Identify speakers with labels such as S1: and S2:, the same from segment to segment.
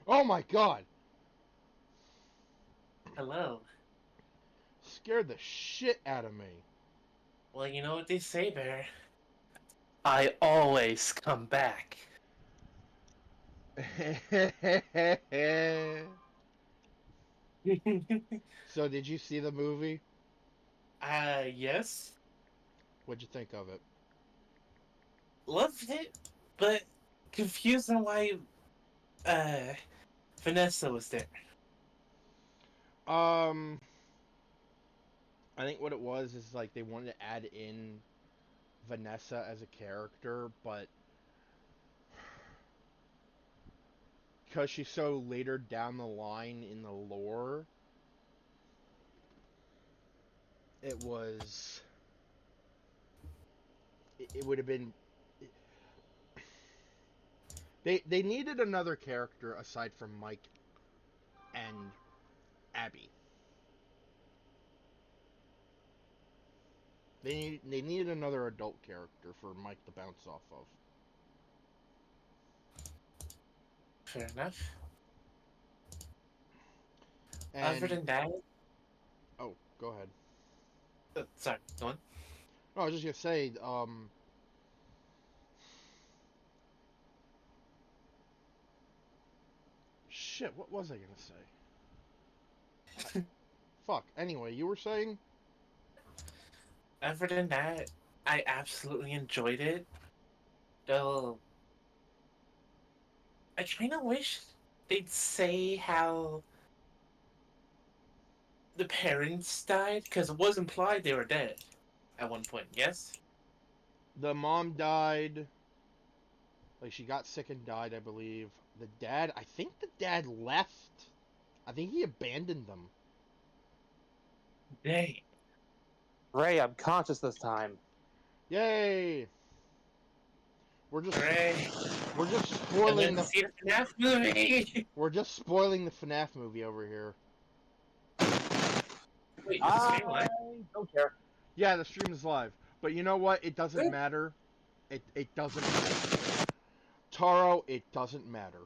S1: Oh my god!
S2: Hello.
S1: Scared the shit out of me.
S2: Well, you know what they say, Bear. I always come back.
S1: So, did you see the movie?
S2: Yes.
S1: What'd you think of it?
S2: Loved it, but confused on why, uh, Vanessa was there.
S1: Um, I think what it was is like they wanted to add in Vanessa as a character, but because she's so later down the line in the lore, it was it would have been they needed another character aside from Mike and Abby. They needed another adult character for Mike to bounce off of.
S2: Fair enough. Other
S1: And
S2: than that,
S1: oh, go ahead.
S2: sorry, go on.
S1: No, I was just gonna say, shit. What was I gonna say? Fuck. Anyway, you were saying?
S2: Other than that, I absolutely enjoyed it. Though, I kind of wish they'd say how the parents died, because it was implied they were dead at one point, yes?
S1: The mom died. Like she got sick and died, I believe. The dad, I think the dad left. I think he abandoned them.
S2: Dang.
S3: Ray, I'm conscious this time.
S1: Yay! We're just
S2: Hooray.
S1: we're just
S2: And
S1: spoiling
S2: let's
S1: the
S2: see the FNAF movie!
S1: we're just spoiling the FNAF movie over here.
S2: Wait, is this
S3: I
S2: stream live?
S3: don't care.
S1: Yeah, the stream is live, but you know what? It doesn't matter. It doesn't matter. Taro, it doesn't matter.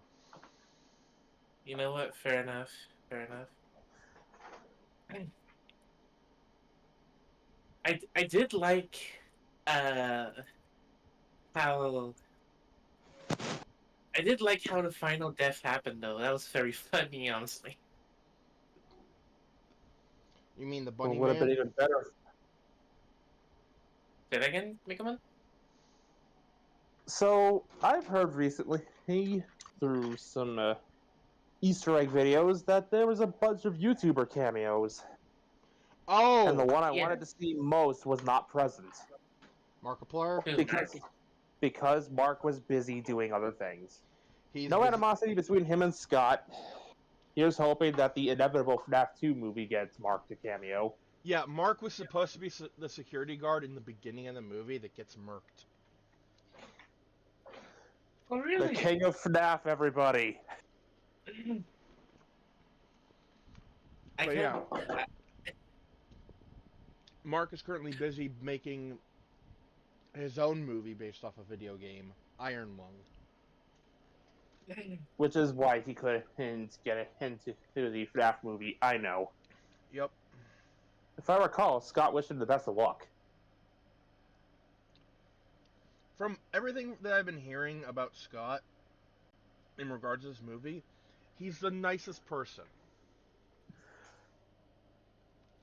S2: You know what? Fair enough. Fair enough. I did like uh how I did like how the final death happened though. That was very funny, honestly.
S1: You mean the
S3: What
S1: Bunny
S3: would have been
S1: Man?
S3: even better.
S2: Say that again, Mikaman?
S3: So, I've heard recently through some Easter egg videos that there was a bunch of YouTuber cameos, and the
S1: Oh,
S3: one I
S2: Yeah.
S3: wanted to see most was not present
S1: Markiplier.
S2: Who, Mark?
S3: because Mark was busy doing other things.
S1: He's
S3: No
S1: busy.
S3: animosity between him and Scott. Here's hoping that the inevitable FNAF 2 movie gets Mark to cameo.
S1: Yeah, Mark was supposed to be the security guard in the beginning of the movie that gets murked.
S2: Oh,
S3: The
S2: really?
S3: king of FNAF, everybody.
S2: I
S1: But
S2: can't.
S1: yeah, Mark is currently busy making his own movie based off a video game, Iron Lung.
S3: Which is why he couldn't get into the FNAF movie. I know.
S1: Yep.
S3: If I recall, Scott wished him the best of luck.
S1: From everything that I've been hearing about Scott in regards to this movie, he's the nicest person.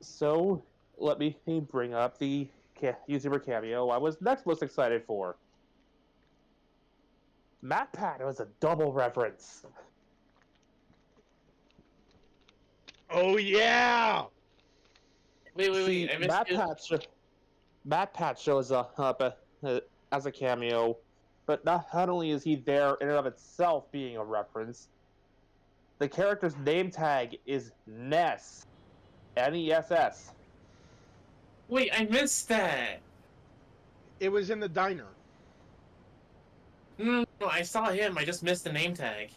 S3: So, let me bring up the YouTuber cameo I was next most excited for. Matt Pat was a double reference.
S1: Oh yeah!
S2: Wait.
S3: See,
S2: I missed you.
S3: Matt Pat shows up as a cameo, but not only is he there in and of itself being a reference, the character's name tag is Ness. Ness.
S2: Wait, I missed that.
S1: It was in the diner.
S2: No, I saw him. I just missed the name tag.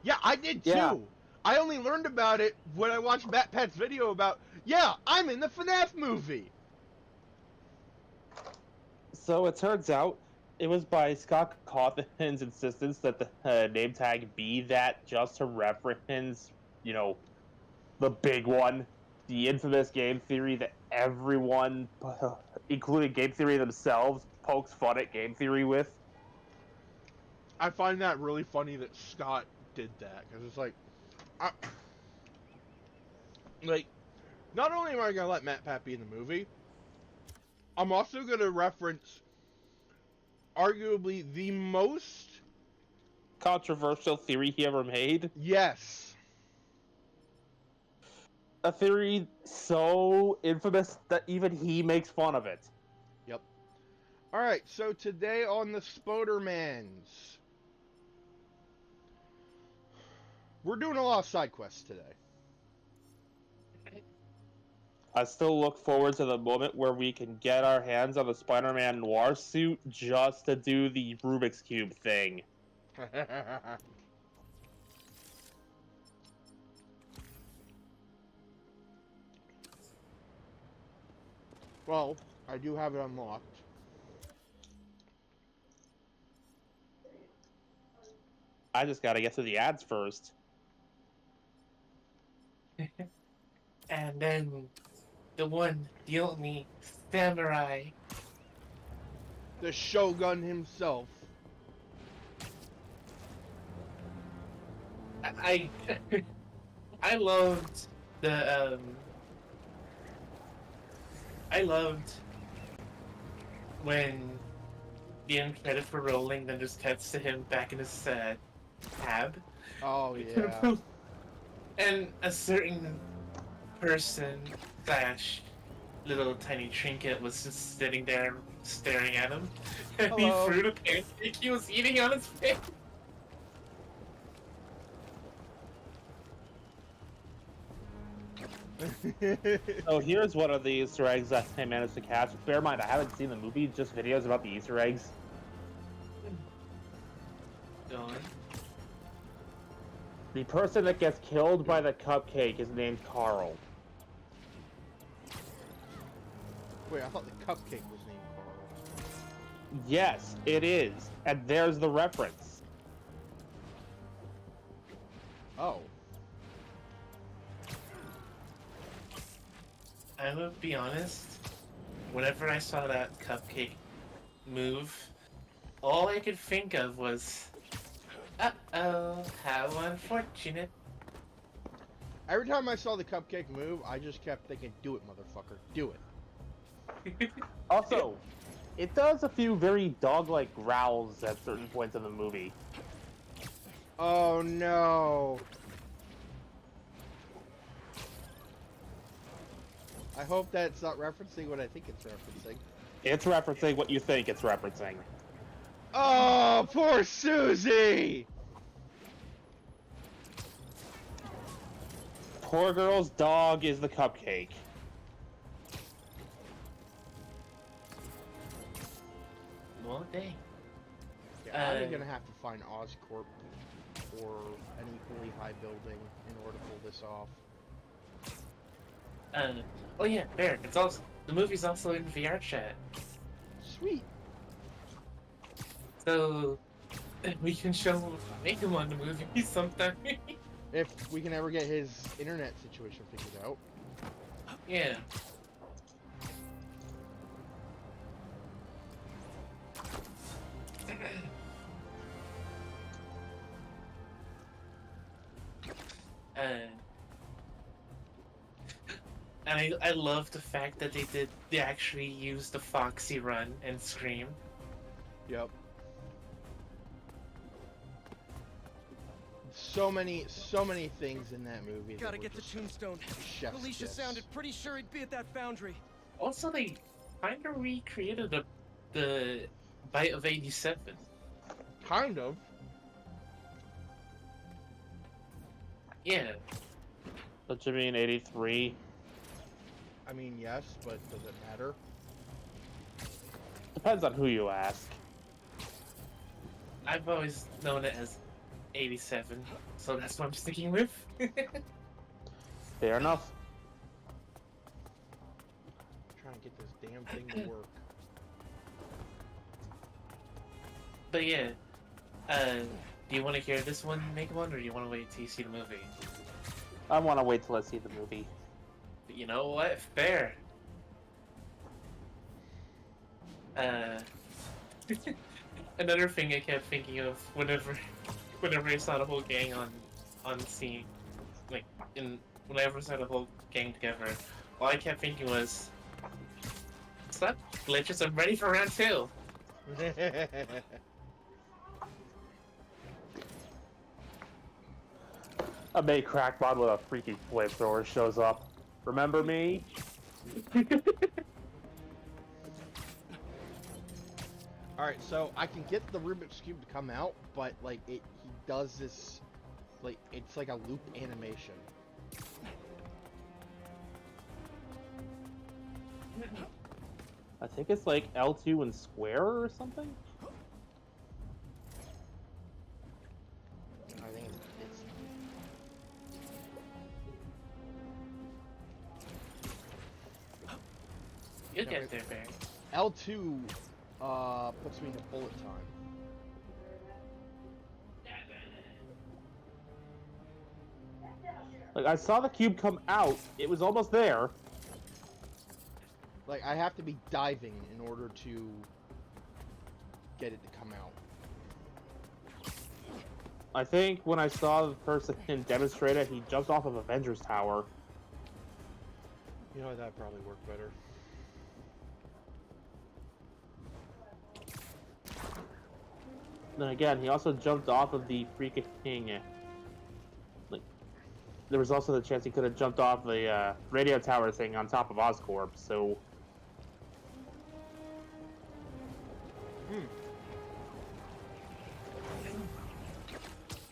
S1: Yeah, I did
S3: Yeah,
S1: too. I only learned about it when I watched Matt Pat's video about, yeah, I'm in the FNAF movie.
S3: so it turns out It was by Scott Cawthon's insistence that the name tag be that just to reference, you know, the big one, the infamous game theory that everyone, including game theory themselves, pokes fun at game theory with.
S1: I find that really funny that Scott did that because it's like, not only am I gonna let Matt Pat be in the movie, I'm also gonna reference arguably the most
S3: Controversial theory he ever made.
S1: yes.
S3: A theory so infamous that even he makes fun of it.
S1: Yep. All right. So today on the Spodermans, we're doing a lot of side quests today.
S3: I still look forward to the moment where we can get our hands on the Spider-Man Noir suit just to do the Rubik's Cube thing.
S1: Well, I do have it unlocked.
S3: I just gotta get to the ads first.
S2: And then the one, the only samurai.
S1: The Shogun himself.
S2: I I loved the I loved when the end credits were rolling, then just cuts to him back in his cab.
S1: Oh yeah.
S2: And a certain person slash little tiny trinket was just sitting there staring at him. And
S1: Hello.
S2: he threw the pancake he was eating on his face.
S3: So here's one of the Easter eggs that I managed to catch. Bear in mind, I haven't seen the movie, just videos about the Easter eggs.
S2: Go on.
S3: The person that gets killed by the cupcake is named Carl.
S1: Wait, I thought the cupcake was named Carl.
S3: Yes, it is. And there's the reference.
S1: Oh.
S2: I will be honest, whenever I saw that cupcake move, all I could think of was, uh-oh, how unfortunate.
S1: Every time I saw the cupcake move, I just kept thinking, do it, motherfucker, do it.
S3: Also, it does a few very dog-like growls at certain points in the movie.
S1: Oh no. I hope that's not referencing what I think it's referencing.
S3: It's referencing what you think it's referencing.
S1: Oh, poor Susie!
S3: Poor girl's dog is the cupcake.
S2: Well, dang.
S1: Yeah, I'm gonna have to find Oscorp or an equally high building in order to pull this off.
S2: Oh yeah, there. It's also the movie's also in VR chat,
S1: Sweet.
S2: so we can show him on the movie sometime.
S1: If we can ever get his internet situation figured out.
S2: Yeah. And I love the fact that they actually used the Foxy run and scream.
S1: Yep. So many things in that movie. that
S4: Gotta
S1: were
S4: get the
S1: just
S4: Tombstone.
S1: chef's
S4: Alicia
S1: kiss.
S4: sounded pretty sure he'd be at that foundry.
S2: Also, they kind of recreated the Bite of 87.
S1: Kind of.
S2: Yeah.
S3: Don't you mean 83?
S1: I mean, yes, but does it matter?
S3: Depends on who you ask.
S2: I've always known it as 87, so that's what I'm sticking with.
S3: Fair enough.
S1: I'm trying to get this damn thing to work.
S2: But yeah, do you want to hear this one, make one, or do you want to wait till you see the movie?
S3: I want to wait till I see the movie.
S2: But you know what? Fair. Another thing I kept thinking of whenever I saw the whole gang on scene, like whenever I saw the whole gang together, all I kept thinking was, "Stop glitches! I'm ready for round 2."
S3: A May crackbot with a freaking flamethrower shows up. Remember me?
S1: Alright, so I can get the Rubik's Cube to come out, but like he does this, like it's like a loop animation.
S3: I think it's like L2 and square or something?
S1: I think it's
S2: You'll get there, Barry.
S1: L2 puts me in a bullet time.
S3: Like, I saw the cube come out, it was almost there.
S1: Like I have to be diving in order to get it to come out.
S3: I think when I saw the person demonstrate it, he jumped off of Avengers Tower.
S1: You know, that'd probably work better.
S3: Then again, he also jumped off of the freaking like, there was also the chance he could have jumped off the radio tower thing on top of Oscorp, so...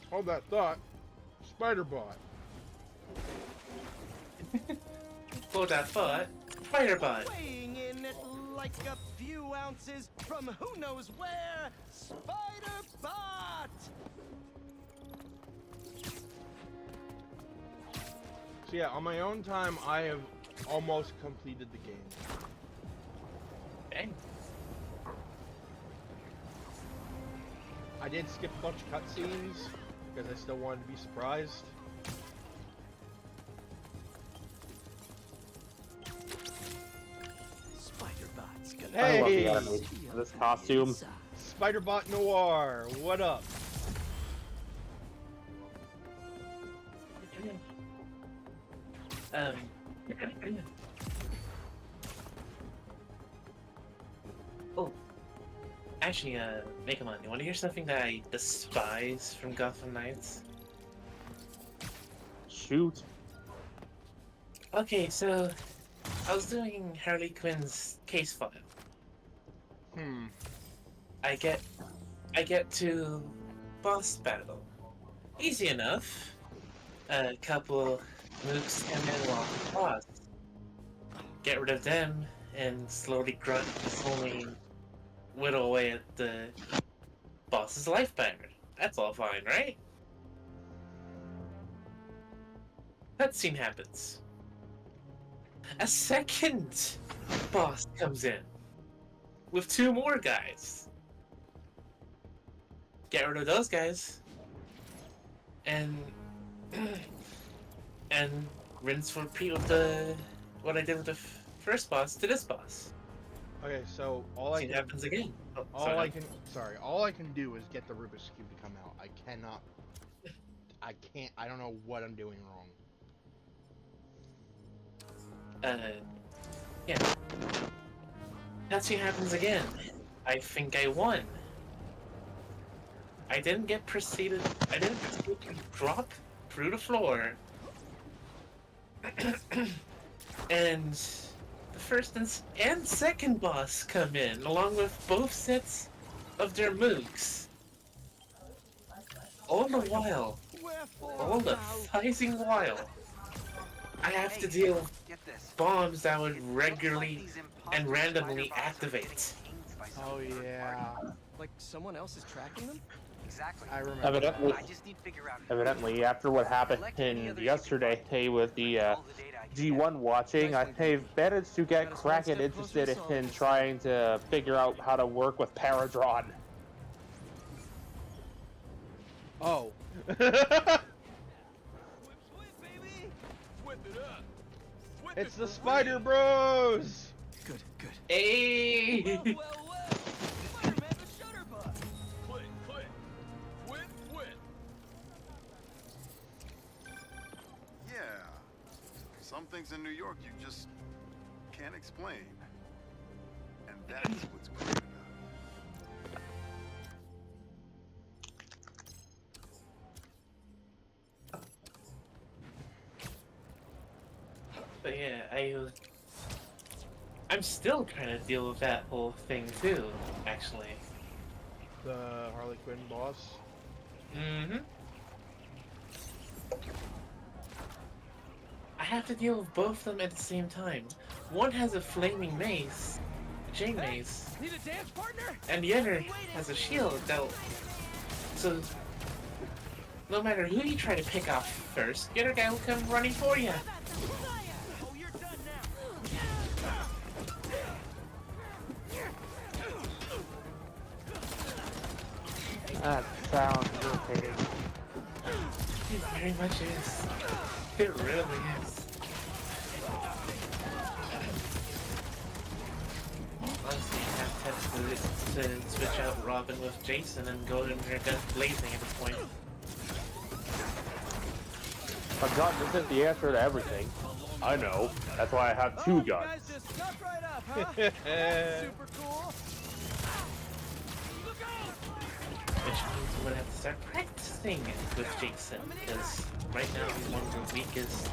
S1: Hold that thought. Spider-Bot.
S2: Hold that thought. Spider-Bot.
S4: Weighing in at like a few ounces from who knows where, Spider-Bot!
S1: So yeah, on my own time, I have almost completed the game.
S2: Dang.
S1: I did skip a bunch of cutscenes because I still wanted to be surprised.
S4: Spider-Bot's gonna
S3: I love the
S1: Hey!
S3: animation of this costume.
S1: Spider-Bot Noir, what up?
S2: Um. Oh. Actually, Megamon, you want to hear something that I despise from Gotham Knights?
S3: Shoot.
S2: Okay, so I was doing Harley Quinn's case file. I get to boss battle. Easy enough. A couple mooks come in while boss. Get rid of them and slowly grunt and slowly whittle away at the boss's life bar. That's all fine, right? Cutscene happens. A second boss comes in with 2 more guys. Get rid of those guys, and rinse for repeat with the what I did with the first boss to this boss.
S1: Okay, so all
S2: Scene happens again. Oh,
S1: all
S2: sorry.
S1: all I can do is get the Rubik's Cube to come out. I don't know what I'm doing wrong.
S2: Yeah. That scene happens again. I think I won. I didn't proceed to drop through the floor. And the first and second boss come in, along with both sets of their mooks. All the while, I have to deal with bombs that would regularly and randomly activate.
S1: Oh yeah,
S4: like someone else is tracking them?
S5: Exactly.
S1: I remember.
S3: Evidently,
S5: I just need to figure out
S3: evidently, after what happened yesterday with the
S5: all the data I can
S3: G1 watching, I've managed to get Kraken interested in trying to figure out how to work with Paradron.
S1: Oh.
S4: Whip, whip, baby. Whip it up. Whip
S1: It's
S4: it
S1: the
S4: for
S1: Spider
S4: real.
S1: Bros!
S4: Good, good.
S2: Hey!
S4: Well. Spider-Man the Shutterbug. Click, click. Whip, whip.
S6: Yeah. Some things in New York you just can't explain. And that's what's great about it.
S2: But yeah, I'm still trying to deal with that whole thing too, actually.
S1: The Harley Quinn boss.
S2: Mm-hmm. I have to deal with both of them at the same time. One has a flaming mace, chain mace,
S4: Need a dance partner?
S2: and the other has a shield that. So, no matter who you try to pick off first, the other guy will come running for you.
S4: Oh, you're done now.
S3: That sounds irritating.
S2: It very much is. It really is. Honestly, you have to switch out Robin with Jason and go in their guns blazing at this point.
S3: A gun isn't the answer to everything. I know. That's why I have two
S4: You guys
S3: guns.
S4: just stuck right up, huh? Super cool. Look out!
S2: Which means we're gonna have to start practicing with Jason, because right now he's one of the weakest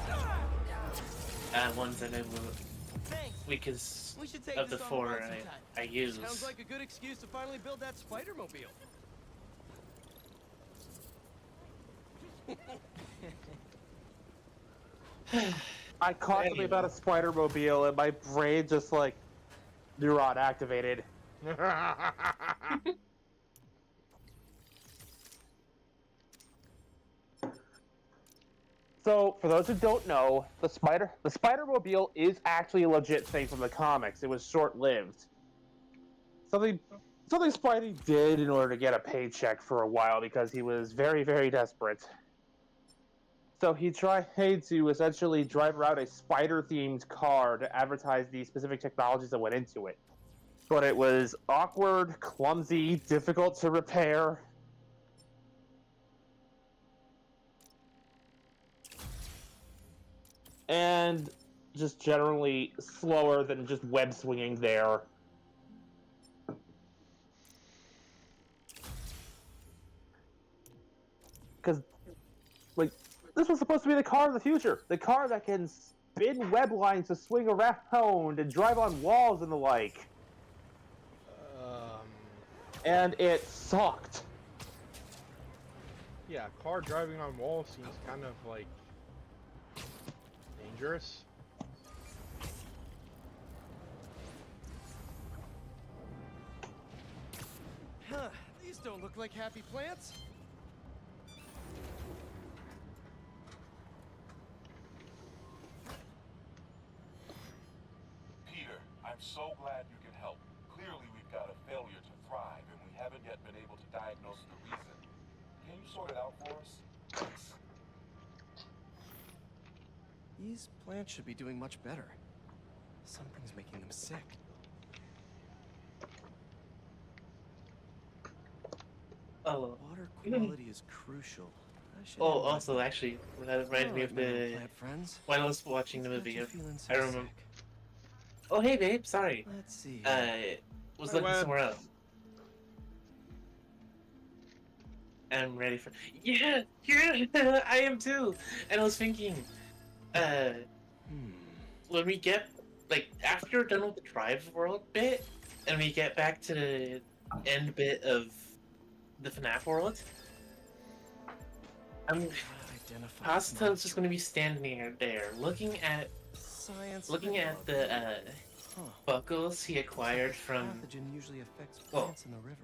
S2: ones that I will
S4: Thanks.
S2: weakest
S4: We should take
S2: of the
S4: this on
S2: four
S4: road sometime.
S2: I use.
S4: Sounds like a good excuse to finally build that Spider-Mobile.
S3: I constantly about a Spider-Mobile and my brain just like neuron activated. So, for those who don't know, the Spider-Mobile is actually a legit thing from the comics. It was short-lived. Something Spidey did in order to get a paycheck for a while because he was very, very desperate. So he tried to essentially drive around a spider-themed car to advertise the specific technologies that went into it. But it was awkward, clumsy, difficult to repair. And just generally slower than just web swinging there. Because, like, this was supposed to be the car of the future. The car that can spin web lines to swing around and drive on walls and the like.
S1: Um,
S3: And it sucked.
S1: yeah, car driving on walls seems kind of like dangerous.
S4: Huh, these don't look like happy plants.
S7: Peter, I'm so glad you can help. Clearly we've got a failure to thrive, and we haven't yet been able to diagnose the reason. Can you sort it out for us? Thanks.
S4: These plants should be doing much better. Something's making them sick.
S2: Oh,
S4: Water quality is crucial. I should
S2: oh,
S4: analyze
S2: also,
S4: that.
S2: actually, that reminded me of
S4: Alright, my
S2: the
S4: plant friends.
S2: when I was watching the
S4: What's got
S2: movie.
S4: you feeling so
S2: I remember.
S4: sick?
S2: Oh, hey, babe. Sorry.
S4: Let's see.
S2: Was
S1: Hi,
S2: looking
S1: Web.
S2: somewhere else. I'm ready for. Yeah, yeah. I am too. And I was thinking, when we get after we're done with the Drive World bit, and we get back to the end bit of the FNAF world,
S4: Identify
S2: Pasta's just gonna be standing there, looking at
S4: science.
S2: the buckles he acquired from.
S4: Pathogen usually affects
S2: Well,
S4: plants in the river.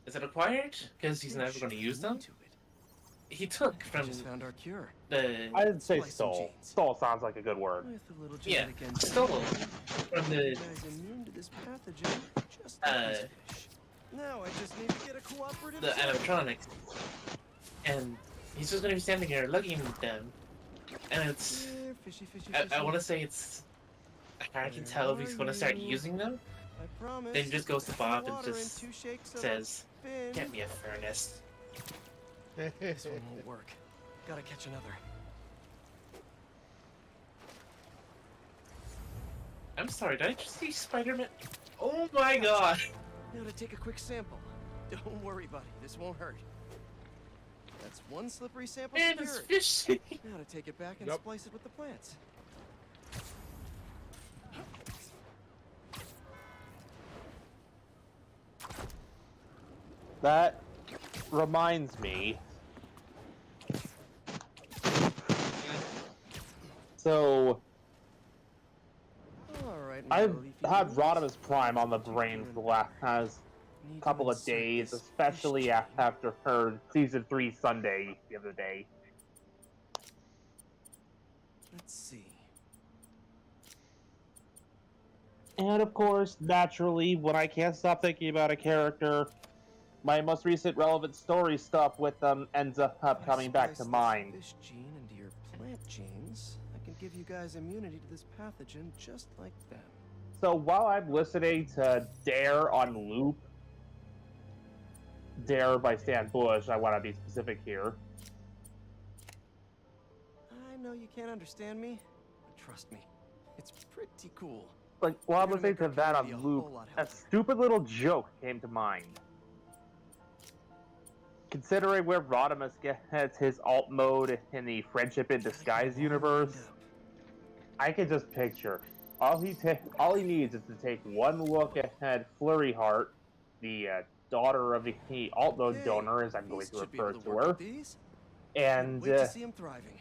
S2: Is it acquired? Because he's
S4: There
S2: never
S4: should
S2: going to
S4: be
S2: use
S4: more
S2: them.
S4: to it.
S2: He took
S4: I
S2: from
S4: just found our cure.
S2: the
S3: I didn't say
S4: Splice some
S3: stole.
S4: genes.
S3: Stole sounds like a good word.
S4: With a little
S2: yeah
S4: genetic engineering,
S2: stole from
S4: you
S2: the
S4: guys immune to this pathogen, just like these fish. Now I just need to get a cooperative.
S2: animatronics, and he's just gonna be standing there looking at them, and it's.
S4: Here, fishy, fishy,
S2: I
S4: fishy.
S2: want to say it's. I can tell if he's gonna start using them.
S4: I promise.
S2: Then he just goes to Bob and
S4: Water
S2: just
S4: and 2 shakes of a
S2: says,
S4: fin.
S2: "Get me a furnace."
S4: This one won't work. Gotta catch another.
S2: I'm sorry, did I just see Spider-Man? Oh my god!
S4: Now to take a quick sample. Don't worry, buddy. This won't hurt. That's one slippery sample
S2: Man, it's
S4: secured.
S2: fishy!
S4: Now to take it back and
S1: Yep.
S4: splice it with the plants.
S3: That reminds me. So,
S4: All right.
S3: I've
S4: Leafy
S3: had
S4: Greens.
S3: Rodimus Prime on the brain for the last
S4: Need to
S3: couple of
S4: insert
S3: days,
S4: this
S3: especially
S4: fish
S3: after her Season 3 Sunday the other day.
S4: Let's see.
S3: And of course, naturally, when I can't stop thinking about a character, my most recent relevant story stuff with them ends up coming back to
S4: Splice this
S3: mind.
S4: Fish gene into your plant genes. I can give you guys immunity to this pathogen just like them.
S3: So while I'm listening to Dare on loop, Dare by Stan Bush, I want to be specific here.
S4: I know you can't understand me, but trust me, it's pretty cool.
S3: Like, while I'm
S4: You're gonna
S3: listening to
S4: make our
S3: that on
S4: community a
S3: loop,
S4: whole lot
S3: a
S4: healthier.
S3: stupid little joke came to mind. Considering where Rodimus gets his alt mode in the Friendship in Disguise universe, I can just picture all he needs is to take one look at Flurry Heart, the daughter of the alt mode donor, as I'm going to refer to her, and
S4: wait to see him thriving.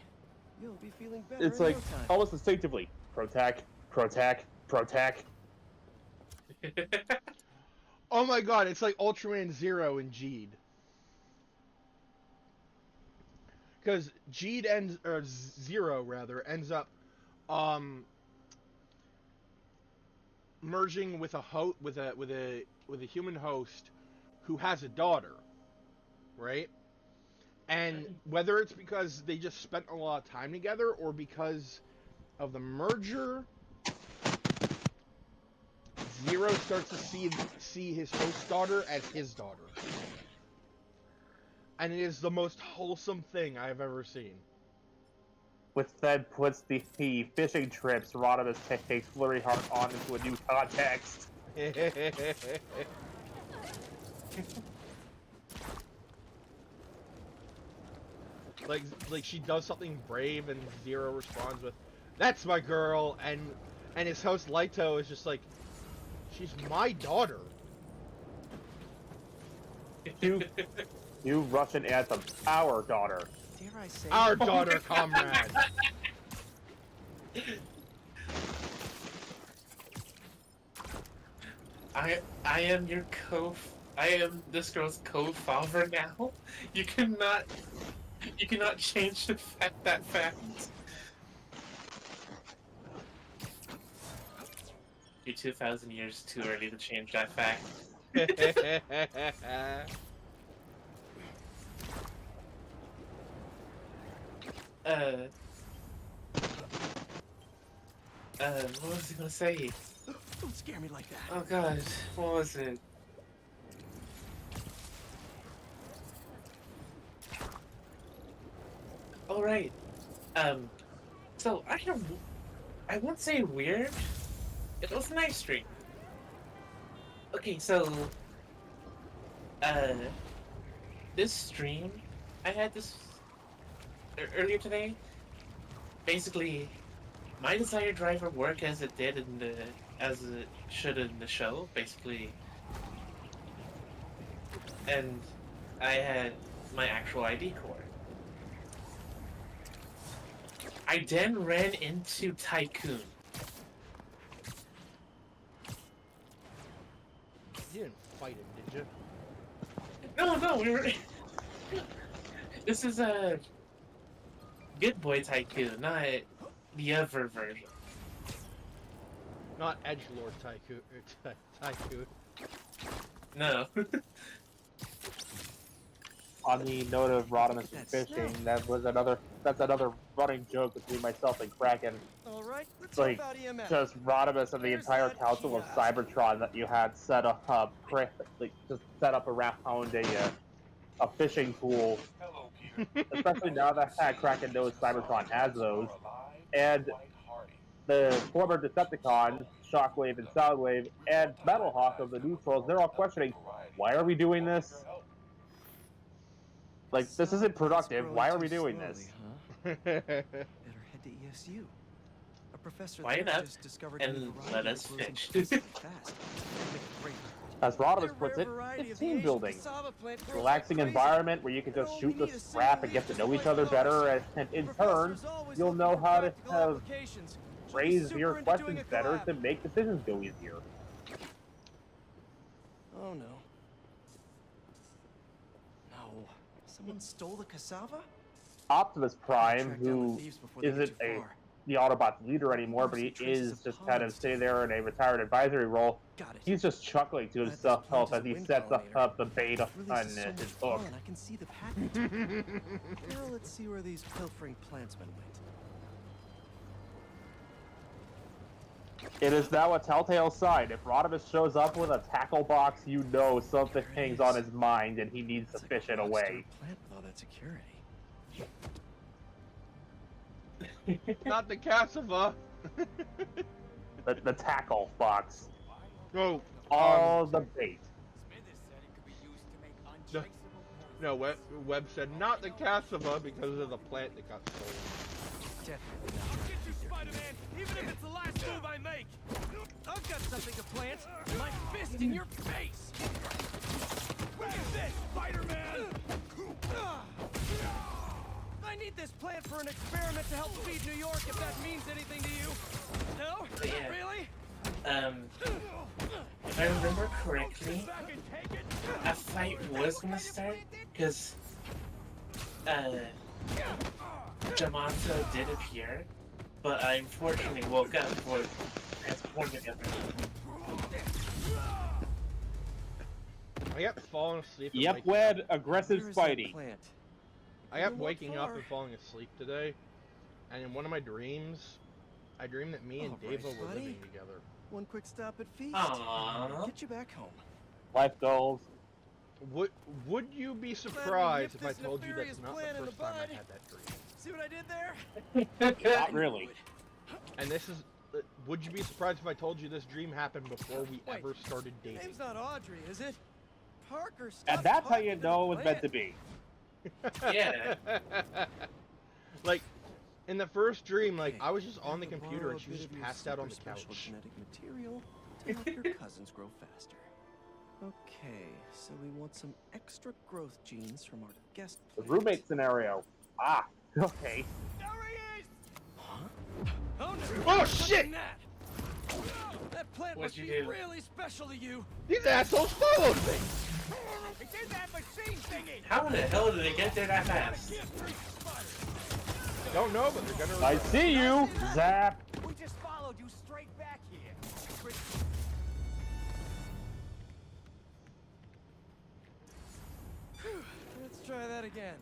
S4: You'll be feeling better
S3: it's
S4: in
S3: like
S4: no time.
S3: almost instinctively protect, protect, protect.
S1: Oh my god, it's like Ultraman Zero and Jeed. Because Jeed ends, or Zero rather, ends up merging with a human host who has a daughter, right? And whether it's because they just spent a lot of time together or because of the merger, Zero starts to see his host daughter as his daughter. And it is the most wholesome thing I've ever seen.
S3: Which then puts the fishing trips Rodimus takes Flurry Heart on into a new context.
S1: like she does something brave and Zero responds with, "That's my girl," and his host Lighto is just like, "She's my daughter."
S3: You Russian anthem, our daughter.
S4: Dare I say
S1: Our
S4: it?
S1: daughter, comrade.
S2: I am your I am this girl's co-father now. You cannot change that fact. You're 2,000 years too early to change that fact. What was I gonna say?
S4: Don't scare me like that.
S2: Oh god, what was it? All right. So I won't say weird. It was a nice stream. Okay, so this stream I had this earlier today. Basically, my desired driver worked as it did as it should in the show, basically. And I had my actual ID cord. I then ran into Tycoon.
S1: You didn't fight him, did you?
S2: No, we were. This is a Good Boy Tycoon, not the other version.
S1: Not Edgelord Tycoon.
S2: No.
S3: on the note of Rodimus and
S4: Look at that
S3: fishing,
S4: snout.
S3: that's another running joke between myself and Kraken.
S4: All right, let's
S3: Like,
S4: help out EMF.
S3: just Rodimus and the
S4: Where's
S3: entire
S4: that
S3: council of
S4: kiosk?
S3: Cybertron that you had set up, like just set up around a fishing pool.
S7: Hello, Peter.
S3: Especially now that Kraken knows Cybertron has those,
S7: Are alive
S3: and
S7: quite hardy.
S3: the former Decepticons, Shockwave and Soundwave, and Metalhawk of the Neutrals, they're all questioning, why are we doing this? Like, this isn't productive. Why are we doing this?
S4: Huh? Better head to ESU. A professor
S2: Why
S4: there
S2: not?
S4: just discovered
S2: And
S4: a new variety
S2: let
S4: that
S2: us
S4: grows in
S2: fish.
S4: place fast. Make a great
S3: As
S4: Their
S3: Rodimus puts
S4: rare
S3: it,
S4: variety
S3: it's
S4: of the
S3: team
S4: Asian
S3: building.
S4: cassava plant grows
S3: Relaxing
S4: like crazy.
S3: environment where you can
S4: And
S3: just
S4: all
S3: shoot
S4: we
S3: the
S4: need is
S3: scrap
S4: simple
S3: and get to
S4: leaf
S3: know each
S4: just
S3: other
S4: like
S3: better,
S4: ours.
S3: and in turn,
S4: Professor's always
S3: you'll
S4: looking
S3: know
S4: for
S3: how to
S4: practical
S3: have
S4: applications. She'll be
S3: raise
S4: super
S3: your
S4: into
S3: questions
S4: doing a
S3: better
S4: collab.
S3: to make decisions go easier.
S4: Oh no. No. Someone stole the cassava?
S3: Optimus Prime,
S4: Track down the
S3: who
S4: thieves before they get
S3: isn't
S4: too far.
S3: the Autobots leader anymore, but he
S4: Some traces
S3: is
S4: of
S3: just kind
S4: pollen
S3: of
S4: still.
S3: sitting there in a retired advisory role.
S4: Got it.
S3: He's just chuckling to
S4: Glad this
S3: himself
S4: plant is
S3: as
S4: a
S3: he
S4: wind
S3: sets
S4: pollinator.
S3: up the bait
S4: It
S3: on
S4: releases so
S3: his
S4: much
S3: hook.
S4: pollen, I can see the pattern. Now let's see where these pilfering plantsmen went.
S3: It is now a telltale sign. If Rodimus shows up with a tackle box, you know something
S4: There it
S3: hangs on
S4: is.
S3: his mind and he needs
S4: That's
S3: to
S4: like
S3: fish
S4: a
S3: it
S4: rockstar
S3: away.
S4: plant with all that security.
S1: Not the cassava.
S3: The tackle box.
S1: Oh,
S3: All the bait.
S1: no. Webb said not the cassava because of the plant that got stolen.
S4: Definitely not trying to keep their
S8: Spider-Man, even if it's the last move I make. I've got something to plant. My fist in your face. Look at this, Spider-Man. I need this plant for an experiment to help feed New York, if that means anything to you. No?
S2: Yeah.
S8: Really?
S2: If I remember correctly,
S8: Back and take it.
S2: a fight was gonna start because Jamato did appear, but I unfortunately woke up for transforming everything.
S1: I kept falling asleep. and
S3: Yep,
S1: waking
S3: Wed,
S1: up.
S3: aggressive
S4: Where is that
S3: Spidey.
S4: plant?
S1: I kept
S4: Didn't walk
S1: waking up
S4: far.
S1: and falling asleep today, and in one of my dreams, I dreamed that me and
S4: All right,
S1: Deva were
S4: buddy.
S1: living together.
S4: One quick stop at Feast.
S2: Aww.
S4: Get you back home.
S3: Life goals.
S1: Would you be
S4: Glad we
S1: surprised if
S4: nipped
S1: I
S4: this
S1: told you that's
S4: nefarious
S1: not
S4: plan in
S1: the
S4: the
S1: first time I
S4: bud.
S1: had that dream?
S4: See what I did there?
S3: Not really.
S1: And this is. Would you be surprised if I told you this dream happened before we
S4: Wait,
S1: ever started
S4: Your
S1: dating?
S4: name's not Audrey, is it? Parker, stop
S3: And that's how
S4: talking
S3: you
S4: to the
S3: know it was meant
S4: plant.
S3: to be.
S2: Yeah.
S1: Like, in the first dream, like,
S4: Okay,
S1: I was just on the
S4: I'm gonna
S1: computer
S4: borrow
S1: and
S4: a
S1: she was
S4: bit
S1: just
S4: of your
S1: passed out on the
S4: super special
S1: couch.
S4: genetic material to help your cousins grow faster. Okay, so we want some extra growth genes from our guest
S3: The
S4: plant.
S3: roommate scenario. Ah, okay.
S8: There he is.
S4: Huh?
S8: Oh no.
S1: Oh,
S8: What's
S1: shit!
S8: in that? That plant
S2: What'd
S8: must
S2: you
S8: be
S2: do?
S8: really special to you.
S1: These assholes followed me!
S8: It's in that machine thingy.
S2: How the hell did they get there that fast?
S1: I don't know, but they're gonna.
S3: I see you! Zap!
S8: We just followed you straight back here.
S4: Let's try that again.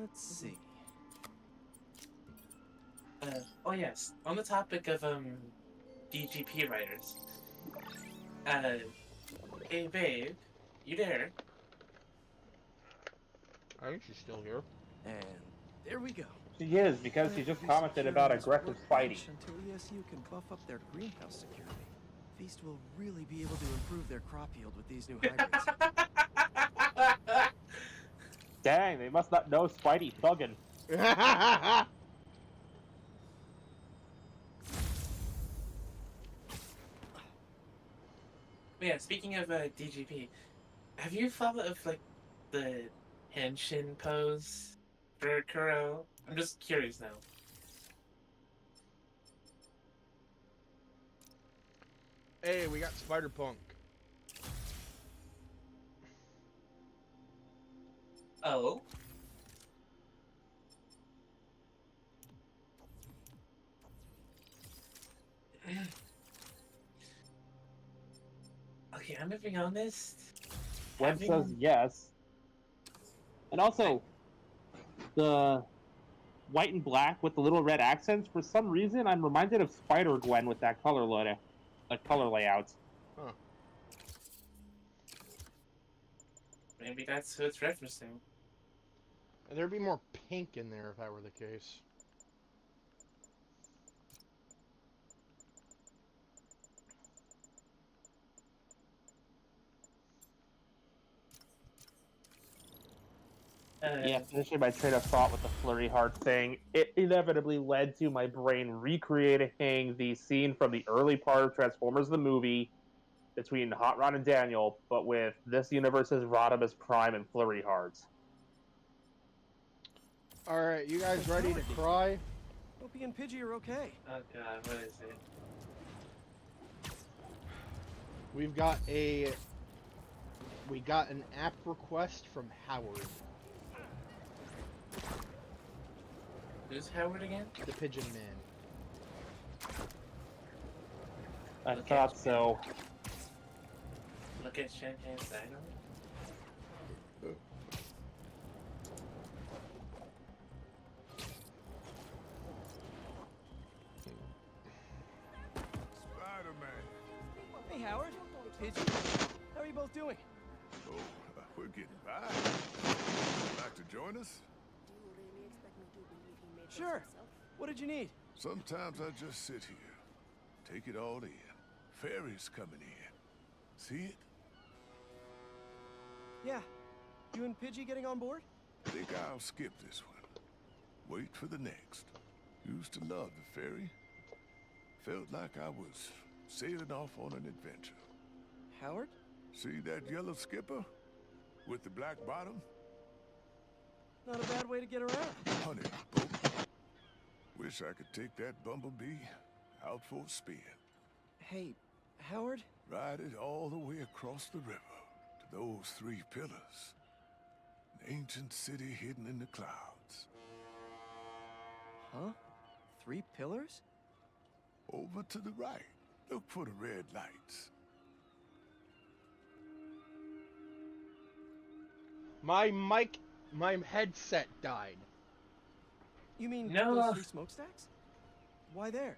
S4: Let's see.
S2: Oh yes, on the topic of DGP writers. Hey babe, you there?
S1: I think she's still here.
S4: And there we go.
S3: She is, because she just commented about aggressive Spidey.
S4: Until ESU can buff up their greenhouse security. Feast will really be able to improve their crop yield with these new hybrids.
S3: Dang, they must not know Spidey thuggin'.
S2: Yeah, speaking of DGP, have you thought of like the henshin pose for Kuro? I'm just curious now.
S1: Hey, we got Spider Punk.
S2: Oh. I'm gonna be honest.
S3: Web
S2: having-
S3: says yes. And also, the white and black with the little red accents, for some reason, I'm reminded of Spider-Gwen with that color layout.
S1: Huh.
S2: Maybe that's who it's referencing.
S1: There'd be more pink in there if that were the case.
S3: Yeah, finishing my train of thought with the flurry heart thing, it inevitably led to my brain recreating the scene from the early part of Transformers the movie between Hot Rod and Daniel, but with this universe's Rodimus Prime and Flurry Hearts.
S1: Alright, you guys ready to cry?
S8: Opie and Pidgey are okay.
S2: Oh god, what is it?
S1: We got an app request from Howard,
S2: Who's Howard again?
S1: the Pigeon Man.
S3: I
S2: Okay.
S3: thought so.
S2: Look at Shanghai's Dino.
S6: Spider-Man.
S8: Hey, Howard. Pidgey. How are you both doing?
S6: Oh, we're getting by. Like to join us?
S8: Sure. What did you need?
S6: Sometimes I just sit here, take it all in. Ferry's coming in. See it?
S8: Yeah. You and Pidgey getting on board?
S6: Think I'll skip this one. Wait for the next. Used to love the ferry. Felt like I was sailing off on an adventure.
S8: Howard?
S6: See that yellow skipper? With the black bottom?
S8: Not a bad way to get around.
S6: Honey boat. Wish I could take that bumblebee out for a spin.
S8: Hey, Howard?
S6: Ride it all the way across the river to those 3 pillars. An ancient city hidden in the clouds.
S8: Huh? 3 pillars?
S6: Over to the right. Look for the red lights.
S1: My headset died.
S8: You mean
S2: No.
S8: those 3 smokestacks? Why there?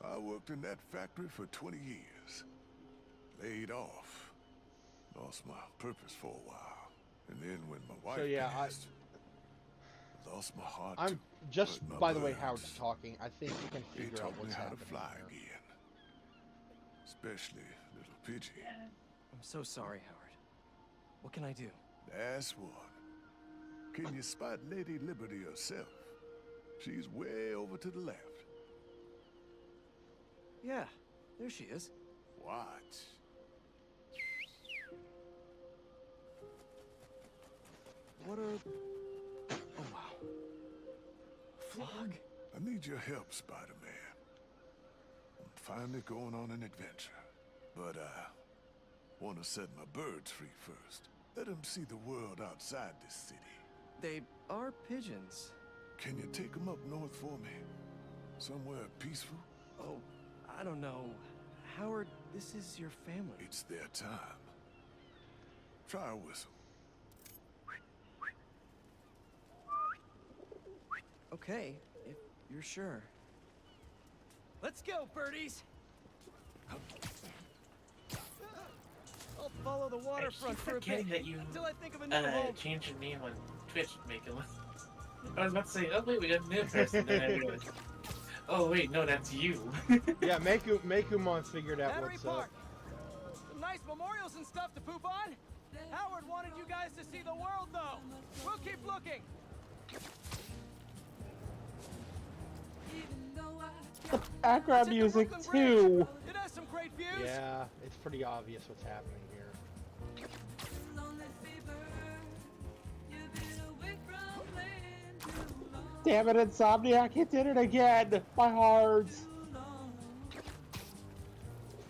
S6: I worked in that factory for 20 years. Laid off. Lost my purpose for a while. And then when my wife
S1: yeah,
S6: passed, lost my heart.
S1: I'm
S6: to
S1: just
S6: hurt my
S1: by the way
S6: birds.
S1: Howard's talking. I think you can
S6: He
S1: figure out
S6: taught me
S1: what's
S6: how to
S1: happening
S6: fly
S1: here.
S6: again. Especially little Pidgey.
S8: I'm so sorry, Howard. What can I do?
S6: That's one. Can you spot Lady Liberty herself? She's way over to the left.
S8: Yeah, there she is.
S6: Watch.
S8: What a... Oh, wow. Flog?
S6: I need your help, Spider-Man. I'm finally going on an adventure. But I want to set my birds free first. Let them see the world outside this city.
S8: They are pigeons.
S6: Can you take them up north for me? Somewhere peaceful?
S8: Oh, I don't know. Howard, this is your family.
S6: It's their time. Try a whistle.
S8: Okay, if you're sure. Let's go, birdies! I'll follow the waterfront for a bit
S2: forgetting that you
S8: until I think of a new home.
S2: change your name on Twitch to make it look. I was about to say, oh wait, we got a new person, then I realized. Oh wait, no, that's you.
S1: Yeah, Mekumon figured out
S8: Battery
S1: what's
S8: Park.
S1: up.
S8: Some nice memorials and stuff to poop on. Howard wanted you guys to see the world, though. We'll keep looking.
S3: Background
S8: Check the
S3: music
S8: Brooklyn
S3: too.
S8: Bridge. It has some great views.
S1: Yeah, it's pretty obvious what's happening here.
S3: Damn it, Insomniac, you did it again. My heart.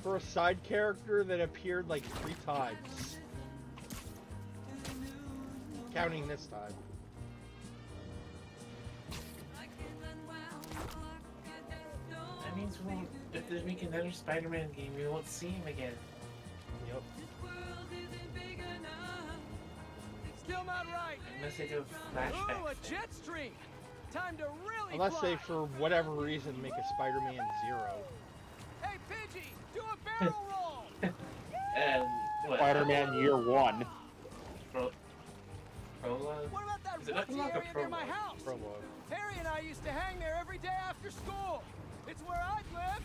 S1: For a side character that appeared like 3 times. Counting this time.
S2: That means we won't, if they make another Spider-Man game, we won't see him again.
S1: Yep.
S8: about right.
S2: Unless they do a
S8: Ooh,
S2: flashback.
S8: a jet stream. Time to really
S1: Unless
S8: fly.
S1: they, for whatever reason, make a Spider-Man Zero.
S8: Hey, Pidgey, do a barrel roll.
S2: What?
S3: Spider-Man Year 1.
S2: Prologue?
S8: What about that
S2: Is it
S8: woodsy
S2: nothing like a
S8: area near my
S2: prologue?
S8: house?
S1: Prologue.
S8: Harry and I used to hang there every day after school. It's where I'd live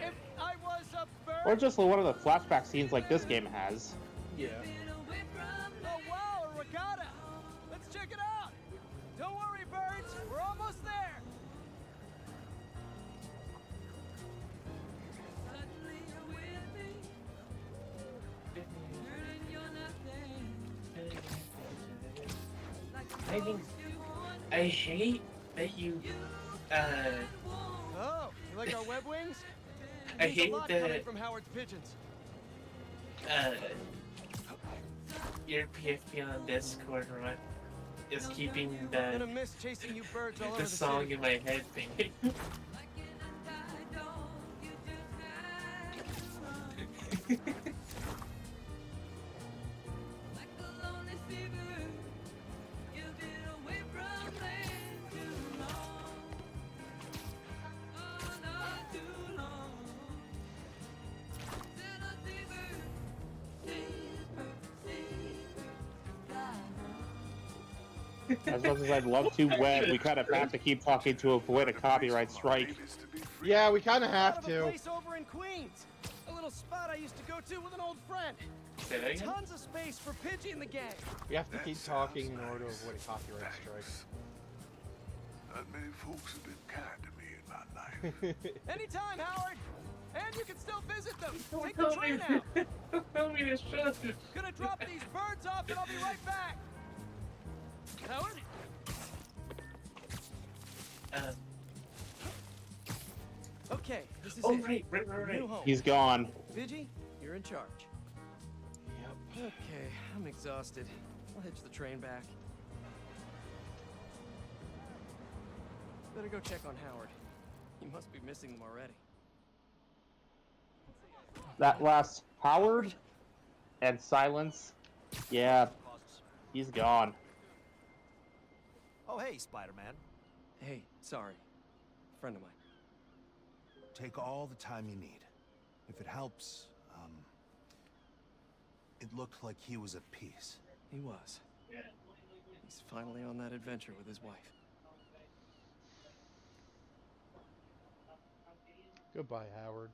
S8: if I was a bird.
S3: Or just one of the flashback scenes like this game has.
S1: Yeah.
S8: Oh, wow, a regatta. Let's check it out. Don't worry, birds. We're almost there.
S2: I hate that you,
S8: Oh, you like our web wings?
S2: I
S8: Means a
S2: hate
S8: lot coming
S2: that,
S8: from Howard's pigeons.
S2: your PFP on Discord is keeping
S8: Gonna miss chasing you birds all over
S2: the
S8: the
S2: song
S8: city.
S2: in my head thinking.
S3: As much as I'd love to web, we kind of have to keep talking to avoid a copyright strike.
S1: Yeah, we kind of have
S8: Out of a
S1: to.
S8: place over in Queens. A little spot I used to go to with an old friend.
S2: Say that again?
S8: Tons of space for Pidgey and the gang.
S1: We have to keep talking in order to avoid a copyright strike.
S6: Not many folks have been kind to me in my life.
S8: Anytime, Howard. And you can still visit them. Take the
S2: Don't tell me,
S8: train out.
S2: don't tell me to shut.
S8: Gonna drop these birds off and I'll be right back. Howard? Okay, this is
S2: Oh,
S8: it.
S2: right.
S8: New home.
S3: He's gone.
S8: Pidgey, you're in charge.
S1: Yep.
S8: Okay, I'm exhausted. I'll hitch the train back. Better go check on Howard. You must be missing them already.
S3: That last Howard and Silence, yeah, he's gone.
S9: Oh, hey, Spider-Man.
S8: Hey, sorry. Friend of mine.
S9: Take all the time you need. If it helps, it looked like he was at peace.
S8: He was. He's finally on that adventure with his wife.
S1: Goodbye, Howard.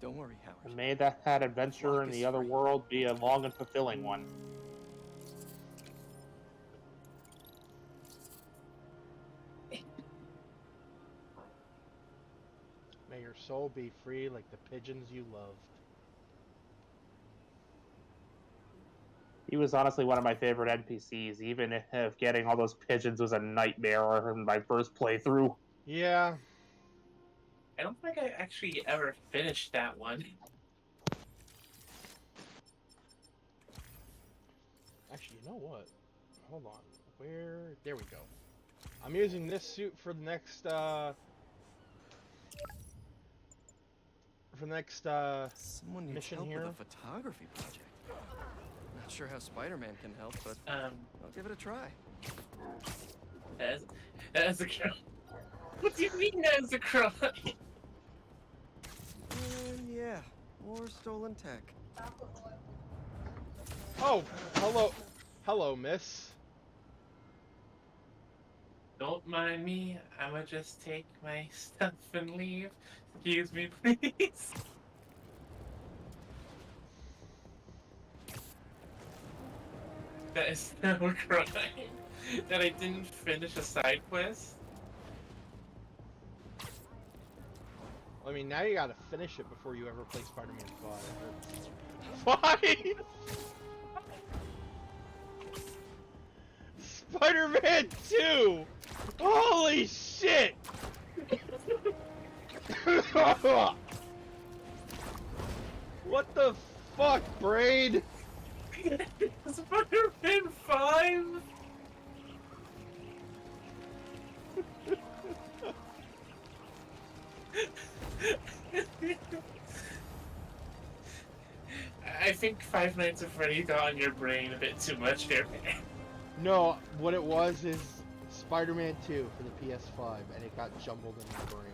S8: Don't worry, Howard.
S3: And may that adventure in the other world be a long and fulfilling one.
S1: May your soul be free like the pigeons you loved.
S3: He was honestly one of my favorite NPCs, even if getting all those pigeons was a nightmare in my first playthrough.
S1: Yeah.
S2: I don't think I actually ever finished that one.
S1: Actually, you know what? Hold on. Where? There we go. I'm using this suit for the next,
S8: Someone needs
S1: mission
S8: help
S1: here.
S8: with a photography project. Not sure how Spider-Man can help, but I'll give it a try.
S2: As a crow. What do you mean as a crow?
S8: Yeah, more stolen tech.
S1: Oh, hello. Hello, miss.
S2: Don't mind me. I'ma just take my stuff and leave. Excuse me, please. That is no crime. That I didn't finish a side quest.
S1: I mean, now you gotta finish it before you ever play Spider-Man 5. 5? Spider-Man 2! Holy shit! What the fuck, Braid?
S2: Spider-Man 5? I think Five Nights at Freddy's got on your brain a bit too much here.
S1: No, what it was is Spider-Man 2 for the PS5, and it got jumbled in my brain.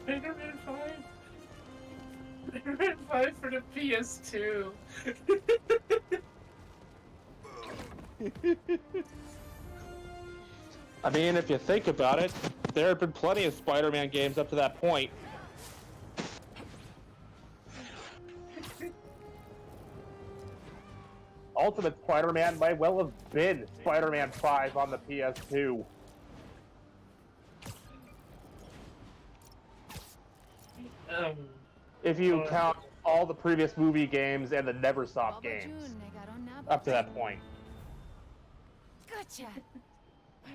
S2: Spider-Man 5? Spider-Man 5 for the PS2.
S3: I mean, if you think about it, there have been plenty of Spider-Man games up to that point. Ultimate Spider-Man might well have been Spider-Man 5 on the PS2. If you count all the previous movie games and the Neversoft games up to that point.
S10: Gotcha.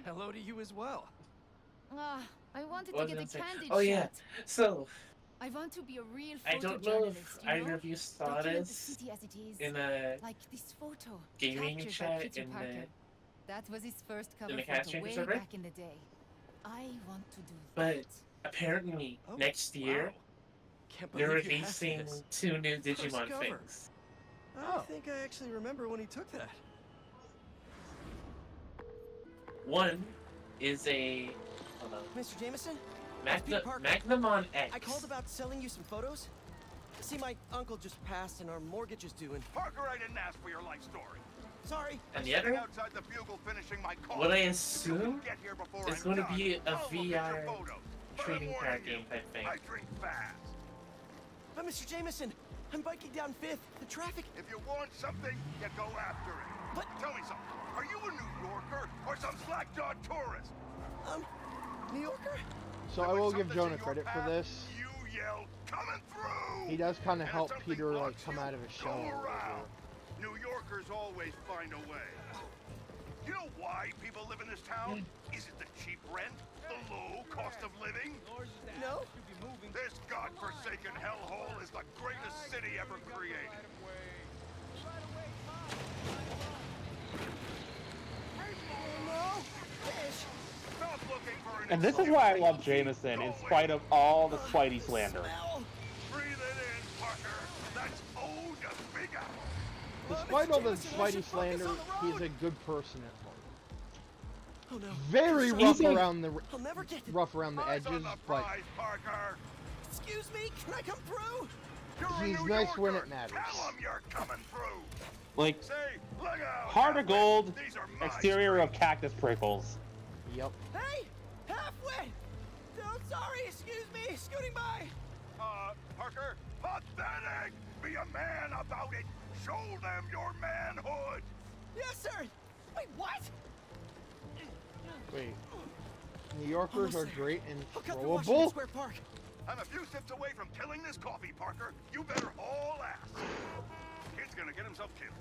S4: Hello to you as well.
S10: I wanted
S2: What
S10: to
S2: was
S10: get
S2: I
S10: a
S2: gonna say?
S10: candid
S2: Oh yeah,
S10: shot.
S2: so
S10: I want to be a real
S2: I don't know if
S10: photojournalist, you
S2: either
S10: know?
S2: of you saw
S10: Document the
S2: this
S10: city as it is.
S2: in a
S10: Like this photo.
S2: gaming
S10: captured by
S2: chat
S10: Peter
S2: in
S10: Parker.
S2: the
S10: That was his first cover
S2: the cast
S10: photo
S2: chamber
S10: way
S2: server?
S10: back in the day. I want to do
S2: But
S10: that.
S2: apparently
S4: Oh,
S2: next year
S4: wow. Can't
S2: they're
S4: believe you have
S2: releasing
S4: this.
S2: 2 new Digimon
S4: First cover.
S2: things.
S4: I think I actually remember when he took that.
S2: One is a hold on,
S4: Mr. Jameson? It's Peter Parker.
S2: Magnamon X.
S4: I called about selling you some photos. See, my uncle just passed and our mortgage is due and...
S11: Parker, I didn't ask for your life story.
S4: Sorry.
S2: And the other,
S11: Outside the bugle finishing my call.
S2: what I assume
S11: Get here before
S2: is
S11: I'm
S2: going to
S11: done.
S2: be a
S11: I'll look at your
S2: VR
S11: photos. But I'm
S2: trading
S11: warning
S2: card
S11: you,
S2: game type thing.
S11: I drink fast.
S4: But Mr. Jameson, I'm biking down 5th. The traffic...
S11: If you want something, you go after it.
S4: But...
S11: Tell me something. Are you a New Yorker or some slack-jawed tourist?
S4: New Yorker?
S1: So I will give Jonah credit for this.
S11: You yelled, coming through!
S1: He does kind of
S11: And if
S1: help
S11: something
S1: Peter like
S11: blocks
S1: come
S11: you,
S1: out of his
S11: go
S1: shell. a little
S11: around.
S1: bit.
S11: New Yorkers always find a way. You know why people live in this town? Is it the cheap rent? The low cost of living?
S4: No.
S11: This godforsaken hellhole is the greatest city ever created.
S4: No. Fish.
S11: Stop looking for an
S3: And this is
S11: excuse.
S3: why I love Jameson, in spite of all the Spidey slander.
S4: Smell.
S11: Breathe it in, Parker. That's ode to big apple.
S1: Despite all the
S4: Jameson, I
S1: Spidey
S4: should focus
S1: slander,
S4: on the
S1: he's
S4: road.
S1: a good person at heart.
S4: Oh no.
S1: Very rough around the
S4: I'll never get to...
S1: rough around the
S11: Eyes on
S1: edges,
S11: the
S1: but
S11: prize, Parker.
S4: Excuse me, can I come through?
S11: You're a
S1: he's
S11: New
S1: nice when
S11: Yorker.
S1: it matters.
S11: Tell him you're coming through.
S3: Like,
S11: Say, look out.
S3: heart of gold,
S11: These are my
S3: exterior of cactus prickles.
S1: Yep.
S4: Hey! Halfway! No, sorry, excuse me, scooting by!
S11: Parker, pathetic! Be a man about it! Show them your manhood!
S4: Yes, sir! Wait, what?
S1: Wait. New Yorkers are great and
S4: I'll cut through Washington
S1: throwable.
S4: Square Park.
S11: I'm a few sips away from killing this coffee, Parker. You better haul ass. Kid's gonna get himself killed.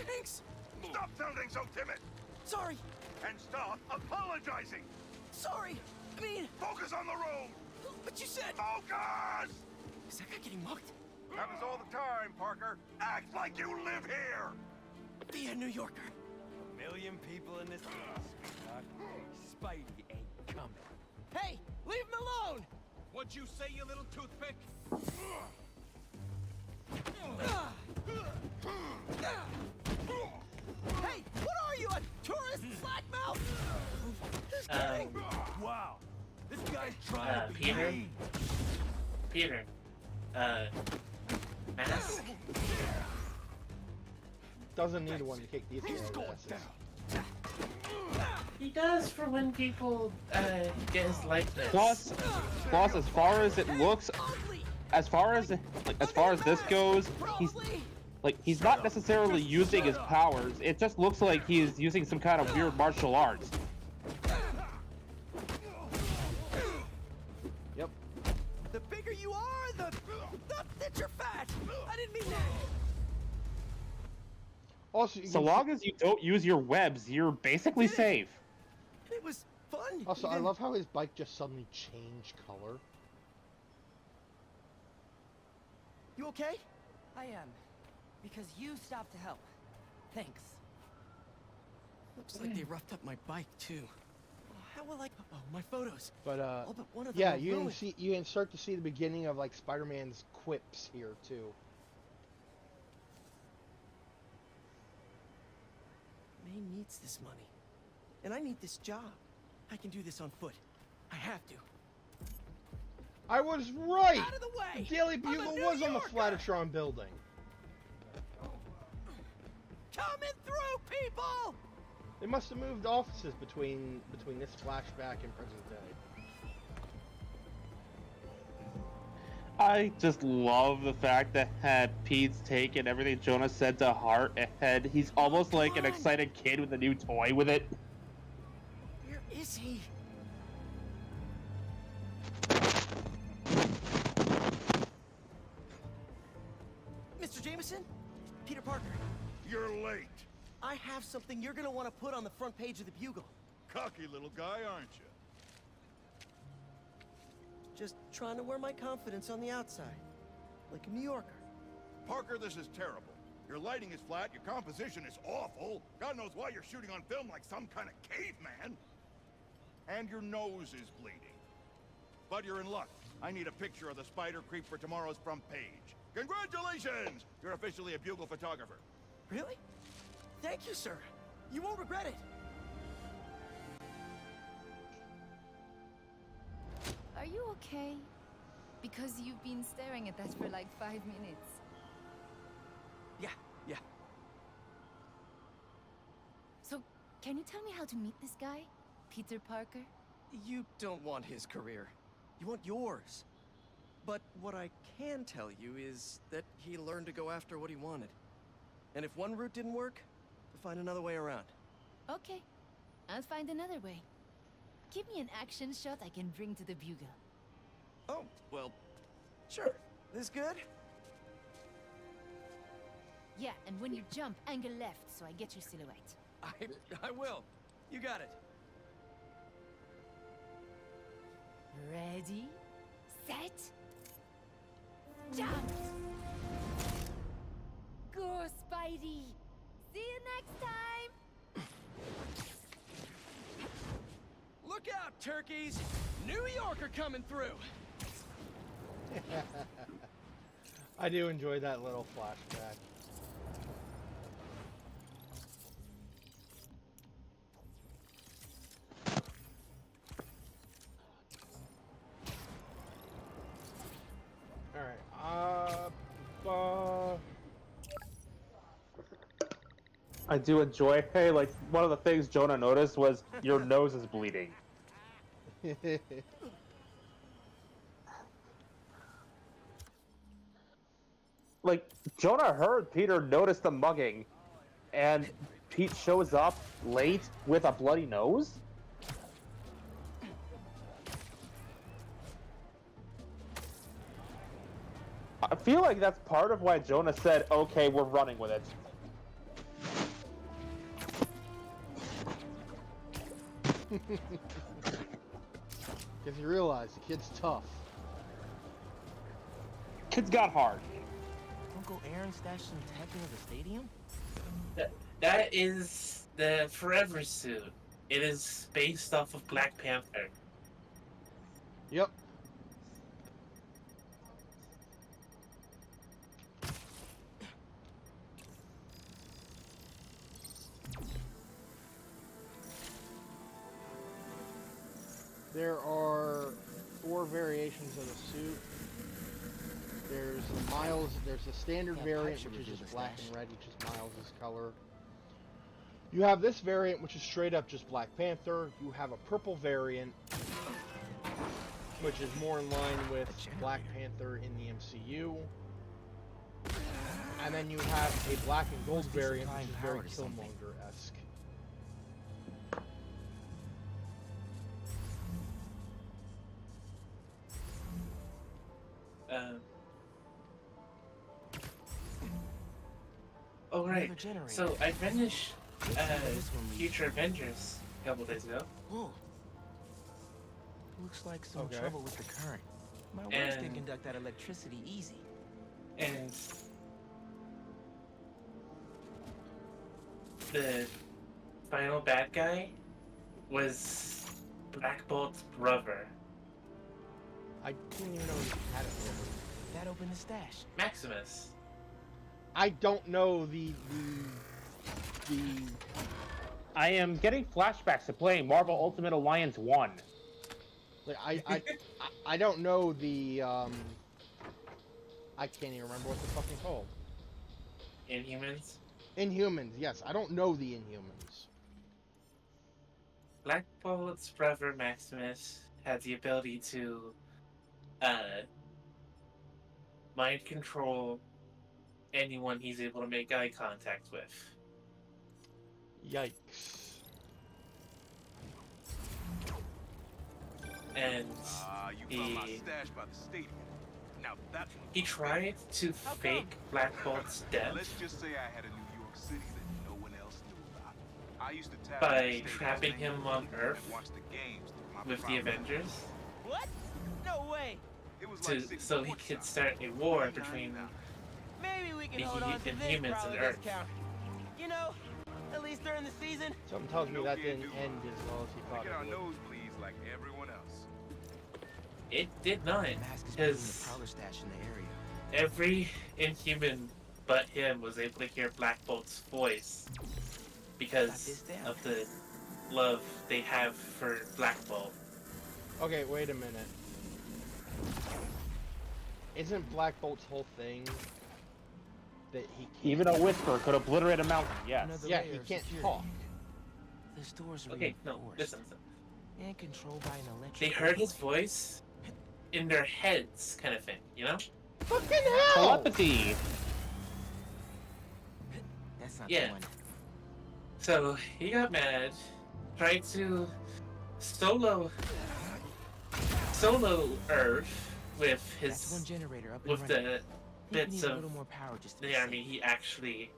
S4: Thanks!
S11: Stop sounding so timid!
S4: Sorry!
S11: And stop apologizing!
S4: Sorry! I mean,
S11: Focus on the road!
S4: but you said...
S11: Focus!
S4: Is that guy getting mugged?
S11: Happens all the time, Parker. Act like you live here!
S4: Be a New Yorker.
S8: A million people in this city, sweetheart. Spidey ain't coming.
S4: Hey, leave him alone!
S8: What'd you say, you little toothpick?
S4: Hey, what are you, a tourist slackmouth? Just kidding!
S8: Wow. This guy's trying to be
S2: Peter?
S8: mean.
S2: Peter. Mask?
S1: Doesn't need one to kick these
S8: He's
S1: guys'
S8: going
S1: asses.
S8: down.
S2: He does for when people, get his likeness.
S3: Plus, as far as it looks, as far as this goes, he's not necessarily using his powers. It just looks like he's using some kind of weird martial arts.
S1: Yep.
S4: The bigger you are, the that you're fat! I didn't mean that!
S1: Also, you
S3: So
S1: can
S3: long as you don't use your webs, you're basically safe.
S4: It was fun!
S1: Also, I
S4: even-
S1: love how his bike just suddenly changed color.
S4: You okay?
S5: I am. Because you stopped to help. Thanks.
S4: Looks like they roughed up my bike, too. How will I... Oh, my photos.
S1: But
S4: All but one of them
S1: yeah,
S4: are
S1: you can
S4: ruined.
S1: see, you can start to see the beginning of like Spider-Man's quips here too.
S4: needs this money. And I need this job. I can do this on foot. I have to.
S1: I was right!
S8: Out of the way!
S1: The Daily
S8: I'm a
S1: Bugle
S8: New
S1: was on the
S8: Yorker!
S1: Flatatron building.
S8: Coming through, people!
S1: They must have moved offices between this flashback and present day.
S3: I just love the fact that Pete's taken everything Jonah said to heart, and he's almost like an excited kid with a new toy with it.
S4: Where is he? Mr. Jameson? Peter Parker.
S11: You're late.
S4: I have something you're gonna want to put on the front page of the Bugle.
S11: Cocky little guy, aren't you?
S4: Just trying to wear my confidence on the outside. Like a New Yorker.
S11: Parker, this is terrible. Your lighting is flat, your composition is awful. God knows why you're shooting on film like some kind of caveman. And your nose is bleeding. But you're in luck. I need a picture of the spider creep for tomorrow's front page. Congratulations! You're officially a Bugle photographer.
S4: Really? Thank you, sir. You won't regret it.
S10: Are you okay? Because you've been staring at that for like 5 minutes.
S4: Yeah.
S10: So, can you tell me how to meet this guy? Peter Parker?
S4: You don't want his career. You want yours. But what I can tell you is that he learned to go after what he wanted. And if one route didn't work, to find another way around.
S10: Okay, I'll find another way. Give me an action shot I can bring to the Bugle.
S4: Oh, well, sure. This good?
S10: Yeah, and when you jump, angle left so I get your silhouette.
S4: I will. You got it.
S10: Ready, set, jump! Go, Spidey! See you next time!
S8: Look out, turkeys! New Yorker coming through!
S1: I do enjoy that little flashback.
S3: I do enjoy, hey, like, one of the things Jonah noticed was your nose is bleeding. Like, Jonah heard Peter notice the mugging, and Pete shows up late with a bloody nose? I feel like that's part of why Jonah said, okay, we're running with it.
S1: Because you realize the kid's tough.
S3: Kid's got heart.
S8: Uncle Aaron stashed some tech into the stadium?
S2: That is the Forever suit. It is based off of Black Panther.
S1: Yep. There are 4 variations of the suit. There's a standard variant, which is just black and red, which is Miles' color. You have this variant, which is straight up just Black Panther. You have a purple variant, which is more in line with Black Panther in the MCU. And then you have a black and gold variant, which is very Killmonger-esque.
S2: Oh right. So I finished Future Avengers a couple days ago.
S8: Whoa. Looks like some
S1: Okay.
S8: trouble with the current. My works can conduct that electricity easy.
S2: And the final bad guy was Black Bolt's brother,
S1: I didn't even know you had it there.
S8: That opened the stash.
S2: Maximus.
S1: I don't know the
S3: I am getting flashbacks to playing Marvel Ultimate Alliance 1.
S1: Like I don't know the I can't even remember what they're fucking called.
S2: Inhumans.
S1: Inhumans, yes. I don't know the Inhumans.
S2: Black Bolt's brother Maximus had the ability to mind control anyone he's able to make eye contact with.
S1: Yikes.
S2: And
S11: You found my stash by the stadium. Now that's what
S2: he tried to fake Black Bolt's death
S11: Let's just say I had a New York City that no one else knew about. I used to tap
S2: by
S11: into the
S2: trapping
S11: stadium
S2: him on Earth
S11: and watch the games through my
S2: with the
S11: private
S2: Avengers
S5: What? No way.
S11: It was like
S2: so
S11: 64
S2: he could
S11: shots.
S2: start a war between
S5: Maybe we can
S2: The
S5: hold on to this
S2: Inhumans and
S5: probably
S2: Earth.
S5: discount. You know, at least during the season.
S1: Something tells me
S11: No
S1: that
S11: can
S1: didn't
S11: do.
S1: end as well as he
S11: We
S1: thought
S11: get our
S1: it would.
S11: nosebleeds like everyone else.
S2: it did not,
S4: Mask is put in the
S2: because
S4: prowler stash in the area.
S2: every Inhuman but him was able to hear Black Bolt's voice because of the love they have for Black Bolt.
S1: Okay, wait a minute. Isn't Black Bolt's whole thing that he can't...
S3: Even a whisper could obliterate a mountain, yes.
S4: Another
S1: Yeah,
S4: layer
S1: he
S4: of
S1: can't
S4: security.
S1: talk.
S4: This door's
S2: Okay, no,
S4: reinforced
S2: listen.
S4: and controlled by an electric.
S2: They heard his voice in their heads, kind of thing, you know?
S1: Fucking hell!
S3: Telepathy!
S4: That's not
S2: Yeah.
S4: the one.
S2: So he got mad, tried to solo Earth with
S4: That's one
S2: his
S4: generator up and
S2: with
S4: running.
S2: the
S4: Think we
S2: bits
S4: need a
S2: of
S4: little more power just to be
S2: the
S4: safe.
S2: army he actually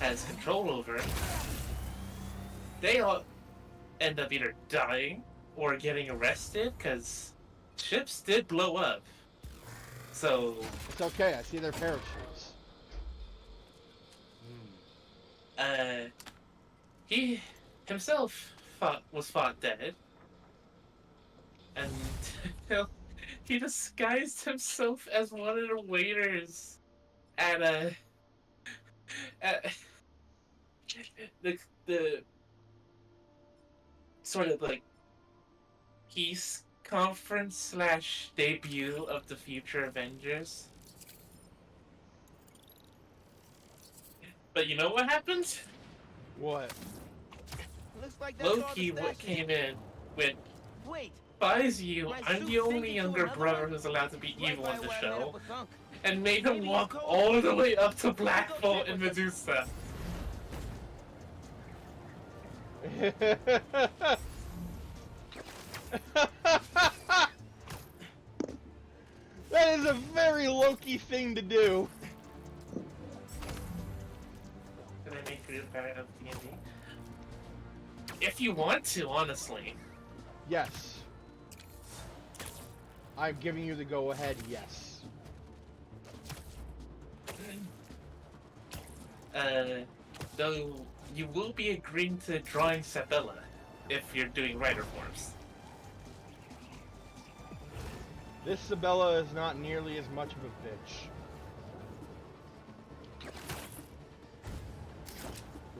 S2: has control over. They all end up either dying or getting arrested because ships did blow up. So
S1: It's okay, I see their parachutes.
S2: he himself was fought dead, and he disguised himself as one of the waiters at the sort of like peace conference / debut of the future Avengers. But you know what happened?
S1: What?
S5: Looks like that's all the
S2: Loki
S5: stashes.
S2: came in with
S5: Wait.
S2: buys you.
S5: My
S2: I'm
S5: suit
S2: the
S5: sink
S2: only
S5: into
S2: younger
S5: another
S2: brother
S5: one?
S2: who's allowed to be
S5: Right
S2: evil
S5: by
S2: in the
S5: where I met
S2: show,
S5: up with Gunk.
S2: and made him
S5: Maybe
S2: walk
S5: you go-
S2: all the way up to Black
S5: Go
S2: Bolt
S5: sit
S2: and
S5: with us.
S2: Medusa.
S1: That is a very Loki thing to do.
S2: Can I make you a part of D&D? If you want to, honestly.
S1: Yes. I'm giving you the go-ahead, yes.
S2: Though you will be agreeing to drawing Sabella if you're doing writer forms.
S1: This Sabella is not nearly as much of a bitch.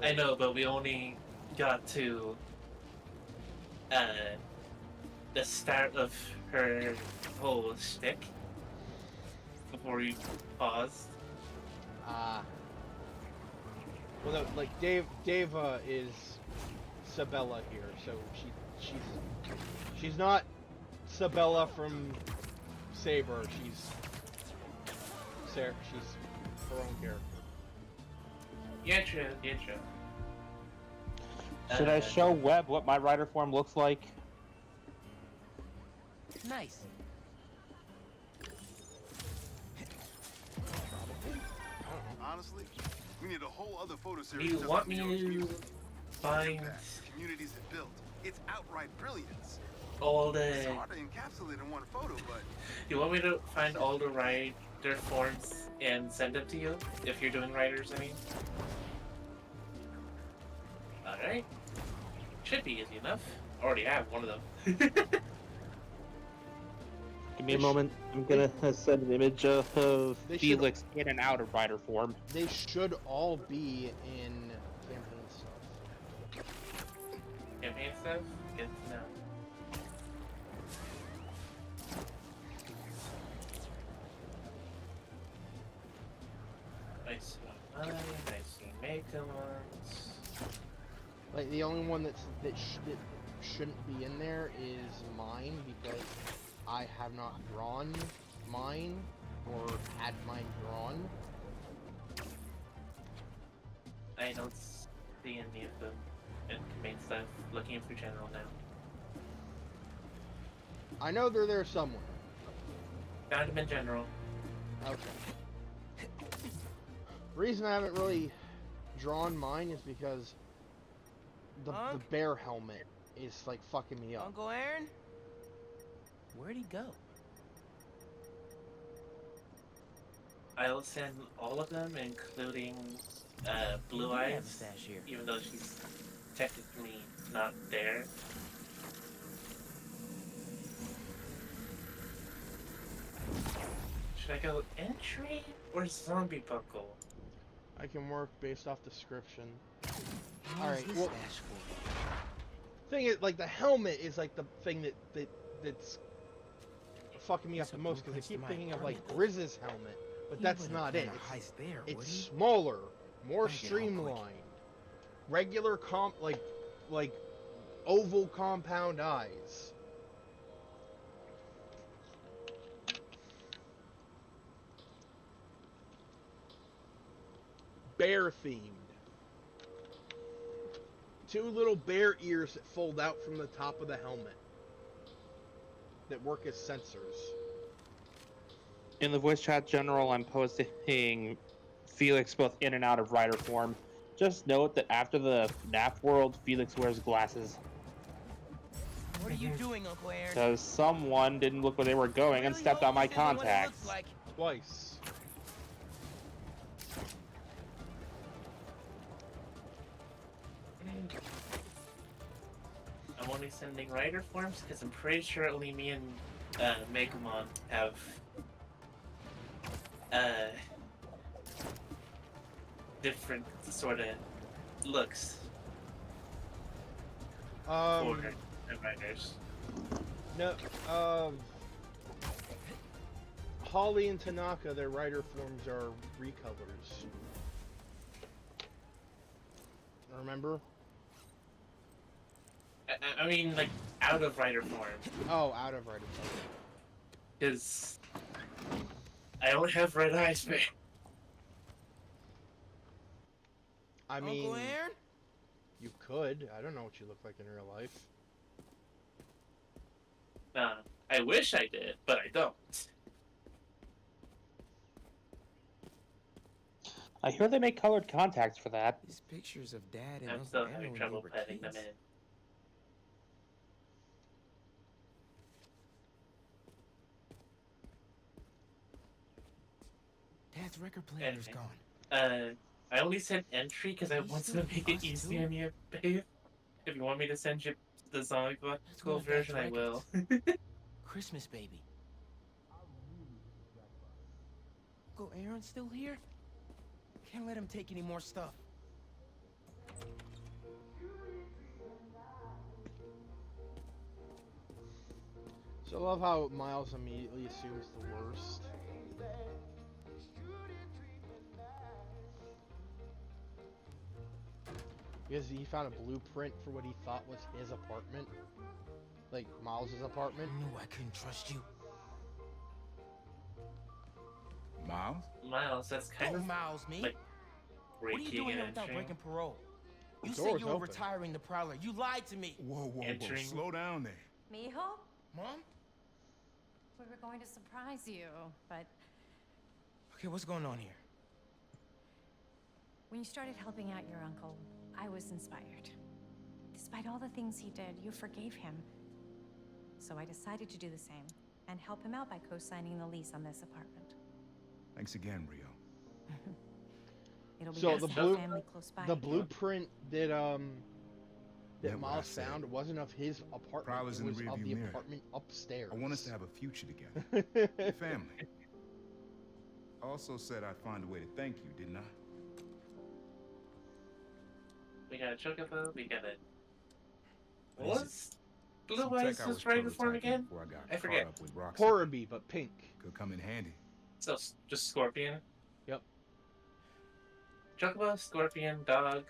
S2: I know, but we only got to the start of her whole shtick before we paused.
S1: Well, no, like Dave is Sabella here, so she's not Sabella from Saber. She's her own character.
S2: Yeah, true. Yeah, true.
S3: Should I show Webb what my writer form looks like?
S5: Nice.
S11: Honestly, we need a whole other photo
S2: Do
S11: series.
S2: you
S11: just
S2: want
S11: on
S2: me
S11: New York's
S2: to
S11: music.
S2: find
S11: The communities it built. It's outright brilliance.
S2: all
S11: It's
S2: the?
S11: hard to encapsulate in one photo, but
S2: You want me to find all the writer forms and send them to you if you're doing writers? I mean. All right. Should be easy enough. Already have one of them.
S3: Give me a moment. I'm gonna send an image of
S1: They should-
S3: Felix in and out of writer form.
S1: They should all be in campaign stuff.
S2: and stuff. Good to know. I see mine, I see Mega ones.
S1: Like the only one that shouldn't be in there is mine because I have not drawn mine or had mine drawn.
S2: I don't see any of them in main stuff. Looking for general now.
S1: I know they're there somewhere.
S2: Found them in general.
S1: Okay. The reason I haven't really drawn mine is because the bear helmet is like fucking me up.
S8: Uncle Aaron? Where'd he go?
S2: I'll send all of them, including Blue Eyes, even though she's technically not there. Should I go entry or zombie buckle?
S1: I can work based off description. Alright, well, thing is, like, the helmet is, like, the thing that's fucking me up the most, because I keep thinking of, like, Grizz's helmet, but that's not it. It's smaller, more streamlined, regular like, oval compound eyes. Bear themed. Two little bear ears that fold out from the top of the helmet that work as sensors.
S3: In the voice chat general, I'm posting Felix both in and out of rider form. Just note that after the nap world, Felix wears glasses.
S8: What are you doing, Uncle Aaron?
S3: Because someone didn't look where they were going and stepped on my contacts.
S1: Twice.
S2: I'm only sending rider forms because I'm pretty sure only me and Megamon have different sort of looks for the riders.
S1: No, Holly and Tanaka, their rider forms are recolors. Remember?
S2: I mean, like, out of rider form.
S1: Oh, out of rider form.
S2: Because I only have red eyes, man.
S1: I mean,
S8: Uncle Aaron?
S1: You could. I don't know what you look like in real life.
S2: I wish I did, but I don't.
S3: I hear they make colored contacts for that.
S8: These pictures of Dad and
S2: I'm
S8: Uncle
S2: still
S8: Aaron
S2: having
S8: when
S2: trouble
S8: they were
S2: petting them
S8: kids.
S2: in.
S8: Dad's record player's
S2: Anyway,
S8: gone.
S2: I only sent entry because I want to make it easy on you, babe. If you want me to send you the zombie buckle version, I will.
S8: Christmas baby. Uncle Aaron's still here? Can't let him take any more stuff.
S1: So I love how Miles immediately assumes the worst. Because he found a blueprint for what he thought was his apartment. Like, Miles' apartment.
S8: I knew I couldn't trust you.
S11: Miles?
S2: Miles, that's kind of
S8: Miles, me.
S2: like
S8: What are you
S2: breaking
S8: doing here
S2: and
S8: without
S2: entering.
S8: breaking parole? You
S1: The
S8: said
S1: door's
S8: you were
S1: open.
S8: retiring the Prowler. You lied to me.
S11: Whoa, whoa, whoa.
S2: Entering.
S11: Slow down there.
S12: Mijo?
S8: Mom?
S12: We were going to surprise you, but
S8: Okay, what's going on here?
S12: when you started helping out your uncle, I was inspired. Despite all the things he did, you forgave him. So I decided to do the same and help him out by co-signing the lease on this apartment.
S11: Thanks again, Rio.
S12: It'll be
S1: So
S12: nice
S1: the
S12: to have
S1: blue,
S12: family close by.
S1: the blueprint that
S11: Yeah, what I
S1: Miles
S11: said.
S1: found wasn't of his apartment.
S11: Prowler's
S1: It
S11: in
S1: was
S11: the
S1: of
S11: rearview
S1: the
S11: mirror.
S1: apartment upstairs.
S11: I want us to have a future together. Family. I also said I'd find a way to thank you, didn't I?
S2: We got a chocobo, we got a What's Blue Eyes' right form again? I forget.
S1: Horriby, but pink.
S9: Could come in handy.
S2: So just Scorpion.
S1: Yep.
S2: Chocobo, Scorpion, Dog,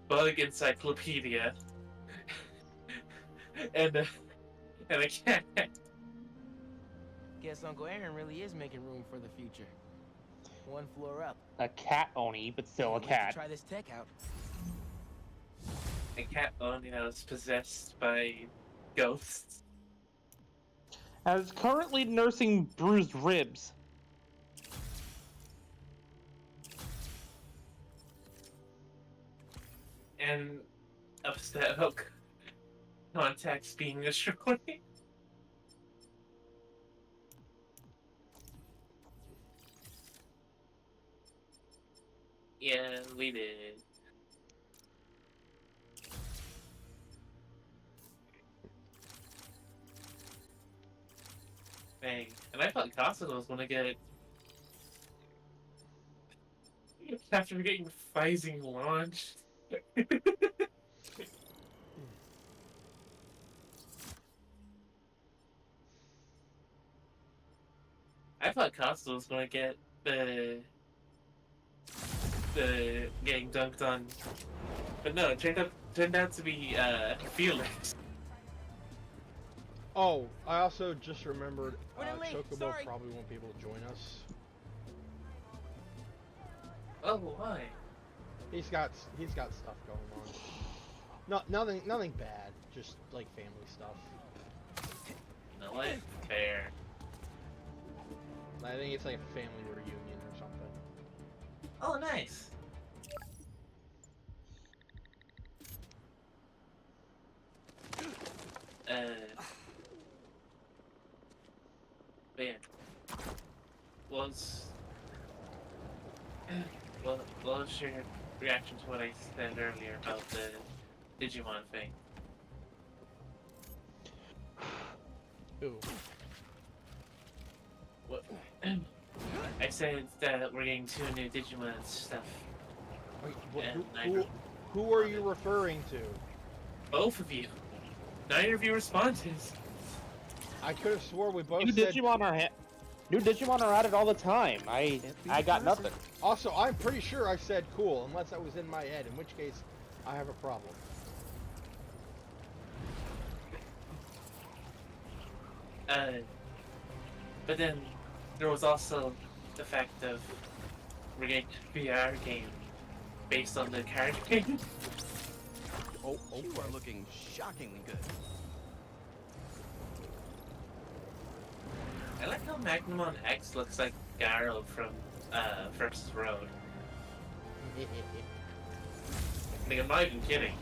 S2: Bug Encyclopedia, and a cat.
S8: Guess Uncle Aaron really is making room for the future. One floor up.
S3: A cat Oni, but still a
S8: Can't wait to
S3: cat.
S8: try this tech out.
S2: A cat only is possessed by ghosts.
S3: As currently nursing bruised ribs.
S2: And upset about contacts being destroyed. Yeah, we did. Dang. And I thought Casa was gonna get after getting Physing launched. I thought Casa was gonna get the getting dunked on, but no, it turned out to be Felix.
S1: Oh, I also just remembered Chocobo
S8: Sorry.
S1: probably won't be able to join us.
S2: Oh, why?
S1: He's got stuff going on. Nothing bad. Just like family stuff.
S2: No, what? Fair.
S1: I think it's like a family reunion or something.
S2: Oh, nice. But yeah. What was your reaction to what I said earlier about the Digimon thing?
S1: Ooh.
S2: What? I said that we're getting 2 new Digimon stuff.
S1: Wait,
S2: And
S1: who are you referring to?
S2: both of you. Neither of you responded.
S1: I could have swore we both
S3: New
S1: said...
S3: New Digimon are at it all the time. I got nothing.
S1: Also, I'm pretty sure I said cool, unless that was in my head, in which case I have a problem.
S2: But then there was also the fact of we're getting a VR game based on the card game.
S4: You are looking shockingly good.
S2: I like how Magnumon X looks like Garo from First Road. Like, I'm not even kidding.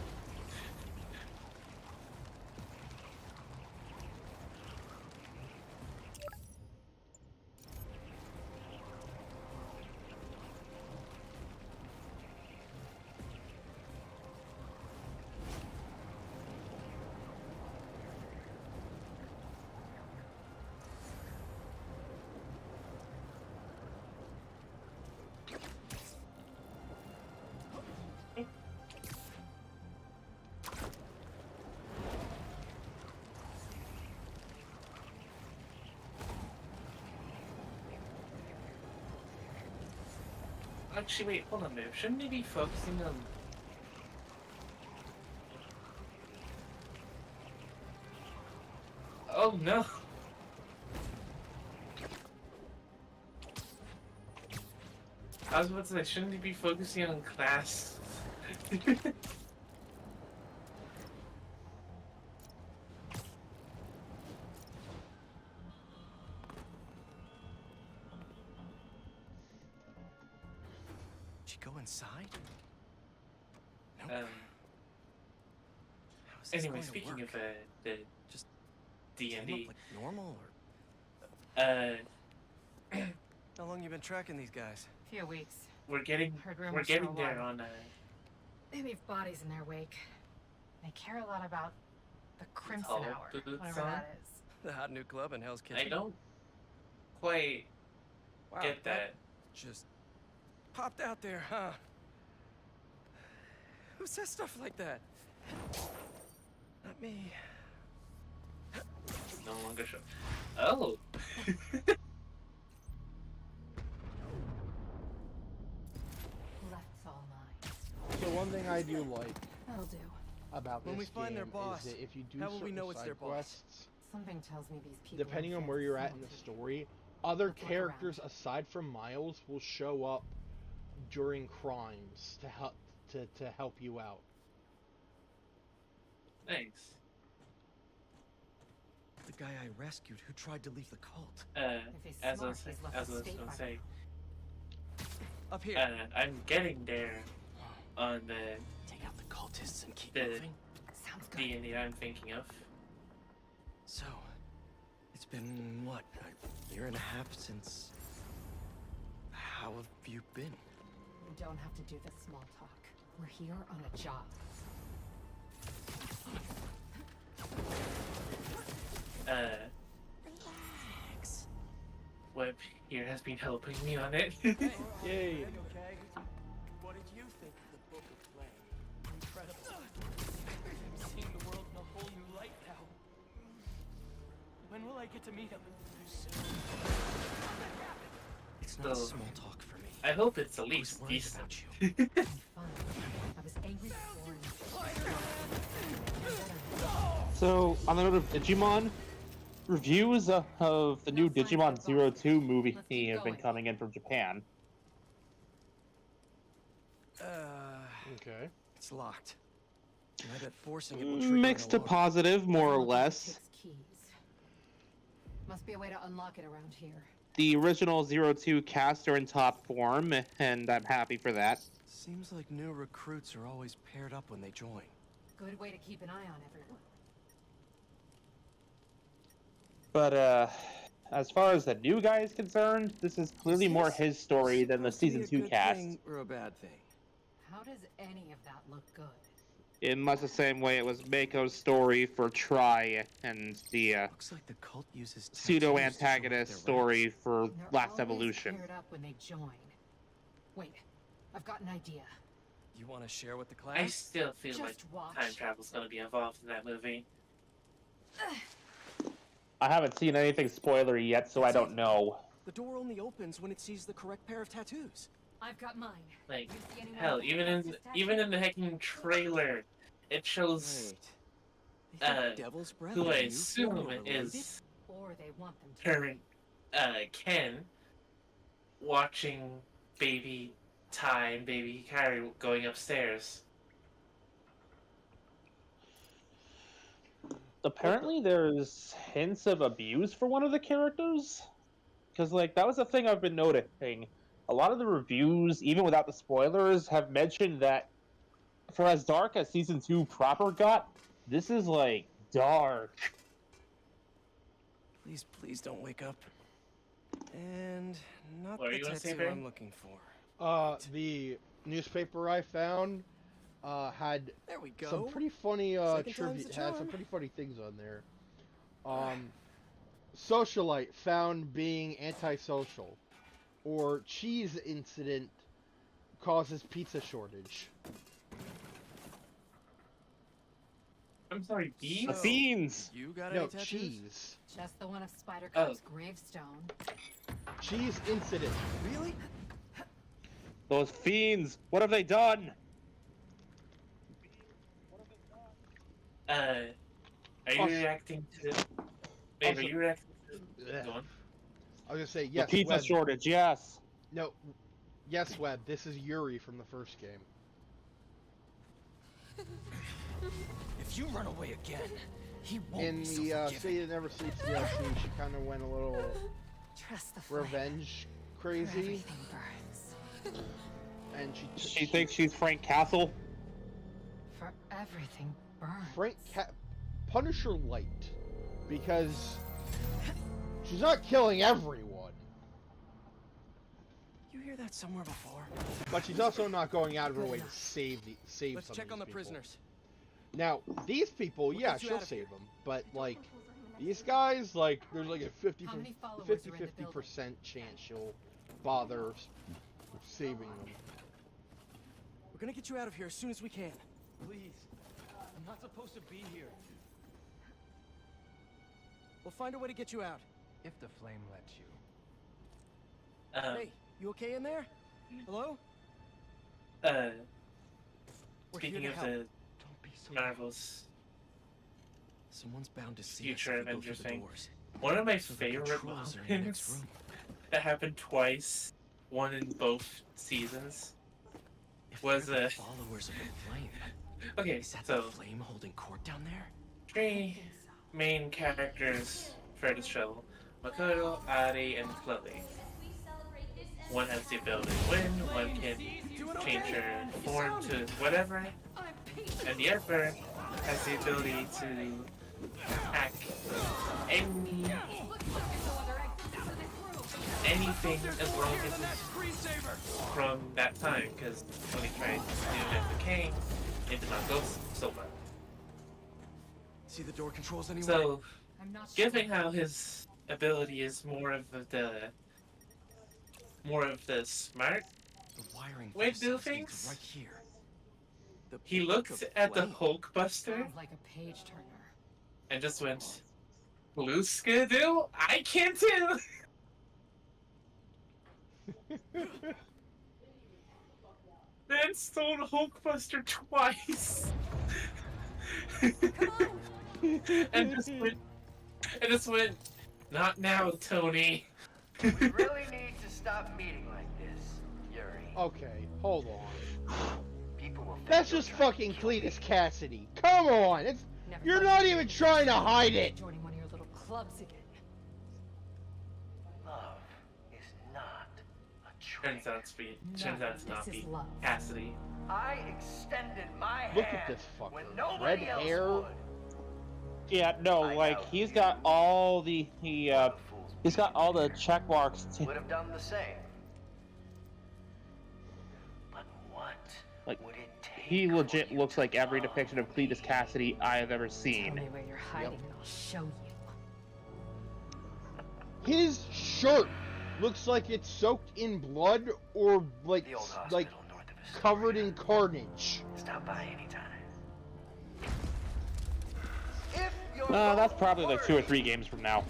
S2: Actually, wait, hold on a minute. Shouldn't they be focusing on... Oh no! I was about to say, shouldn't they be focusing on class?
S4: Go inside? Nope. How's this
S2: Anyway,
S4: going to
S2: speaking
S4: work?
S2: of the
S4: Just
S2: D&D,
S4: like normal,
S2: uh,
S4: how long you been tracking these guys?
S12: Few weeks.
S2: we're getting
S12: Heard
S2: we're
S12: rumors
S2: getting
S12: for a
S2: there
S12: while.
S2: on
S12: They leave bodies in their wake. They care a lot about the Crimson
S2: Oh,
S12: Hour,
S2: the
S12: whatever
S2: song?
S12: that is.
S4: The hot new club in Hell's Kitchen.
S2: I don't quite
S4: Wow,
S2: get that.
S4: just popped out there, huh? Who says stuff like that? Not me.
S2: No longer sure. Oh.
S5: Left's all mine.
S1: So one thing I do like
S5: That'll do.
S1: about
S4: When
S1: this
S4: we find
S1: game
S4: their boss,
S1: is that if you do
S4: how will we
S1: certain
S4: know it's
S1: side
S4: their boss?
S1: quests,
S5: Something tells me these people.
S1: depending on where you're at in the story, other characters aside from Miles will show up during crimes to help you out.
S2: Thanks.
S4: The guy I rescued who tried to leave the cult.
S2: As I was gonna say,
S4: Up here.
S2: I'm getting there on the
S4: Take out the cultists and keep moving.
S5: Sounds good.
S2: D&D I'm thinking of.
S4: So, it's been what, a year and a half since. How have you been?
S5: We don't have to do this small talk. We're here on a job.
S2: Relax. Web here has been helping me on it.
S1: Yay!
S8: Okay. What did you think of the Book of Flame? Incredible. I'm seeing the world in a whole new light now. When will I get to meet him?
S4: It's not small talk for me.
S2: I hope it's at
S4: I was
S2: least
S4: worried
S2: decent.
S4: about you.
S5: I'm fine. I was angry before.
S3: So, on the note of Digimon, reviews of the new Digimon 02 movie have been coming in from Japan.
S1: Okay.
S4: It's locked. And I bet forcing it will trigger
S3: Mixed to
S4: an alarm.
S3: positive, more or less.
S5: Keys. Must be a way to unlock it around here.
S3: The original 02 cast are in top form, and I'm happy for that.
S4: Seems like new recruits are always paired up when they join.
S5: Good way to keep an eye on everyone.
S3: But, as far as the new guy is concerned, this is clearly more his story than the
S4: Supposed to be
S3: Season
S4: a
S3: 2
S4: good
S3: cast.
S4: thing or a bad thing?
S5: How does any of that look good?
S3: In much the same way it was Mako's story for Try, and the
S4: Looks like the cult uses
S3: pseudo-antagonist story for
S5: They're
S3: Last
S5: always
S3: Evolution.
S5: paired up when they join. Wait, I've got an idea.
S4: You want to share with the class?
S2: I still feel
S5: Just
S2: like
S5: watch.
S2: time travel's gonna be involved in that movie.
S3: I haven't seen anything spoilery yet, so I don't know.
S4: The door only opens when it sees the correct pair of tattoos.
S5: I've got mine.
S2: Like,
S5: You see anyone
S2: hell,
S5: with
S2: even
S5: Texas tattoo?
S2: in the hecking trailer, it shows
S4: Wait. They think Devil's Breath
S2: who I
S4: and you
S2: assume
S4: were related?
S2: is
S5: Or they want them to.
S2: current Ken watching baby Ty and baby Kyrie going upstairs.
S3: Apparently there's hints of abuse for one of the characters. Because, like, that was the thing I've been noticing. A lot of the reviews, even without the spoilers, have mentioned that for as dark as Season 2 proper got, this is, like, dark.
S4: Please don't wake up. And not
S2: What are
S4: the
S2: you gonna say,
S4: tattoo
S2: Barry?
S4: I'm looking for.
S1: The newspaper I found had
S4: There we go.
S1: some pretty funny
S4: Second
S1: trivia.
S4: time's the
S1: Had some
S4: charm.
S1: pretty funny things on there. Socialite found being antisocial, or cheese incident causes pizza shortage.
S2: I'm sorry,
S3: The
S2: bees?
S3: Fiends!
S4: You got
S1: No,
S4: any tattoos?
S1: cheese.
S5: Just the one of Spider
S2: Oh.
S5: Cop's gravestone.
S1: Cheese incident.
S4: Really?
S3: Those fiends! What have they done?
S2: Are you
S1: Oh.
S2: reacting to... Wait,
S1: Also-
S2: are you reacting to...
S1: Ugh.
S2: Go on.
S1: I was gonna say
S3: The
S1: yes.
S3: pizza
S1: Webb.
S3: shortage, yes.
S1: No, yes, Webb. This is Yuri from the first game.
S4: If you run away again, he won't
S1: In
S4: be so
S1: the
S4: forgiving.
S1: Say It Never Sleeps DLC, she kind of went a little
S5: Trust the flame.
S1: revenge
S5: For
S1: crazy,
S5: everything burns.
S1: and
S3: She thinks she's Frank Castle.
S5: For everything burns.
S1: Punisher light, because she's not killing everyone,
S4: You hear that somewhere before?
S1: but she's also not going out of her way to save
S4: Let's
S1: some
S4: check
S1: of
S4: on the
S1: these people.
S4: prisoners.
S1: Now, these people,
S4: What
S1: yeah,
S4: gets you
S1: she'll
S4: out of
S1: save
S4: here?
S1: them, but like these guys, like there's like a
S5: How many followers are in the
S1: 50% chance she'll bother saving them.
S4: We're gonna get you out of here as soon as we can.
S8: Please. I'm not supposed to be here.
S4: We'll find a way to get you out.
S8: If the flame lets you.
S4: Hey, you okay in there? Hello?
S2: Uh,
S4: We're
S2: speaking
S4: here to
S2: of
S4: help.
S2: the
S8: Don't be so
S2: Marvel's
S4: Someone's bound to see
S2: future
S4: us if we go
S2: Avengers
S4: through the
S2: thing,
S4: doors.
S2: one of my
S4: So the
S2: favorite
S4: controls are in the next
S2: moments
S4: room.
S2: that happened twice, one in both seasons,
S4: If
S2: was
S4: they're the followers of the flame.
S2: okay,
S4: Is that
S2: so
S4: the flame holding court down there?
S2: three main characters for the show: Makoto, Ari, and Chloe. One has the ability to win, one can change her form to whatever, and the other has the ability to hack anything as long as it's from that time, because when he tried to do it as the king, it did not go so well.
S4: See the door controls anywhere?
S2: So, given how his ability is more of the smart
S4: the wiring
S2: way to do
S4: for the cells leads
S2: things,
S4: right here.
S2: he looked at the Hulkbuster
S5: Sounds like a page turner.
S2: and just went, "Blue Skidoo? I can too!" Then stole Hulkbuster twice. and just went, "Not now, Tony."
S13: We really need to stop meeting like this, Yuri.
S1: Okay, hold on.
S13: People will think
S1: That's
S13: you're
S1: just
S13: trying to
S1: fucking
S13: kill me.
S1: Cletus Cassidy. Come on,
S5: Never
S1: you're
S5: thought
S1: not
S5: you'd
S1: even
S5: be
S1: trying to hide it.
S5: joining one of your little clubs again.
S13: Love is not a choice.
S2: Turns out to not
S5: this is
S2: be
S5: love.
S2: Cassidy.
S13: I extended my
S1: Look
S13: hand
S1: at this fucker.
S13: when
S1: Red
S13: nobody else
S1: hair.
S13: would.
S3: Yeah, no, like he's got all the he's got all the check marks.
S13: Would have done the same. But what
S3: Like
S13: would it take?
S3: he legit looks like every depiction of Cletus Cassidy I have ever
S5: Tell
S3: seen.
S5: me where you're hiding and I'll show you.
S1: His shirt looks like it's soaked in blood or like
S13: The old hospital
S1: like
S13: north of Astoria.
S1: covered in carnage.
S13: Stop by anytime. If you're
S3: That's probably like 2 or 3 games from now.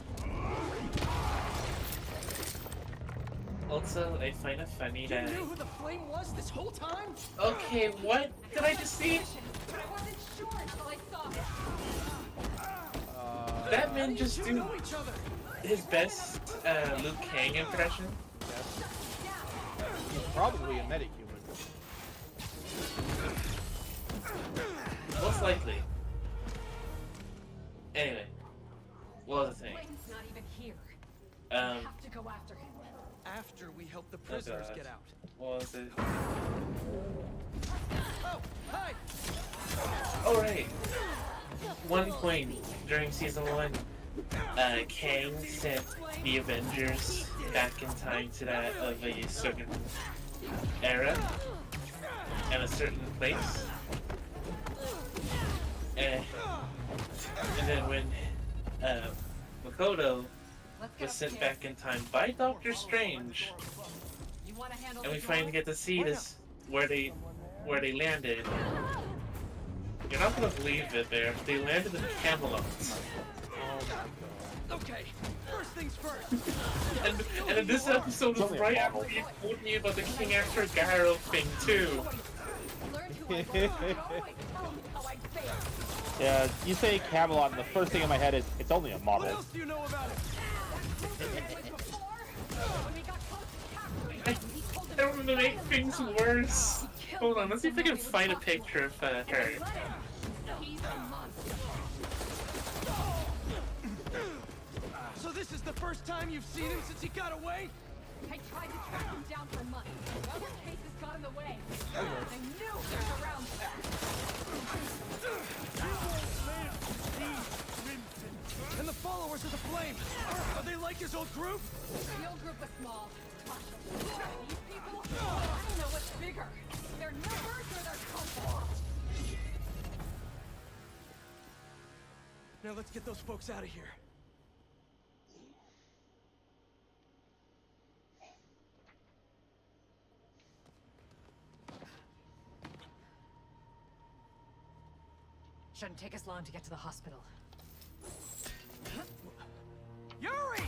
S2: Also, I find it funny
S4: You
S2: that.
S4: knew who the flame was this whole time?
S2: Okay, what did I just see?
S5: But I wasn't sure until I saw it.
S2: That man just
S4: You
S2: do
S4: know each other.
S2: his best Luke Kang impression.
S1: He's probably a metahuman.
S2: Most likely. Anyway, what was the thing?
S5: Flame's not even here. We
S2: Um,
S5: have to go after him.
S4: After we help the prisoners
S2: God.
S4: get out.
S2: what was it?
S4: Oh, hi!
S2: Alright. One point during season 1, Kang sent the Avengers back in time to that of a certain era and a certain place. And then when Makoto
S5: Let's get
S2: was sent
S5: upstairs.
S2: back in time by Doctor Strange,
S5: You want to handle
S2: and we
S5: this
S2: finally
S5: alone?
S2: get to see this where they landed. You're not gonna believe it, there. They landed in Camelot.
S4: Okay, first things first.
S2: And in this episode is right after you told me about the King Arthur Garrow thing too.
S5: Learned who I was. You always tell me how I failed.
S3: Yeah, you say Camelot, and the first thing in my head is it's only a
S4: What
S3: model.
S4: else do you know about it?
S5: When we got close to capturing him, he told
S2: I don't want to make things worse. Hold on, let's see if I can find a picture of her.
S5: He's a monster.
S4: So this is the first time you've seen him since he got away?
S5: I tried to track him down for months. Other cases got in the way. I knew he was around
S4: And the followers of the flame, are they like his old group?
S5: The old group was small. These people, I don't know what's bigger. Their numbers or their culture.
S4: Now let's get those folks out of here.
S5: Shouldn't take us long to get to the hospital.
S8: Yuri!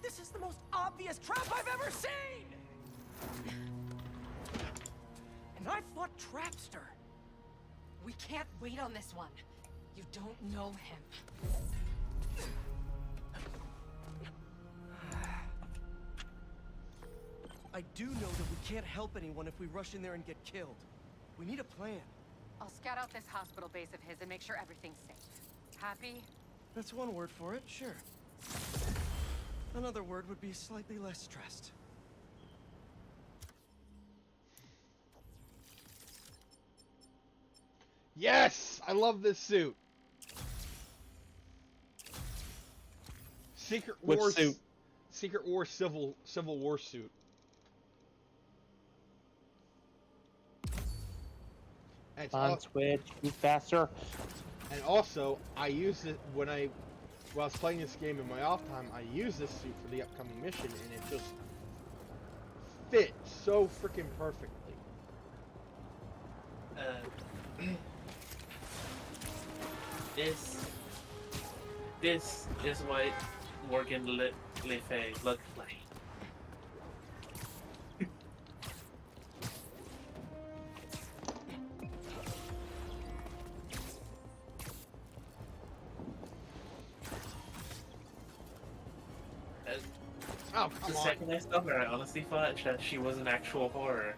S8: This is the most obvious trap I've ever seen! And I fought Trapster.
S5: We can't wait on this one. You don't know him.
S4: I do know that we can't help anyone if we rush in there and get killed. We need a plan.
S5: I'll scout out this hospital base of his and make sure everything's safe. Happy?
S4: That's one word for it, sure. Another word would be slightly less stressed.
S1: Yes! I love this suit. Secret
S3: Which
S1: War
S3: suit?
S1: Secret War Civil War suit. And it's
S3: On Twitch, move faster.
S1: And also, I used it when I was playing this game in my off time. I used this suit for the upcoming mission, and it just fit so freaking perfectly.
S2: This is what Morgan Le Fay looked like.
S1: Oh, come
S2: the
S1: on.
S2: second I saw her, I honestly thought that she was an actual horror.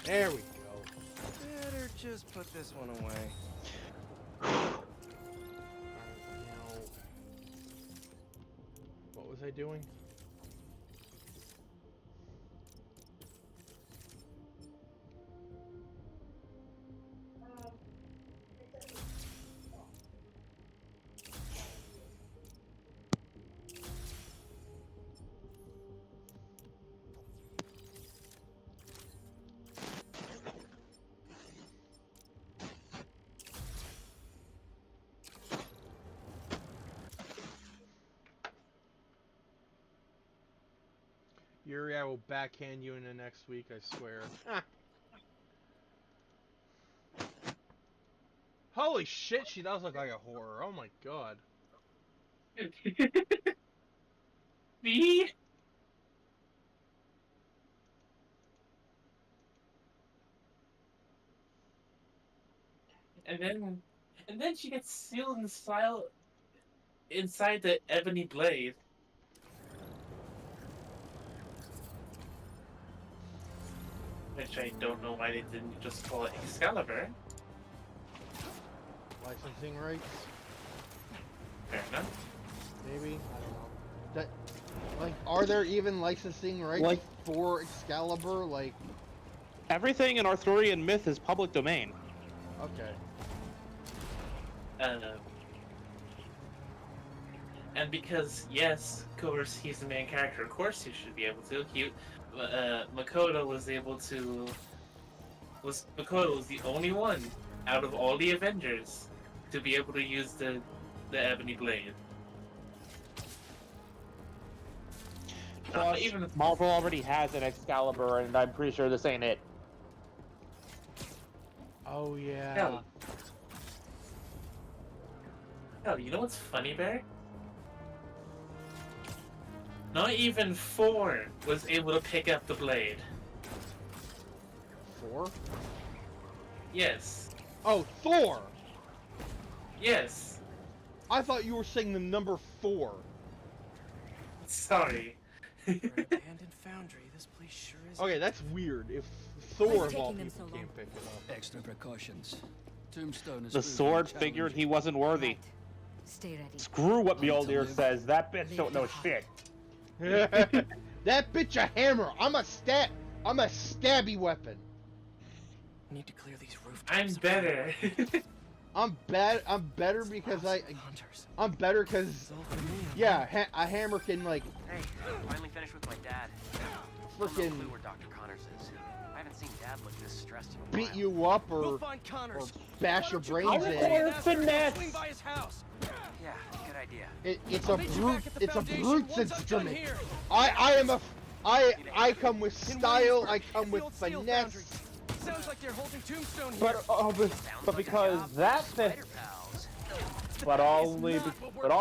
S1: There we go.
S4: Better just put this one away.
S1: What was I doing? Yuri, I will backhand you in the next week, I swear. Holy shit, she does look like a horror. Oh my god.
S2: Me? And then she gets sealed inside the ebony blade. Which I don't know why they didn't just call it Excalibur.
S1: Licensing rights?
S2: Fair enough.
S1: Maybe? I don't know. That, like, are there even licensing rights for Excalibur? Like,
S3: everything in Arthurian myth is public domain.
S1: Okay.
S2: And because, yes, of course, he's the main character, of course he should be able to. Makoto was the only one out of all the Avengers to be able to use the Ebony Blade.
S3: Plus,
S2: even
S3: Marvel already has an Excalibur, and I'm pretty sure this ain't it.
S1: Oh, yeah.
S2: Hell, you know what's funny, Bear? Not even Thor was able to pick up the blade.
S1: 4?
S2: Yes.
S1: Oh, Thor!
S2: Yes.
S1: I thought you were saying the number 4.
S2: Sorry.
S4: Abandoned foundry. This place sure is.
S1: Okay, that's weird. If Thor of all people can't pick it up.
S14: Extra precautions. Tombstone is
S3: The sword figured he wasn't worthy.
S5: Stay ready.
S3: Screw what Mjolnir says. That bitch don't know shit.
S1: That bitch a hammer. I'm a stabby weapon.
S4: Need to clear these rooftops.
S2: I'm better.
S1: I'm better because I'm better because yeah, a hammer can like.
S15: Hey, finally finished with my dad.
S1: Freaking.
S15: I don't know where Dr. Connors is. I haven't seen Dad look this stressed in a
S1: beat
S15: while.
S1: you up
S8: We'll
S1: or
S8: find Connors.
S1: bash your brains
S8: Call
S1: in.
S8: Corey and ask her to swing by his house.
S15: Yeah, good idea.
S1: It's
S8: I'll
S1: a
S8: meet you
S1: brute.
S8: back at the
S1: It's a
S8: Foundation
S1: brute's
S8: once I'm done
S1: instrument.
S8: here.
S1: I come with style. I come with finesse.
S8: Sounds like they're holding Tombstone here.
S3: But because that thing, but all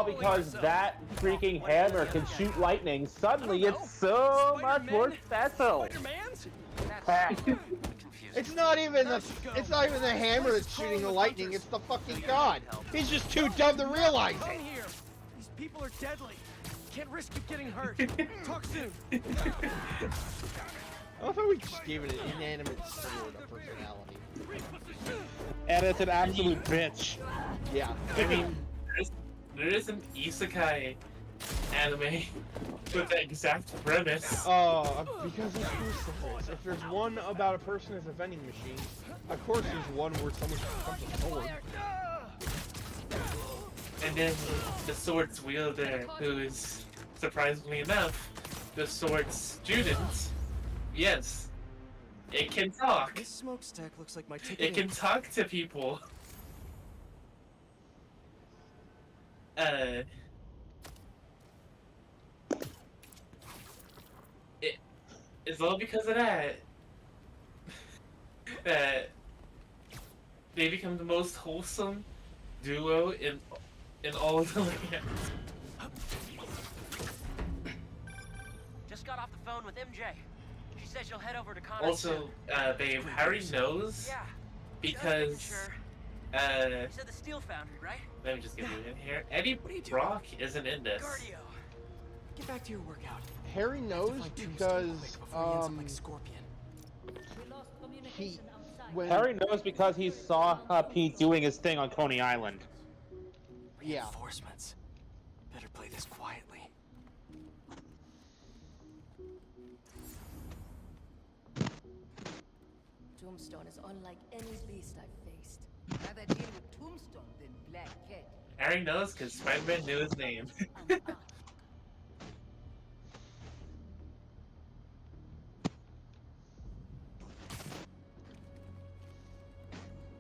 S3: because that freaking hammer can shoot lightning, suddenly it's so much more special.
S1: It's not even the hammer that's shooting the lightning. It's the fucking god. He's just too dumb to realize
S8: Come
S1: it.
S8: here. These people are deadly. Can't risk you getting hurt. Talk soon.
S1: I thought we just gave it an inanimate sword a personality.
S3: And it's an absolute bitch.
S1: Yeah.
S2: I mean, there is an isekai anime with the exact premise.
S1: Because of crucifix. If there's one about a person as a vending machine, of course there's one where someone becomes a sword.
S2: And then the sword's wielder, who is, surprisingly enough, the sword's student. Yes, it can talk.
S4: This smokestack looks like my ticket.
S2: It can talk to people. It's all because of that that they become the most wholesome duo in all of the lands.
S15: Just got off the phone with MJ. She said she'll head over to Connors.
S2: Also, babe, Harry knows
S15: Yeah.
S2: because
S15: Sure.
S2: you
S15: said the steel foundry, right?
S2: let me just get you in here. Eddie Brock isn't in this.
S15: Cardio.
S4: Get back to your workout.
S1: Harry knows because
S3: Harry knows because he saw Pete doing his thing on Coney Island.
S1: Yeah.
S4: Reinforcements. Better play this quietly.
S5: Tombstone is unlike any beast I've faced.
S16: Rather deal with Tombstone than Black Cat.
S2: Harry knows because Spider-Man knew his name.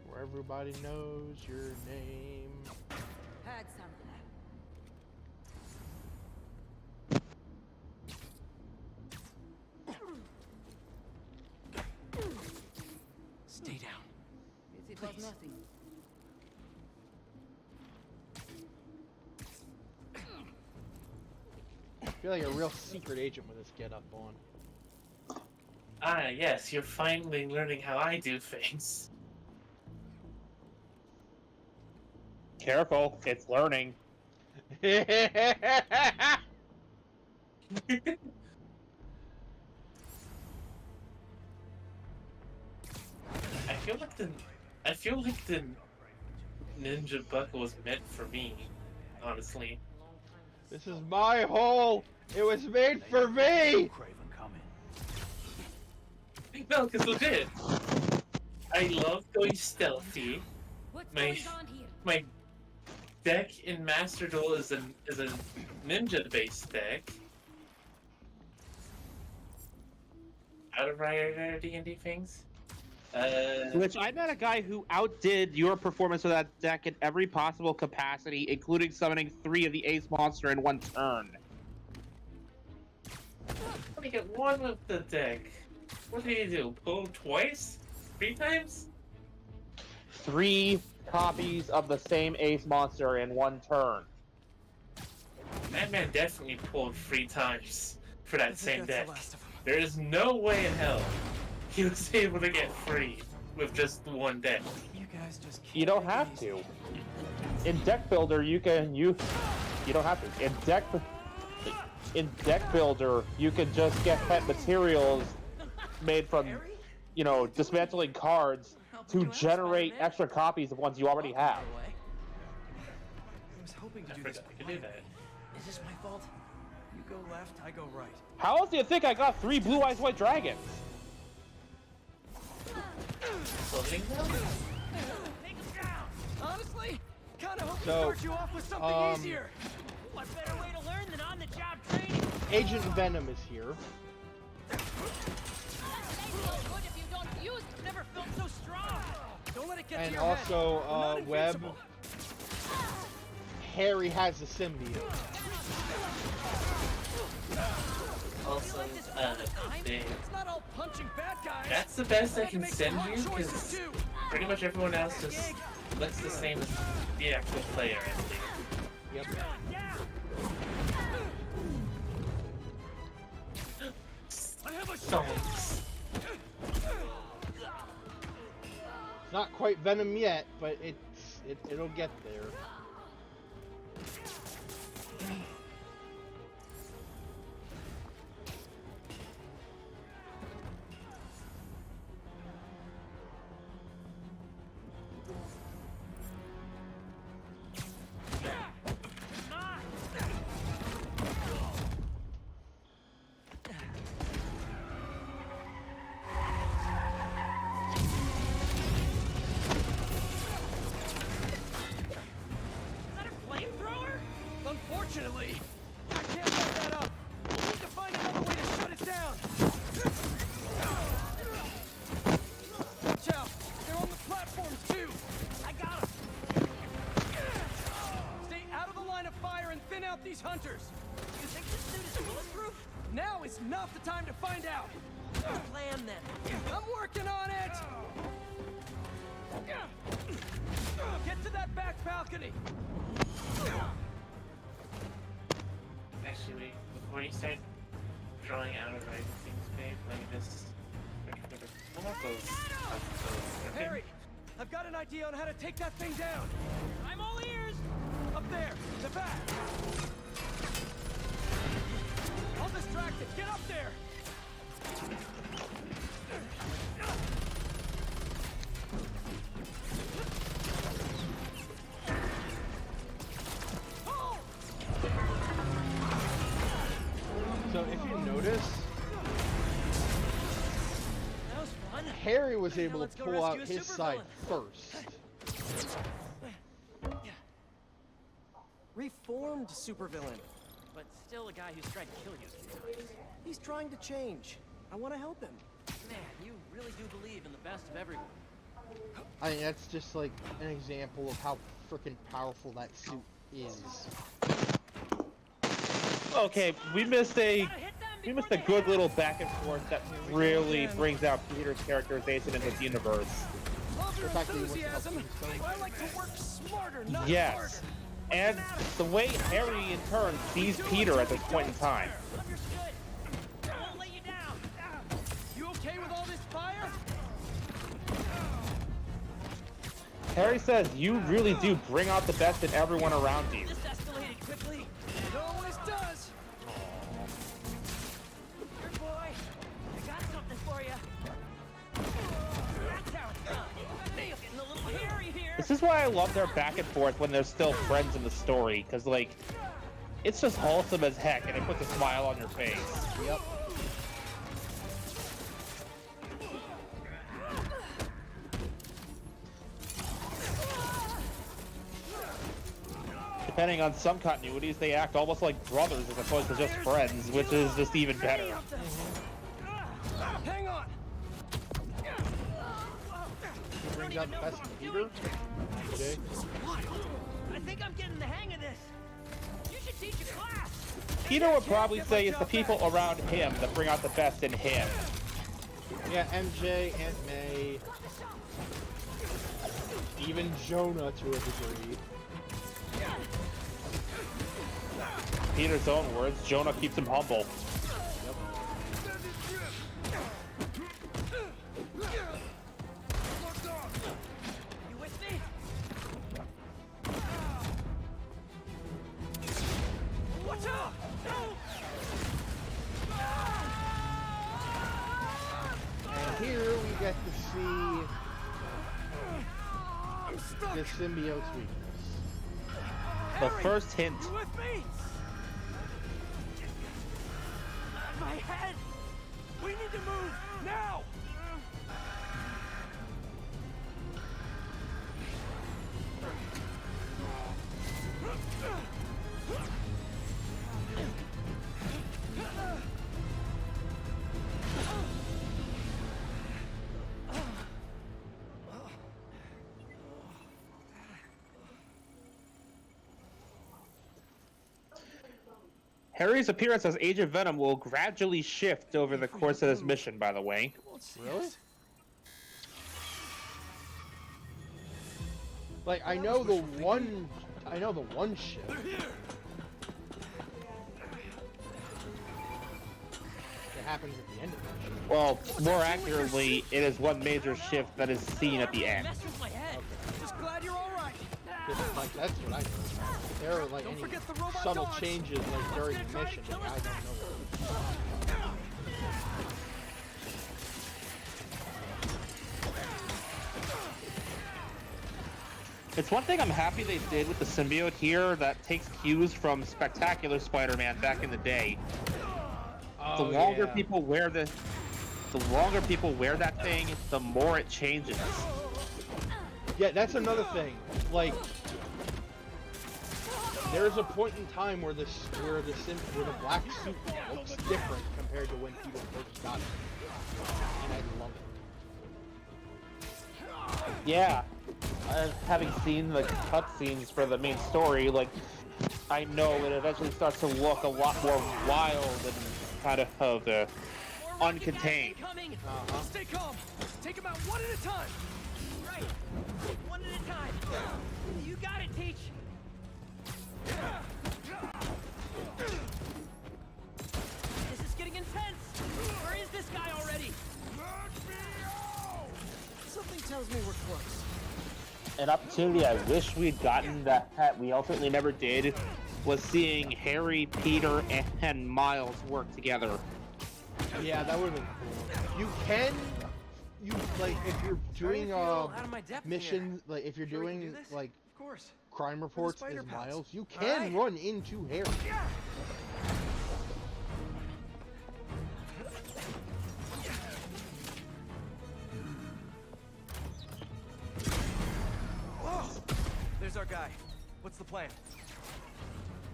S1: Where everybody knows your name.
S16: Had something.
S4: Stay down.
S16: It was nothing.
S1: I feel like a real secret agent with this get-up on.
S2: Ah, yes, you're finally learning how I do things.
S3: Careful, it's learning.
S2: I feel like the ninja buckle was meant for me, honestly.
S1: This is my hole! It was made for me!
S2: No, because legit. I love going stealthy. My deck in Master Duel is a ninja based deck. Out of rare D&D things.
S3: Which I met a guy who outdid your performance of that deck in every possible capacity, including summoning 3 of the Ace Monster in one turn.
S2: I only get one with the deck. What did he do? Pull twice? 3 times?
S3: 3 copies of the same Ace Monster in one turn.
S2: That man definitely pulled 3 times for that same deck. There is no way in hell he was able to get 3 with just one deck.
S4: You guys just can't.
S3: You don't have to. In Deck Builder, you don't have to. In Deck Builder, you can just get pet materials made from, dismantling cards to generate extra copies of ones you already have.
S4: I was hoping to do this.
S2: I could do that.
S4: Is this my fault? You go left, I go right.
S3: How else do you think I got 3 Blue Eyes White Dragons?
S8: Honestly, kind of hope to
S1: So,
S8: start you off with something easier.
S15: What better way to learn than on-the-job training?
S1: Agent Venom is here.
S5: Good if you don't
S8: get
S1: And
S8: to your
S1: also,
S8: head. I'm not
S1: Webb,
S8: invincible.
S1: Harry has the symbiote.
S2: Also,
S8: It's not all punching bad guys.
S2: that's the best I
S8: Had to
S2: can
S8: make
S2: send
S8: some
S2: you,
S8: hard choices,
S2: because
S8: too.
S2: pretty much everyone else just looks the same as the actual player, I think.
S1: Yep.
S8: I have a
S2: Songs.
S1: It's not quite Venom yet, but it'll get there.
S8: Unfortunately, I can't let that up. We need to find another way to shut it down. Watch out! They're on the platforms too. I got them. Stay out of the line of fire and thin out these hunters. You think this suit is bulletproof? Now is not the time to find out. Plan then. I'm working on it. Get to that back balcony.
S2: Actually, wait, before you start drawing out or writing things, babe, let me just... Okay.
S8: Harry, I've got an idea on how to take that thing down. I'm all ears. Up there, the back. I'll distract it. Get up there.
S1: So if you notice, Harry was able to pull out his side first.
S4: Reformed supervillain, but still a guy who's tried to kill you a few times. He's trying to change. I want to help him. Man, you really do believe in the best of everyone.
S1: I mean, that's just like an example of how freaking powerful that suit is.
S3: Okay, we missed a good little back and forth that really brings out Peter's characterization in this universe.
S8: Love your enthusiasm. I like to work smarter, not harder.
S3: Yes, and the way Harry in turn sees Peter at this point in time.
S8: You okay with all this fire?
S3: Harry says you really do bring out the best in everyone around you.
S8: This escalated quickly. It always does. Good boy. I got something for you. That's how it's done. Getting a little hairy here.
S3: This is why I love their back and forth when they're still friends in the story, because like, it's just wholesome as heck, and it puts a smile on your face.
S1: Yep.
S3: Depending on some continuities, they act almost like brothers as opposed to just friends, which is just even better.
S8: Hang on.
S1: He brings out the best in Peter. Okay.
S8: I think I'm getting the hang of this. You should teach a class.
S3: Peter would probably say it's the people around him that bring out the best in him.
S1: Yeah, MJ, Aunt May, even Jonah to a degree.
S3: Peter's own words, Jonah keeps him humble.
S8: You with me? Watch out!
S1: And here we get to see the symbiote's weakness.
S3: The first hint.
S8: You with me? My head! We need to move now!
S3: Harry's appearance as Agent Venom will gradually shift over the course of this mission, by the way.
S1: Really? Like I know the one shift. It happens at the end of the mission.
S3: Well, more accurately, it is one major shift that is seen at the end.
S8: Just glad you're all right.
S1: Like that's what I know. If there are like any subtle changes like during the mission, like, I don't know.
S3: It's one thing I'm happy they did with the symbiote here that takes cues from Spectacular Spider-Man back in the day. The longer people wear that thing, the more it changes.
S1: Yeah, that's another thing. Like, there's a point in time where the black suit looks different compared to when people first got it, and I love it.
S3: Yeah, having seen the cutscenes for the main story, like, I know it eventually starts to look a lot more wild and kind of uncontained.
S8: Stay calm. Take them out one at a time.
S15: Right. One at a time. You got it, Teach. This is getting intense. Where is this guy already?
S8: Something tells me we're close.
S3: An opportunity I wish we'd gotten that we ultimately never did was seeing Harry, Peter, and Miles work together.
S1: Yeah, that would have been cool. Like if you're doing missions, like if you're doing like crime reports as Miles, you can run into Harry.
S8: Whoa! There's our guy. What's the plan?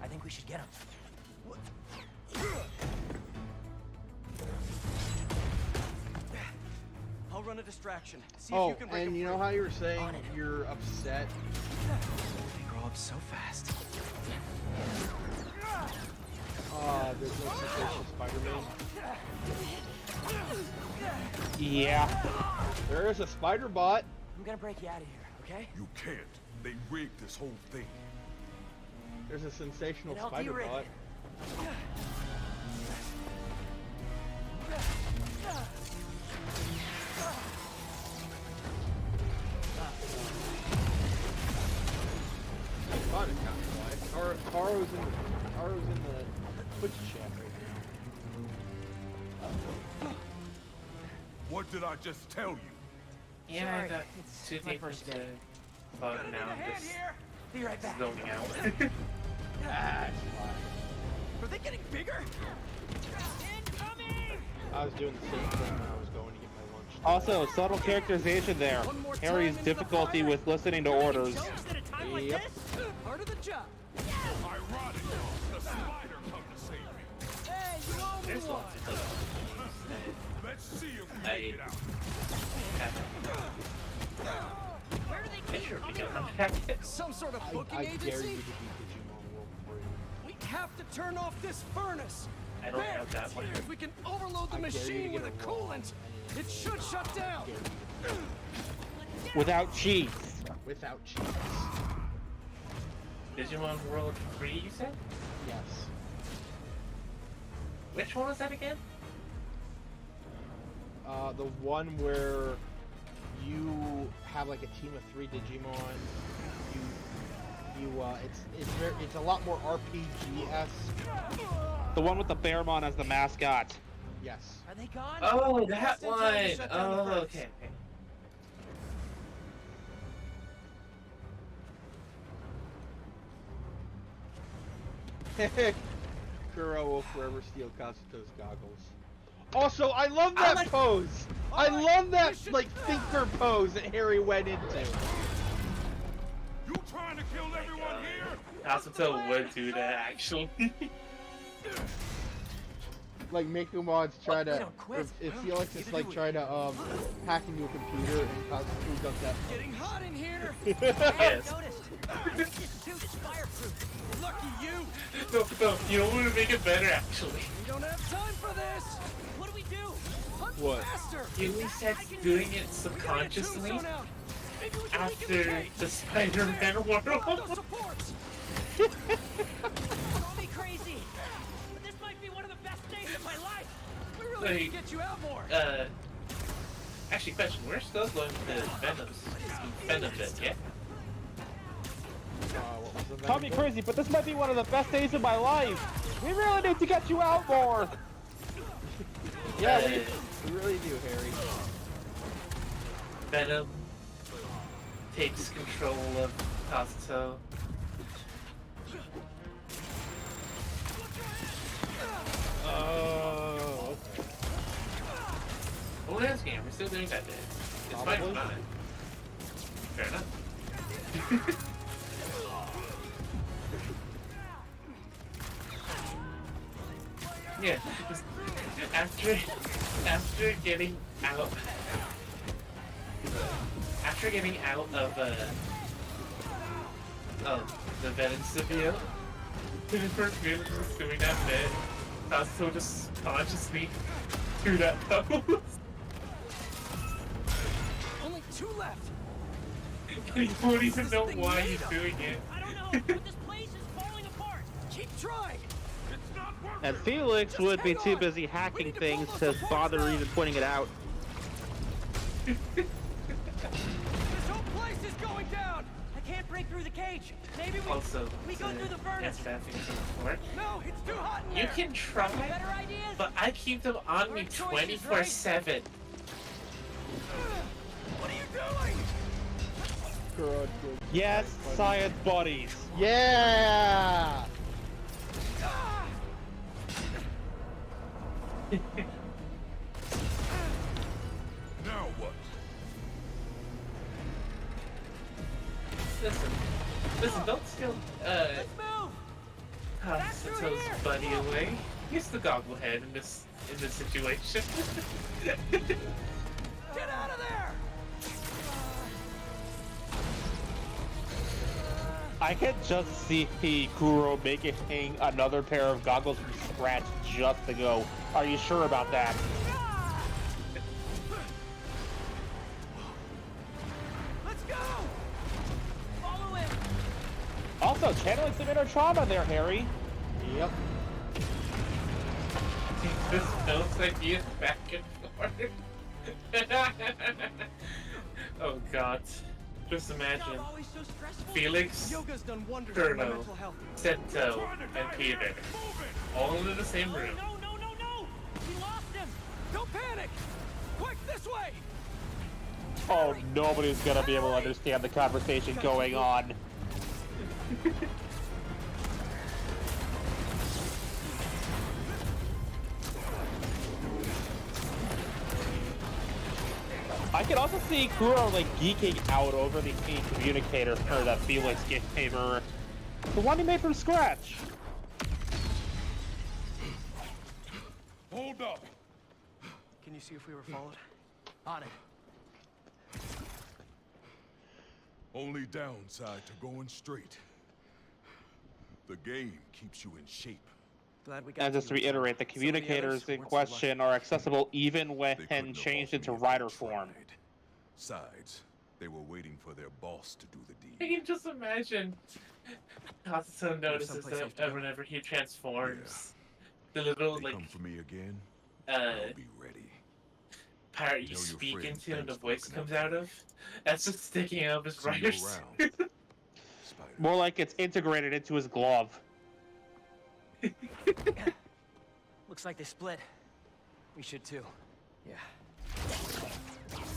S15: I think we should get him.
S8: I'll run a distraction. See if you can break
S1: and you know how you were saying you're upset?
S8: They grow up so fast.
S1: There's no sensation Spider-Man.
S3: Yeah.
S1: There is a spider bot.
S15: I'm gonna break you out of here, okay?
S6: You can't. They rigged this whole thing.
S1: There's a sensational
S15: Then I'll
S1: spider
S15: de-rig
S1: bot.
S15: it.
S1: Taro's in the Twitch chat right now.
S6: What did I just tell you?
S2: Yeah, I got too deep into bug now. Just
S15: Be right back.
S2: zoning out.
S1: That's fine.
S8: Are they getting bigger?
S1: I was doing the same thing when I was going to get my lunch.
S3: Also, subtle characterization there. Harry's difficulty with listening to orders.
S1: Yep.
S8: Part of the job.
S6: Ironic, the spider come to save me.
S8: Hey, you owe me one.
S6: Let's see if we
S2: I
S6: make it out.
S15: Where do they keep
S8: Some sort of booking
S1: I dare you
S8: agency?
S1: to beat Digimon World 3.
S8: We have to turn off this furnace.
S2: I don't have that one.
S8: If we can overload the
S1: I dare you to
S8: machine
S1: get
S8: with a
S1: it wrong.
S8: coolant, it should shut down.
S3: Without cheese.
S1: Without cheese.
S2: Digimon World 3, you said?
S1: Yes.
S2: Which one was that again?
S1: The one where you have like a team of 3 Digimon. It's a lot more RPG-esque.
S3: The one with the Bearmon as the mascot.
S1: Yes.
S15: Are they gone?
S2: Oh, that
S8: Just in time to
S2: one!
S8: shut down the
S2: Oh,
S8: furnace.
S2: okay.
S1: Kuro will forever steal Kazuto's goggles. Also, I love that pose! I love that, like, thinker pose that Harry went into.
S6: You trying to kill everyone here?
S2: Kazuto would do that, actually.
S1: Like, Mekumon's try
S15: they
S1: to...
S15: don't quit.
S1: It feels like it's like trying to, hack into a computer, and Kazuto does that.
S8: Getting hot in here.
S15: Hey,
S2: Yes.
S15: noticed.
S8: Dude, it's fireproof. Lucky you.
S2: No, you don't want to make it better, actually.
S8: We don't have time for this. What do we do? Hunt
S1: What?
S8: faster.
S2: Gilly starts doing it subconsciously
S8: Tombstone out. Maybe we can weaken
S2: after
S8: cage.
S2: the Spider-Man world.
S8: Those supports. Call me crazy, but this might be one of the best days of my life. We really need to get you out more.
S2: Actually, question, we're still going to Venom bit, yeah?
S1: What was the
S3: Call me crazy, but this might be one of the best days of my life. We really need to get you out more.
S1: Yeah, we really do, Harry.
S2: Venom takes control of Tombstone.
S1: Oh, okay.
S2: Oh, that's game. We're still doing that bit. It's fine. Fair enough. Yeah, just after getting out of the Venom symbiote, his first move was just doing that bit. Also just consciously threw that pose.
S8: Only 2 left.
S2: And you won't even know why he's doing it.
S8: I don't know, but this place is falling apart. Keep trying. It's not working.
S3: And Felix would be too busy hacking things to bother even pointing it out.
S8: This whole place is going down. I can't break through the cage. Maybe we
S2: Also,
S8: go through the furnace. No, it's too hot in there.
S2: You can try,
S8: Better ideas?
S2: but I keep them on me 24/7.
S8: What are you doing?
S1: Good.
S3: Yes, science buddies.
S1: Yeah!
S6: Now what?
S2: Listen, don't steal, Tombstone's buddy away. He's the gogglehead in this situation.
S8: Get out of there!
S3: I can just see Kuro making another pair of goggles from scratch just to go. Are you sure about that?
S8: Let's go! Follow him!
S3: Also, channeling some inner trauma there, Harry.
S1: Yep.
S2: This bounce ideas back and forth. Oh god. Just imagine Felix, Kurno, Sento, and Peter all in the same room.
S8: No! We lost him! Don't panic! Quick, this way!
S3: Oh, nobody's gonna be able to understand the conversation going on. I can also see Kuro like geeking out over the communicator that Felix gave her. The one he made from scratch.
S6: Hold up.
S8: Can you see if we were followed? On it.
S6: Only downside to going straight. The game keeps you in shape.
S8: Glad we got
S3: And just to reiterate, the communicators in question are accessible even when changed into rider form.
S6: Besides, they were waiting for their boss to do the deed.
S2: I can just imagine Tombstone notices that whenever he transforms, the little
S6: They
S2: like
S6: come for me again.
S2: I'll
S6: be ready.
S2: Part you speak into and the voice comes out of, that's just sticking out of his writer's.
S3: More like it's integrated into his glove.
S8: Looks like they split. We should too. Yeah.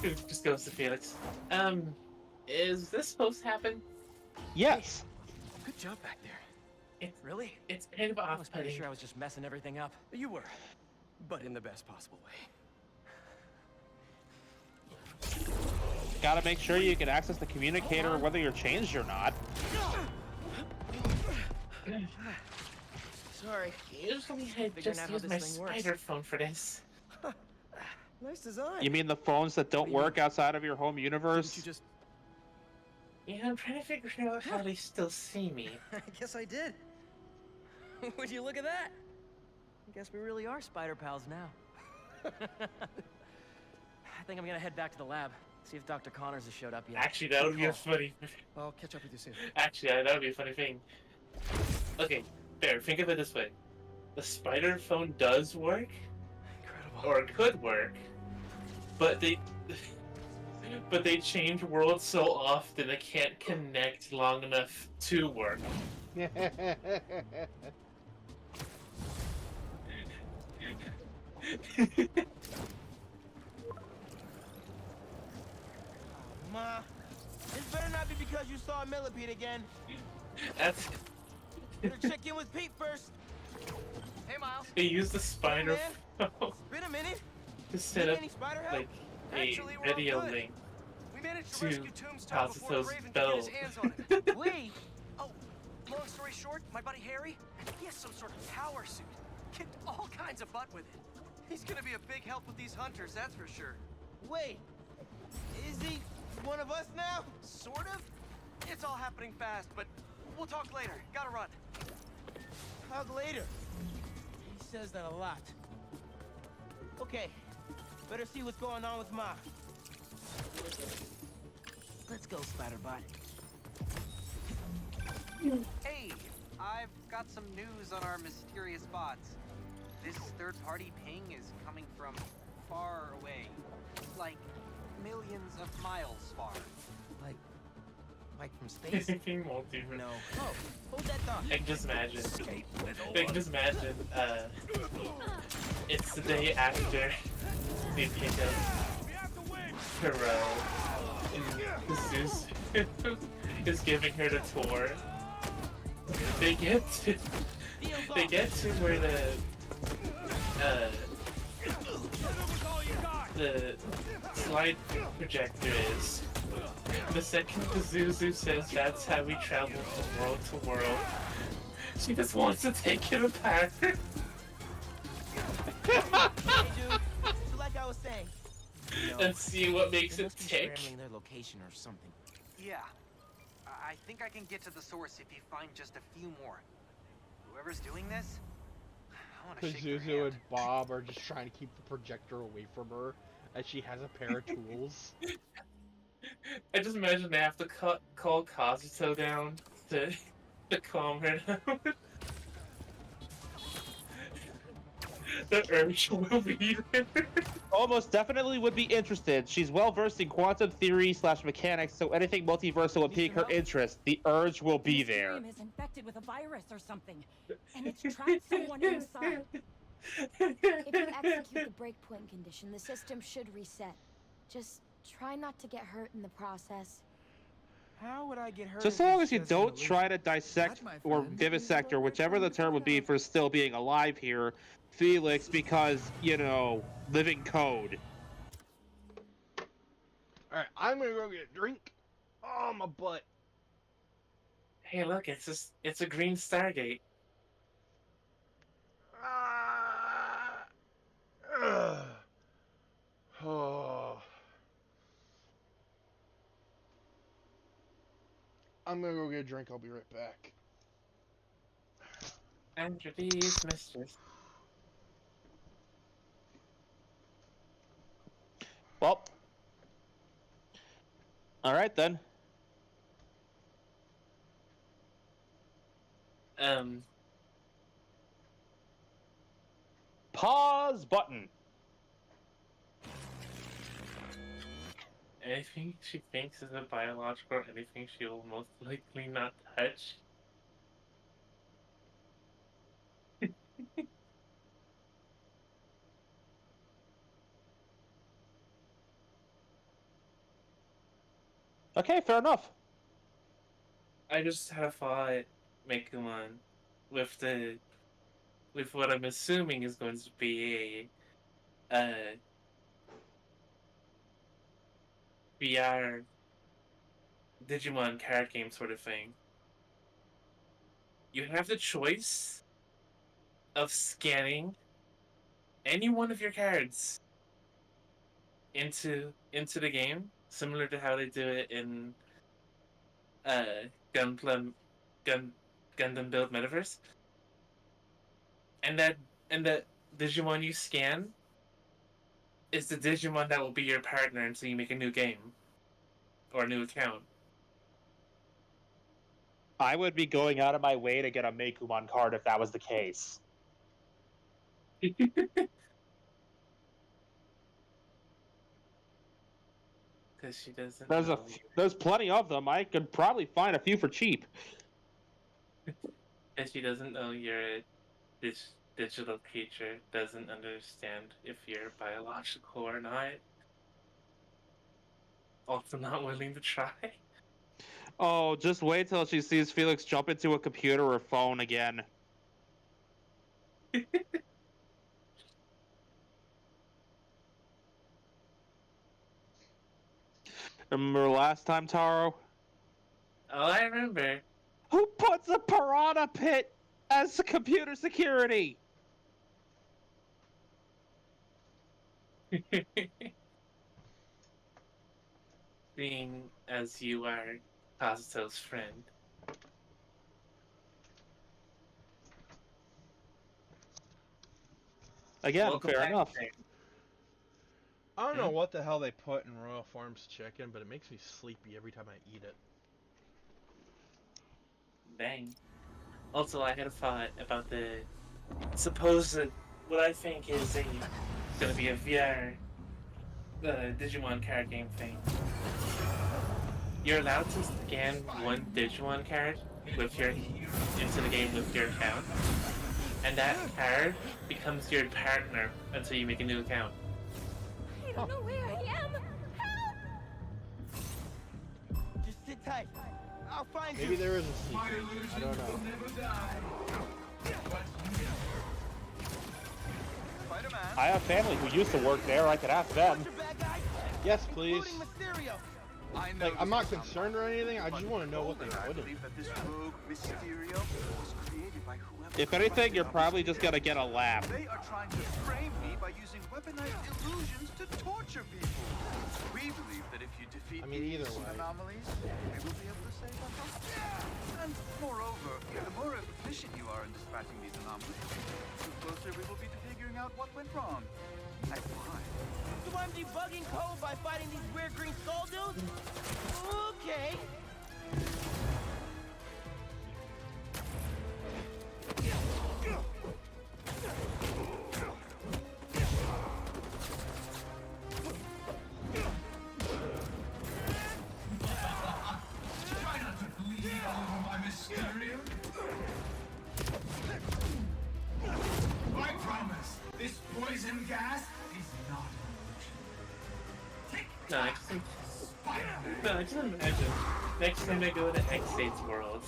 S2: It just goes to Felix. Is this supposed to happen?
S3: Yes.
S8: Good job back there.
S2: Really? It's kind of
S8: I was pretty
S2: off-putting.
S8: sure I was just messing everything up. You were, but in the best possible way.
S3: Gotta make sure you can access the communicator whether you're changed or not.
S8: Sorry.
S2: Usually I just use my spider phone for this.
S8: Nice design.
S3: You mean the phones that don't work outside of your home universe?
S8: Didn't you just
S2: Yeah, I'm trying to figure out how they still see me.
S8: I guess I did. Would you look at that? I guess we really are spider pals now. I think I'm gonna head back to the lab, see if Dr. Connors has showed up yet.
S2: Actually, that would be a funny.
S8: I'll catch up with you soon.
S2: Actually, that would be a funny thing. Okay, there. Think of it this way: the spider phone does work,
S8: Incredible.
S2: or it could work, but they change worlds so often it can't connect long enough to work.
S8: Ma, this better not be because you saw a millipede again.
S2: That's.
S8: Better check in with Pete first. Hey, Miles.
S2: They use the spider phone
S8: It's been a minute.
S2: to set up
S8: Any spider help?
S2: like a
S8: Actually, we're all
S2: video
S8: good.
S2: link
S8: We managed to
S2: to
S8: rescue Tombstone before
S2: Cultists'
S8: Raven could get
S2: bell.
S8: his hands on it. Lee! Oh, long story short, my buddy Harry, I think he has some sort of power suit. Kicked all kinds of butt with it. He's gonna be a big help with these hunters, that's for sure. Wait, is he one of us now? Sort of. It's all happening fast, but we'll talk later. Gotta run. Talk later. He says that a lot. Okay, better see what's going on with Ma. Let's go, Spider-Bot.
S17: Hey, I've got some news on our mysterious bots. This third-party ping is coming from far away. Like, millions of miles far.
S8: Like from space?
S2: Multiverse.
S8: No. Oh, hold that thought.
S2: I can just imagine. I can just imagine. It's the day after they pick up Carell, and Zeus is giving her the tour. They get to where the slide projector is. The second Pazuzu says that's how we travel from world to world, she just wants to take it apart.
S8: Hey, dude. So like I was saying,
S2: And see what makes it tick.
S8: scrambling their location or something.
S17: Yeah. I think I can get to the source if you find just a few more. Whoever's doing this, I want to shake their
S1: Pazuzu
S17: hand.
S1: and Bob are just trying to keep the projector away from her, as she has a pair of tools.
S2: I just imagine they have to call Kazuto down to calm her down. The urge will be there.
S3: Almost definitely would be interested. She's well versed in quantum theory / mechanics, so anything multiversal would pique her interest. The urge will be there.
S5: Is infected with a virus or something, and it's trapped someone inside.
S10: If you execute the breakpoint condition, the system should reset. Just try not to get hurt in the process.
S8: How would I get hurt?
S3: Just so long as you don't try to dissect or vivisect, or whichever the term would be for still being alive here, Felix, because, you know, living code.
S1: Alright, I'm gonna go get a drink. Oh, my butt.
S2: Hey, look, it's a green Stargate.
S1: Oh. I'm gonna go get a drink. I'll be right back.
S2: Enter these misters.
S3: Well, all right then. Pause button.
S2: Anything she thinks is a biological, anything she will most likely not touch.
S3: Okay, fair enough.
S2: I just had a thought, Mekuman, with what I'm assuming is going to be a VR Digimon card game sort of thing. You have the choice of scanning any one of your cards into the game, similar to how they do it in Gunplum, Gundam build metaverse, and the Digimon you scan is the Digimon that will be your partner until you make a new game or a new account.
S3: I would be going out of my way to get a Mekumon card if that was the case.
S2: Because she doesn't.
S3: There's plenty of them. I could probably find a few for cheap.
S2: Because she doesn't know you're this digital creature, doesn't understand if you're biological or not. Also not willing to try.
S3: Oh, just wait till she sees Felix jump into a computer or phone again. Remember last time, Taro?
S2: Oh, I remember.
S3: Who puts a piranha pit as computer security?
S2: Being as you are Kazuto's friend.
S3: Again,
S2: Welcome
S3: fair
S2: back
S3: enough.
S2: there.
S1: I don't know what the hell they put in Royal Farms chicken, but it makes me sleepy every time I eat it.
S2: Bang. Also, I had a thought about the supposed, what I think is gonna be a VR Digimon card game thing. You're allowed to scan one Digimon card with your into the game with your account, and that card becomes your partner until you make a new account.
S5: I don't know where I am. Help!
S8: Just sit tight. I'll find
S1: Maybe there is a secret. I don't know.
S3: I have family who used to work there. I could ask them.
S1: Yes, please. Like, I'm not concerned or anything. I just want to know what they put in.
S3: If anything, you're probably just gonna get a laugh.
S11: They are trying to frame me by using weaponized illusions to torture people. We believe that if you defeat
S1: either
S11: these
S1: way.
S11: anomalies, we will be able to save our house. And moreover, the more efficient you are in dispatching these anomalies, the closer we will be to figuring out what went wrong. And why.
S8: So I'm debugging code by fighting these weird green skull dudes? Okay.
S18: Try not to bleed all over my Mysterio. I promise, this poison gas is not an illusion.
S2: No, I just imagine next time I go to X-State's world,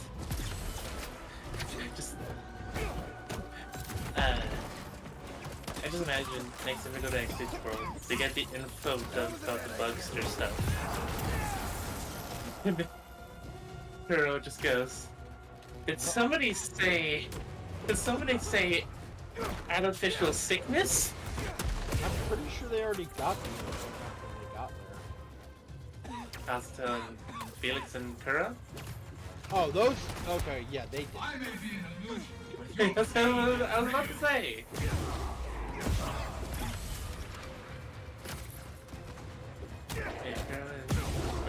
S2: I just imagine next time I go to X-State's world, they get the info about the Bugster stuff. Hero just goes, did somebody say artificial sickness?
S1: I'm pretty sure they already got the info when they got there.
S2: Kazuto and Felix and Kura?
S1: Oh, those? Okay, yeah, they did.
S18: I may be an illusion.
S2: That's what I was about to say.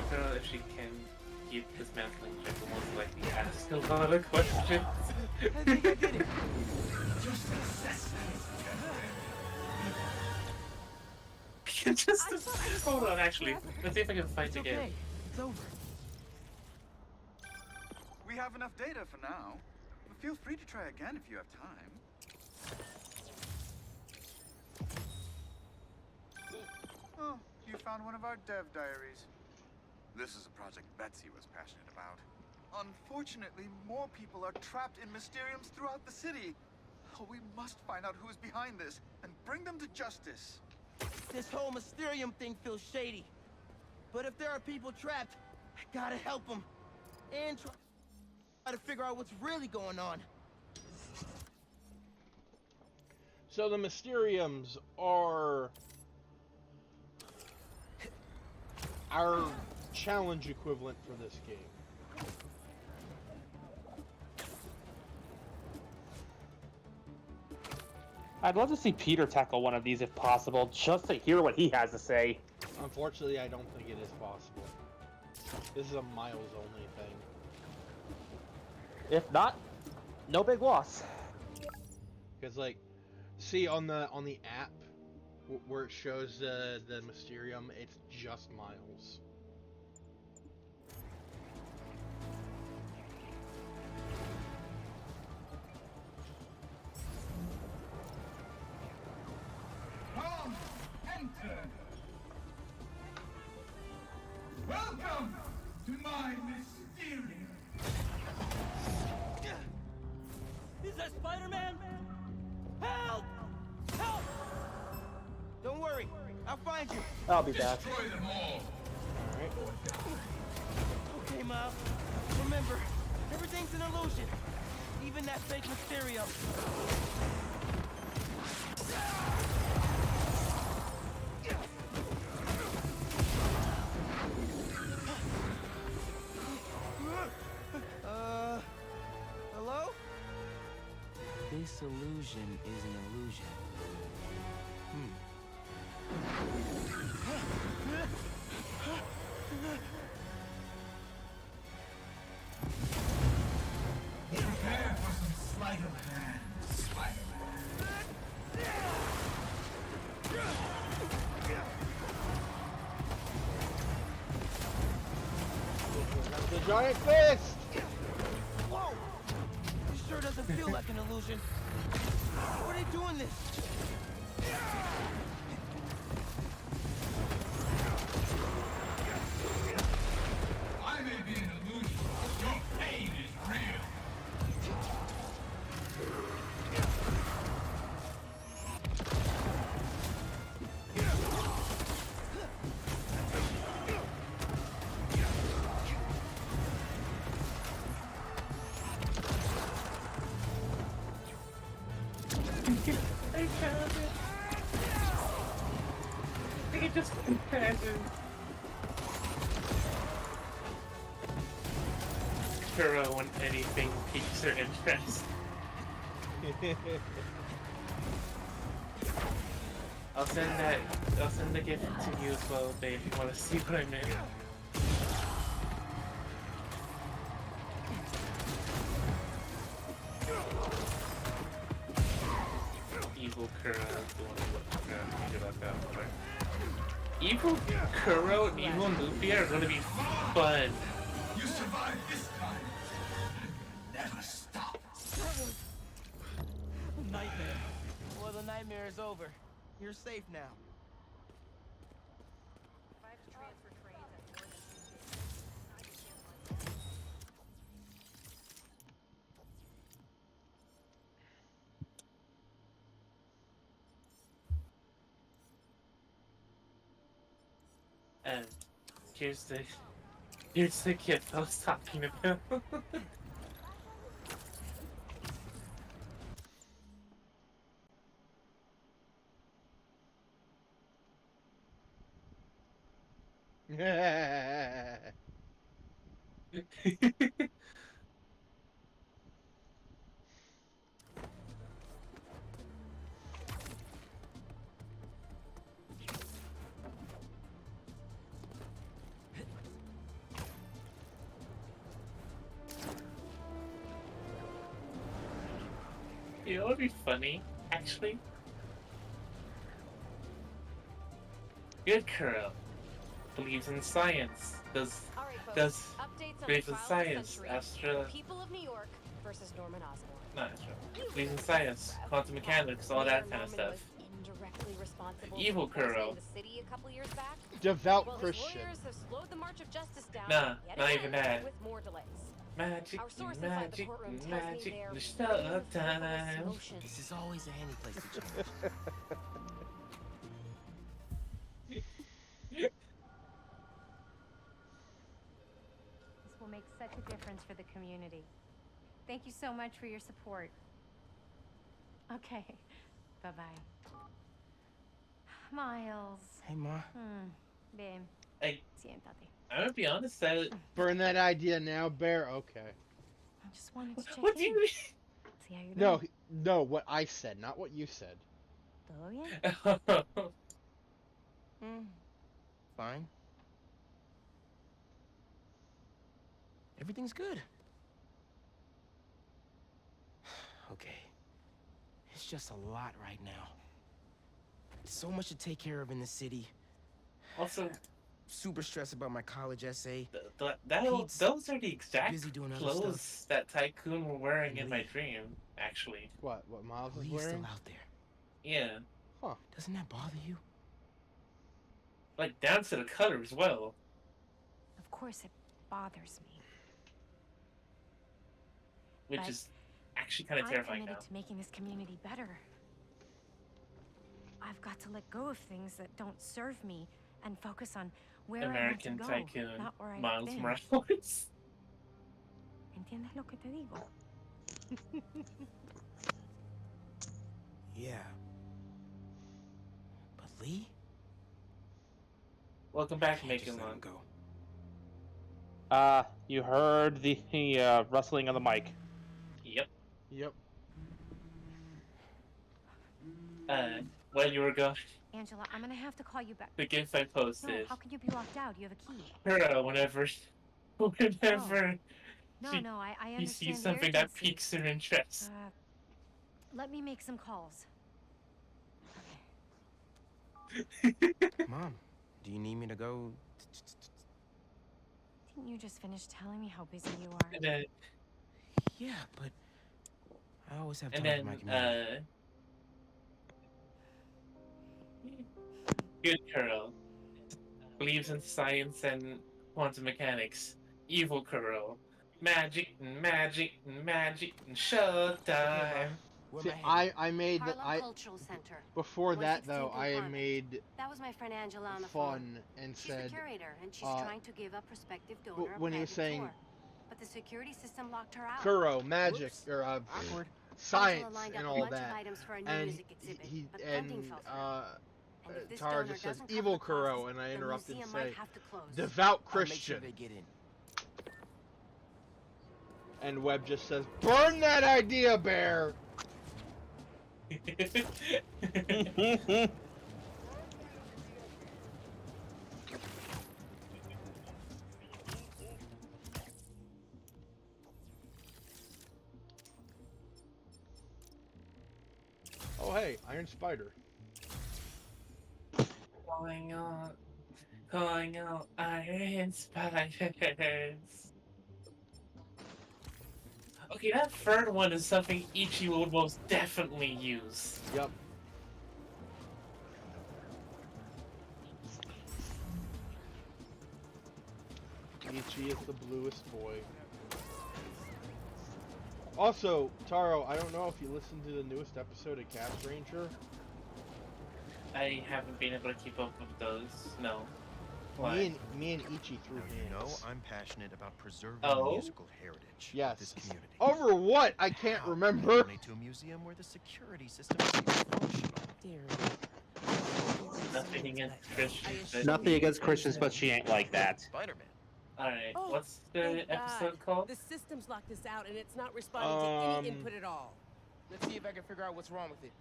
S2: Kura, if she can keep dismantling check, will most likely ask a lot of questions.
S8: I think I did it.
S2: Hold on, actually. Let's see if I can fight
S8: It's
S2: again.
S8: okay. It's over.
S11: We have enough data for now. Feel free to try again if you have time. Oh, you found one of our dev diaries. This is a project Betsy was passionate about. Unfortunately, more people are trapped in Mysteriums throughout the city. Oh, we must find out who is behind this and bring them to justice.
S8: This whole Mysterium thing feels shady. But if there are people trapped, I gotta help them. And try to figure out what's really going on.
S1: So the Mysteriums are our challenge equivalent for this game.
S3: I'd love to see Peter tackle one of these if possible, just to hear what he has to say.
S1: Unfortunately, I don't think it is possible. This is a Miles only thing.
S3: If not, no big loss.
S1: Because like, see on the app where it shows the Mysterium, it's just Miles.
S18: Come, enter. Welcome to my Mysterium.
S8: Is that Spider-Man? Help! Help! Don't worry, I'll find you.
S3: I'll be back.
S18: Destroy them all.
S1: Alright.
S8: Okay, Miles. Remember, everything's an illusion. Even that fake Mysterio. Hello? This illusion is an illusion.
S18: Prepare for some sleight of hand, Spider-Man.
S1: The giant fist!
S8: Whoa! This sure doesn't feel like an illusion. How are they doing this?
S18: I may be an illusion, but your pain is real.
S2: I found it. I can just imagine Kuro when anything piques her interest. I'll send the gift to you as well, babe, if you want to see what I meant. Evil Kuro, the one who think about that one. Evil Kuro and Evil Luffy are gonna be fun.
S18: You survived this time. Never stop.
S8: Nightmare. Well, the nightmare is over. You're safe now.
S2: Here's the gift I was talking about. You know what would be funny, actually? Good Kuro believes in science. Does believes in science?
S19: People of New York versus Norman Osborn.
S2: Not Astra. Believes in science, quantum mechanics, all that kind of stuff.
S19: Indirectly responsible
S2: Evil
S19: for the
S2: Kuro.
S19: in the city a couple years back.
S1: Devout
S19: Well, his
S1: Christian.
S19: lawyers have slowed the march of justice down.
S2: Nah,
S19: yet
S2: not
S19: again,
S2: even that.
S19: With more delays.
S2: Magic,
S19: Our source inside the
S2: magic,
S19: courtroom tells me
S2: magic,
S19: they're
S2: the start
S19: waiting
S2: of
S19: for this
S2: time.
S19: motion.
S8: This is always a handy place to change.
S12: This will make such a difference for the community. Thank you so much for your support. Okay, bye-bye. Miles.
S8: Hey, Ma.
S12: Bien.
S2: Hey,
S12: Siéntate.
S2: I'm gonna be honest, that
S1: Burn that idea now, Bear. Okay.
S12: I just wanted to check
S2: what do you mean?
S12: See how you're
S1: No,
S12: doing.
S1: no. What I said, not what you said.
S12: ¿Todo bien?
S20: Fine. Everything's good. Okay. It's just a lot right now. So much to take care of in the city.
S2: Also,
S20: super stressed about my college essay.
S2: Those are the exact
S20: busy doing other
S2: clothes
S20: stuff.
S2: that Tycoon were wearing in my
S20: Lee.
S2: dream, actually.
S1: What Miles was
S20: Lee's
S1: wearing?
S20: still out there.
S2: Yeah.
S1: Huh.
S20: Doesn't that bother you?
S2: Like, down to the color as well.
S12: Of course it bothers me.
S2: Which
S12: But
S2: is actually kind of
S12: I'm
S2: terrifying
S12: committed
S2: now.
S12: to making this community better. I've got to let go of things that don't serve me and focus on where
S2: American
S12: I want to go,
S2: Tycoon,
S12: not where I've
S2: Miles
S12: been.
S2: Morales.
S12: ¿Entiendes lo que te digo?
S20: Yeah. But Lee?
S2: Welcome back,
S20: Can't just
S2: Megan
S20: let him
S2: Long.
S20: go.
S3: You heard the rustling of the mic.
S2: Yep.
S1: Yep.
S2: While you were gone,
S12: Angela, I'm gonna have to call you back.
S2: the GIF I
S12: No,
S2: posted.
S12: how can you be locked out? You have a key.
S2: Whenever
S12: No,
S2: she,
S12: no, I
S2: you
S12: understand
S2: see
S12: the
S2: something that
S12: urgency.
S2: piques her interest.
S12: Let me make some calls.
S20: Mom, do you need me to go?
S12: Didn't you just finish telling me how busy you are?
S2: And then,
S20: Yeah, but I always have
S2: and
S20: time for my
S2: then,
S20: community.
S2: good girl. Believes in science and quantum mechanics. Evil girl. Magic and magic and magic and showtime.
S1: See, I made the
S19: Harlem Cultural Center.
S1: before that though
S19: 116th
S1: I
S19: and
S1: had
S19: Convent.
S1: made
S19: That was my friend Angela on the phone.
S1: fun and
S19: She's
S1: said
S19: the curator, and she's trying to give a prospective donor a
S1: when he was
S19: private
S1: saying
S19: tour. But the security system locked her out.
S1: Kuro, magic,
S19: Whoops.
S1: or
S19: Awkward.
S1: science
S19: Angela lined
S1: and
S19: up a
S1: all
S19: bunch of
S1: that,
S19: items for a new
S1: and
S19: music exhibit,
S1: he
S19: but
S1: and
S19: funding fell through. And if this
S1: Tara
S19: donor
S1: just says
S19: doesn't cover
S1: evil
S19: the
S1: Kuro,
S19: costs,
S1: and I
S19: the
S1: interrupted to
S19: museum
S1: say
S19: might have to close.
S1: devout
S20: I'll make sure
S1: Christian,
S20: they get in.
S1: and Webb just says burn that idea, Bear. Oh hey, Iron Spider.
S2: Calling out Iron Spiders. Okay, that third one is something Ichi would most definitely use.
S1: Yep. Ichi is the bluest boy. Also, Taro, I don't know if you listened to the newest episode of Cast Ranger.
S2: I haven't been able to keep up with those. No.
S1: Me and Ichi threw hands.
S9: You know, I'm passionate about preserving
S2: Oh?
S9: the musical heritage
S1: Yes.
S9: of this community.
S1: Over what? I can't
S9: How
S1: remember.
S9: can I donate to a museum where the security system is functional.
S2: Nothing against Christians. but-
S3: Nothing against Christians, but she ain't like that.
S9: Spider-Man.
S2: Alright,
S21: Oh,
S2: what's the
S21: thank
S2: episode
S21: God.
S2: called?
S21: The system's locked us out, and it's not responding to any input at all.
S20: Let's see if I can figure out what's wrong with it.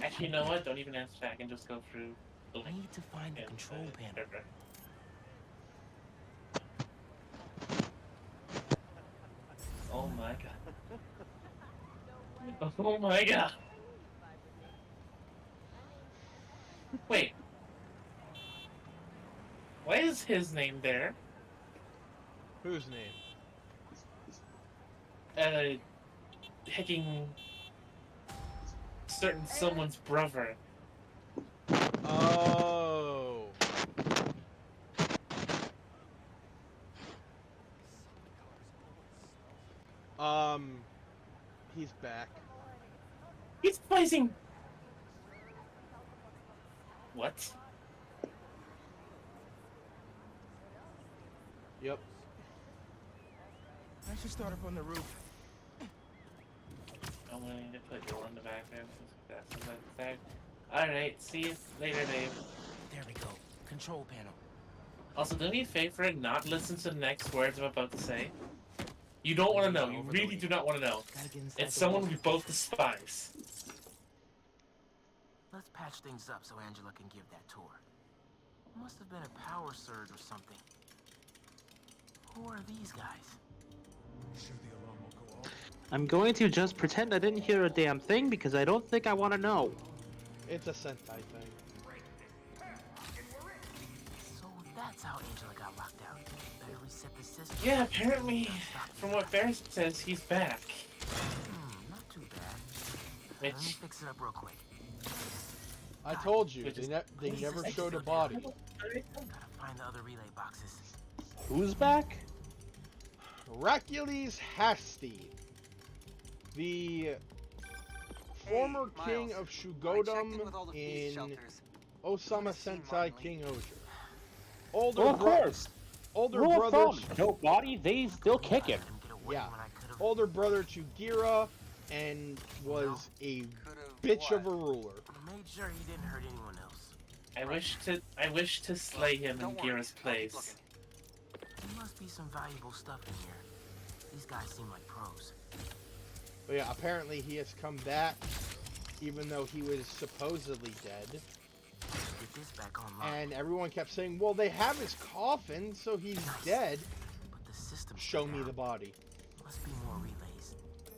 S2: Actually, you know what? Don't even answer that. I can just go through the
S20: I need to find the control panel.
S2: Oh my god. Oh my god. Wait. Why is his name there?
S1: Whose name?
S2: Hacking certain someone's brother.
S1: Oh. He's back.
S2: He's fighting. What?
S1: Yep.
S20: I should start up on the roof.
S2: I'm going to put you on the back there. That's what I said. Alright, see you later, Dave.
S20: There we go. Control panel.
S2: Also, do me a favor and not listen to the next words I'm about to say. You don't want to know. You really do not want to know. It's someone we both despise.
S20: Let's patch things up so Angela can give that tour. Must have been a power surge or something. Who are these guys?
S18: Sure the alarm will go off?
S3: I'm going to just pretend I didn't hear a damn thing because I don't think I want to know.
S1: It's a Sentai thing.
S20: So that's how Angela got locked out. Better reset the system.
S2: Yeah, apparently, from what Bear says, he's back.
S20: Not too bad. Let me fix it up real quick.
S1: I told you, they never showed a body.
S20: Gotta find the other relay boxes.
S3: Who's back?
S1: Hercules Hasty, the former king of Shugodum in Osama Sentai King Oja. Older brother.
S3: No body, they still kicking.
S1: Yeah, older brother to Gira, and was a bitch of a ruler.
S20: Made sure he didn't hurt anyone else.
S2: I wish to slay him in Gira's place.
S20: There must be some valuable stuff in here. These guys seem like pros.
S1: But yeah, apparently he has come back, even though he was supposedly dead.
S20: Get this back online.
S1: And everyone kept saying, well, they have his coffin, so he's dead.
S20: But the system.
S1: Show me the body.
S20: Must be more relays.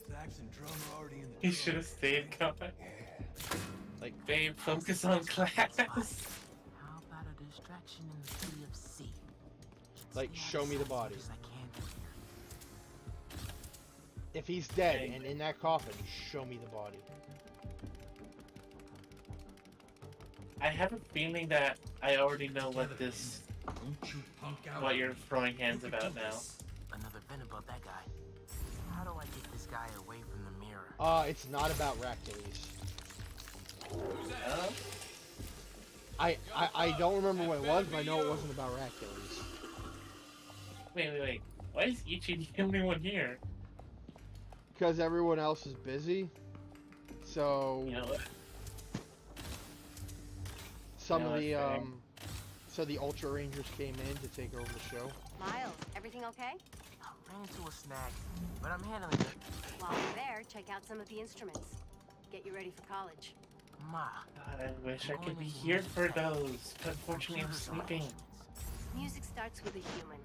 S18: Sax and drum are already in the
S2: He should have stayed calm. Like, babe, focus on class.
S20: How about a distraction in the city of C?
S1: Like, show me the body. If he's dead and in that coffin, show me the body.
S2: I have a feeling that I already know what this, what you're throwing hands about now.
S20: Another Venom about that guy. How do I get this guy away from the mirror?
S1: It's not about Hercules. I don't remember what it was, but I know it wasn't about Hercules.
S2: Wait. Why is Ichi the only one here?
S1: Because everyone else is busy. So
S2: you know what?
S1: Some of the so the Ultra Rangers came in to take over the show.
S19: Miles, everything okay?
S20: I ran into a snag, but I'm handling it.
S19: While you're there, check out some of the instruments. Get you ready for college.
S20: Ma.
S2: God, I wish I could be here for those, but unfortunately I'm sleeping.
S19: Music starts with a human,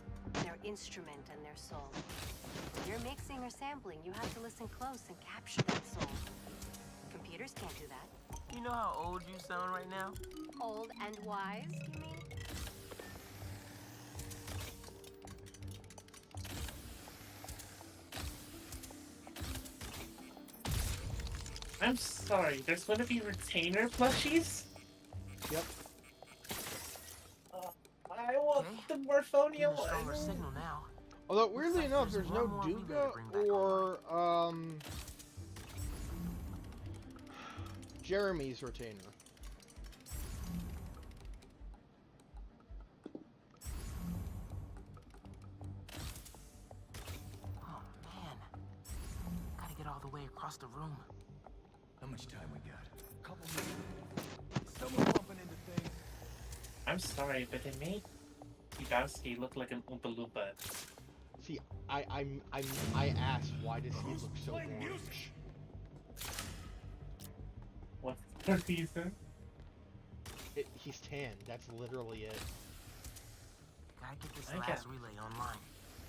S19: their instrument and their soul. When you're mixing or sampling, you have to listen close and capture that soul. Computers can't do that.
S20: You know how old you sound right now?
S19: Old and wise, you mean?
S2: I'm sorry, there's going to be retainer plushies?
S1: Yep.
S2: I want the Morphonia one.
S20: Stronger signal now.
S1: Although, weirdly enough, there's no Duga or, Jeremy's retainer.
S20: Oh, man. Gotta get all the way across the room.
S18: How much time we got? Couple minutes. Someone bumping into things.
S2: I'm sorry, but they made Yudowski look like an Oompa Loompa.
S1: See, I asked, why does he look so orange?
S2: What's the reason?
S1: He's tan. That's literally it.
S20: Gotta get this last relay online,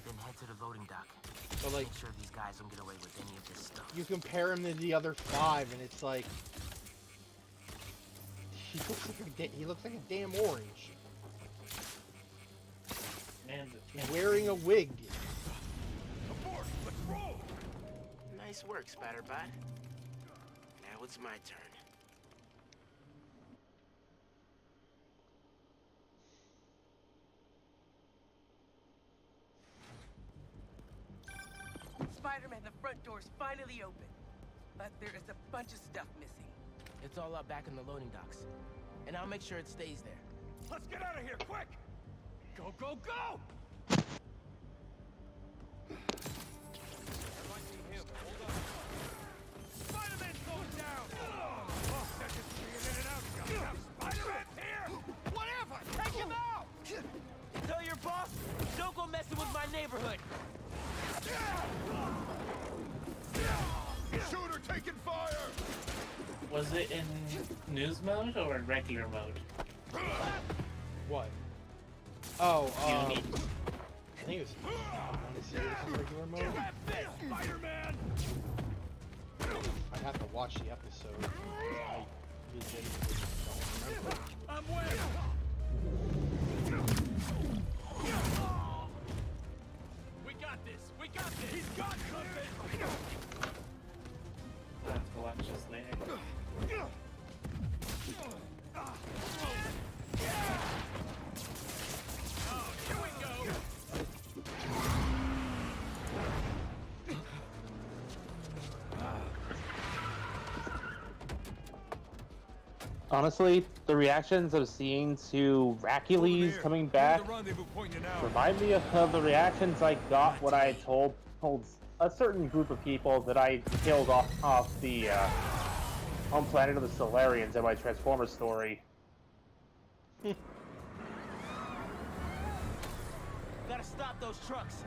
S20: then head to the loading dock.
S1: But like,
S20: make sure these guys don't get away with any of this stuff.
S1: You compare him to the other 5, and it's like he looks like a damn orange.
S2: Man,
S1: wearing a wig.
S11: Abort! Let's roll!
S20: Nice work, Spatterbot. Now it's my turn.
S21: Spider-Man, the front door's finally open. But there is a bunch of stuff missing.
S20: It's all up back in the loading docks. And I'll make sure it stays there.
S11: Let's get out of here, quick! Go, go, go! That might be him. Hold on. Spider-Man's going down! Oh, that just being in and out. Spider-Man's here! Whatever! Take him out!
S20: Tell your boss, don't go messing with my neighborhood.
S11: Shooter taking fire!
S2: Was it in news mode or in regular mode?
S1: What? Oh,
S2: Uni.
S1: I think it was. I want to say it was in regular mode.
S18: Spider-Man!
S1: I'd have to watch the episode. I legitimately don't remember.
S18: I'm winning! We got this! We got this! He's got something!
S2: I'll have to watch this later.
S18: Oh, here we go!
S3: Honestly, the reactions of seeing to Racules coming back remind me of the reactions I got when I told a certain group of people that I killed off the home planet of the Solarians in my Transformers story.
S20: Gotta stop those trucks.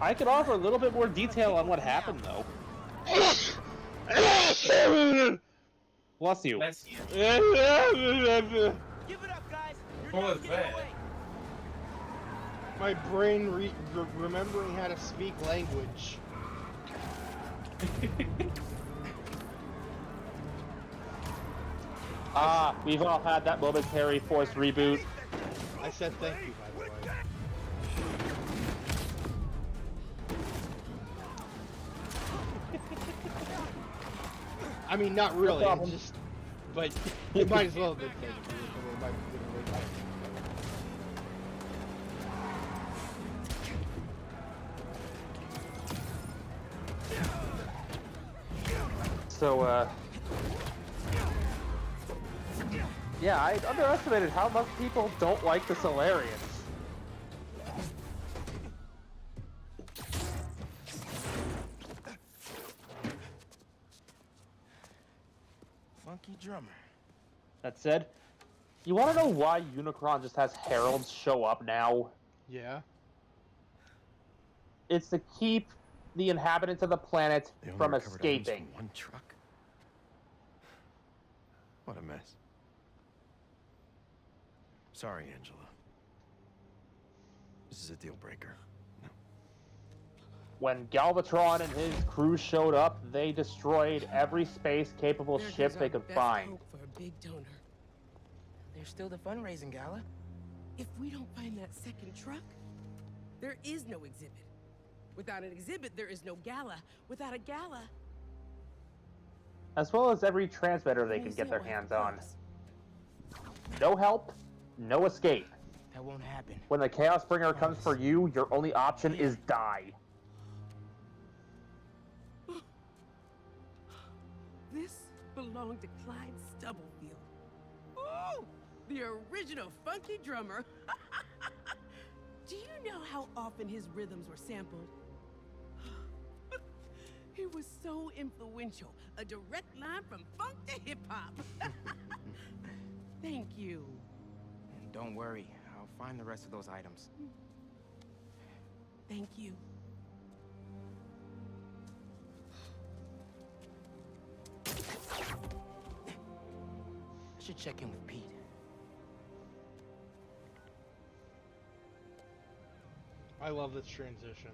S3: I could offer a little bit more detail on what happened, though. Bless you.
S2: Bless you.
S20: Give it up, guys. You're
S2: What
S20: not
S2: was
S20: getting
S2: that?
S20: away.
S1: My brain remembering how to speak language.
S3: Ah, we've all had that momentary forced reboot.
S1: I said thank you, by the way. I mean, not really.
S3: problem.
S1: Just, but it might as well have been thank you. It might have been really
S3: So, yeah, I underestimated how much people don't like the Solarians.
S20: Funky drummer.
S3: That said, you want to know why Unicron just has heralds show up now?
S1: Yeah.
S3: It's to keep the inhabitants of the planet
S4: They only
S3: from
S4: recovered items
S3: escaping.
S4: from one truck. What a mess. Sorry, Angela. This is a deal breaker.
S3: When Galvatron and his crew showed up, they destroyed every space-capable
S20: There
S3: ship
S20: goes
S3: they
S20: our
S3: could
S20: best
S3: find.
S20: hope for a big donor.
S21: There's still the fundraising gala. If we don't find that second truck, there is no exhibit. Without an exhibit, there is no gala. Without a gala,
S3: As well as every transmitter they could get their hands on. No help, no escape.
S21: that won't happen.
S3: When the Chaos Bringer comes for you, your only option is die.
S21: This belonged to Clyde Stubblefield. Ooh, the original funky drummer. Do you know how often his rhythms were sampled? He was so influential, a direct line from funk to hip-hop. Thank you.
S20: And don't worry, I'll find the rest of those items.
S21: Thank you.
S20: I should check in with Pete.
S1: I love this transition.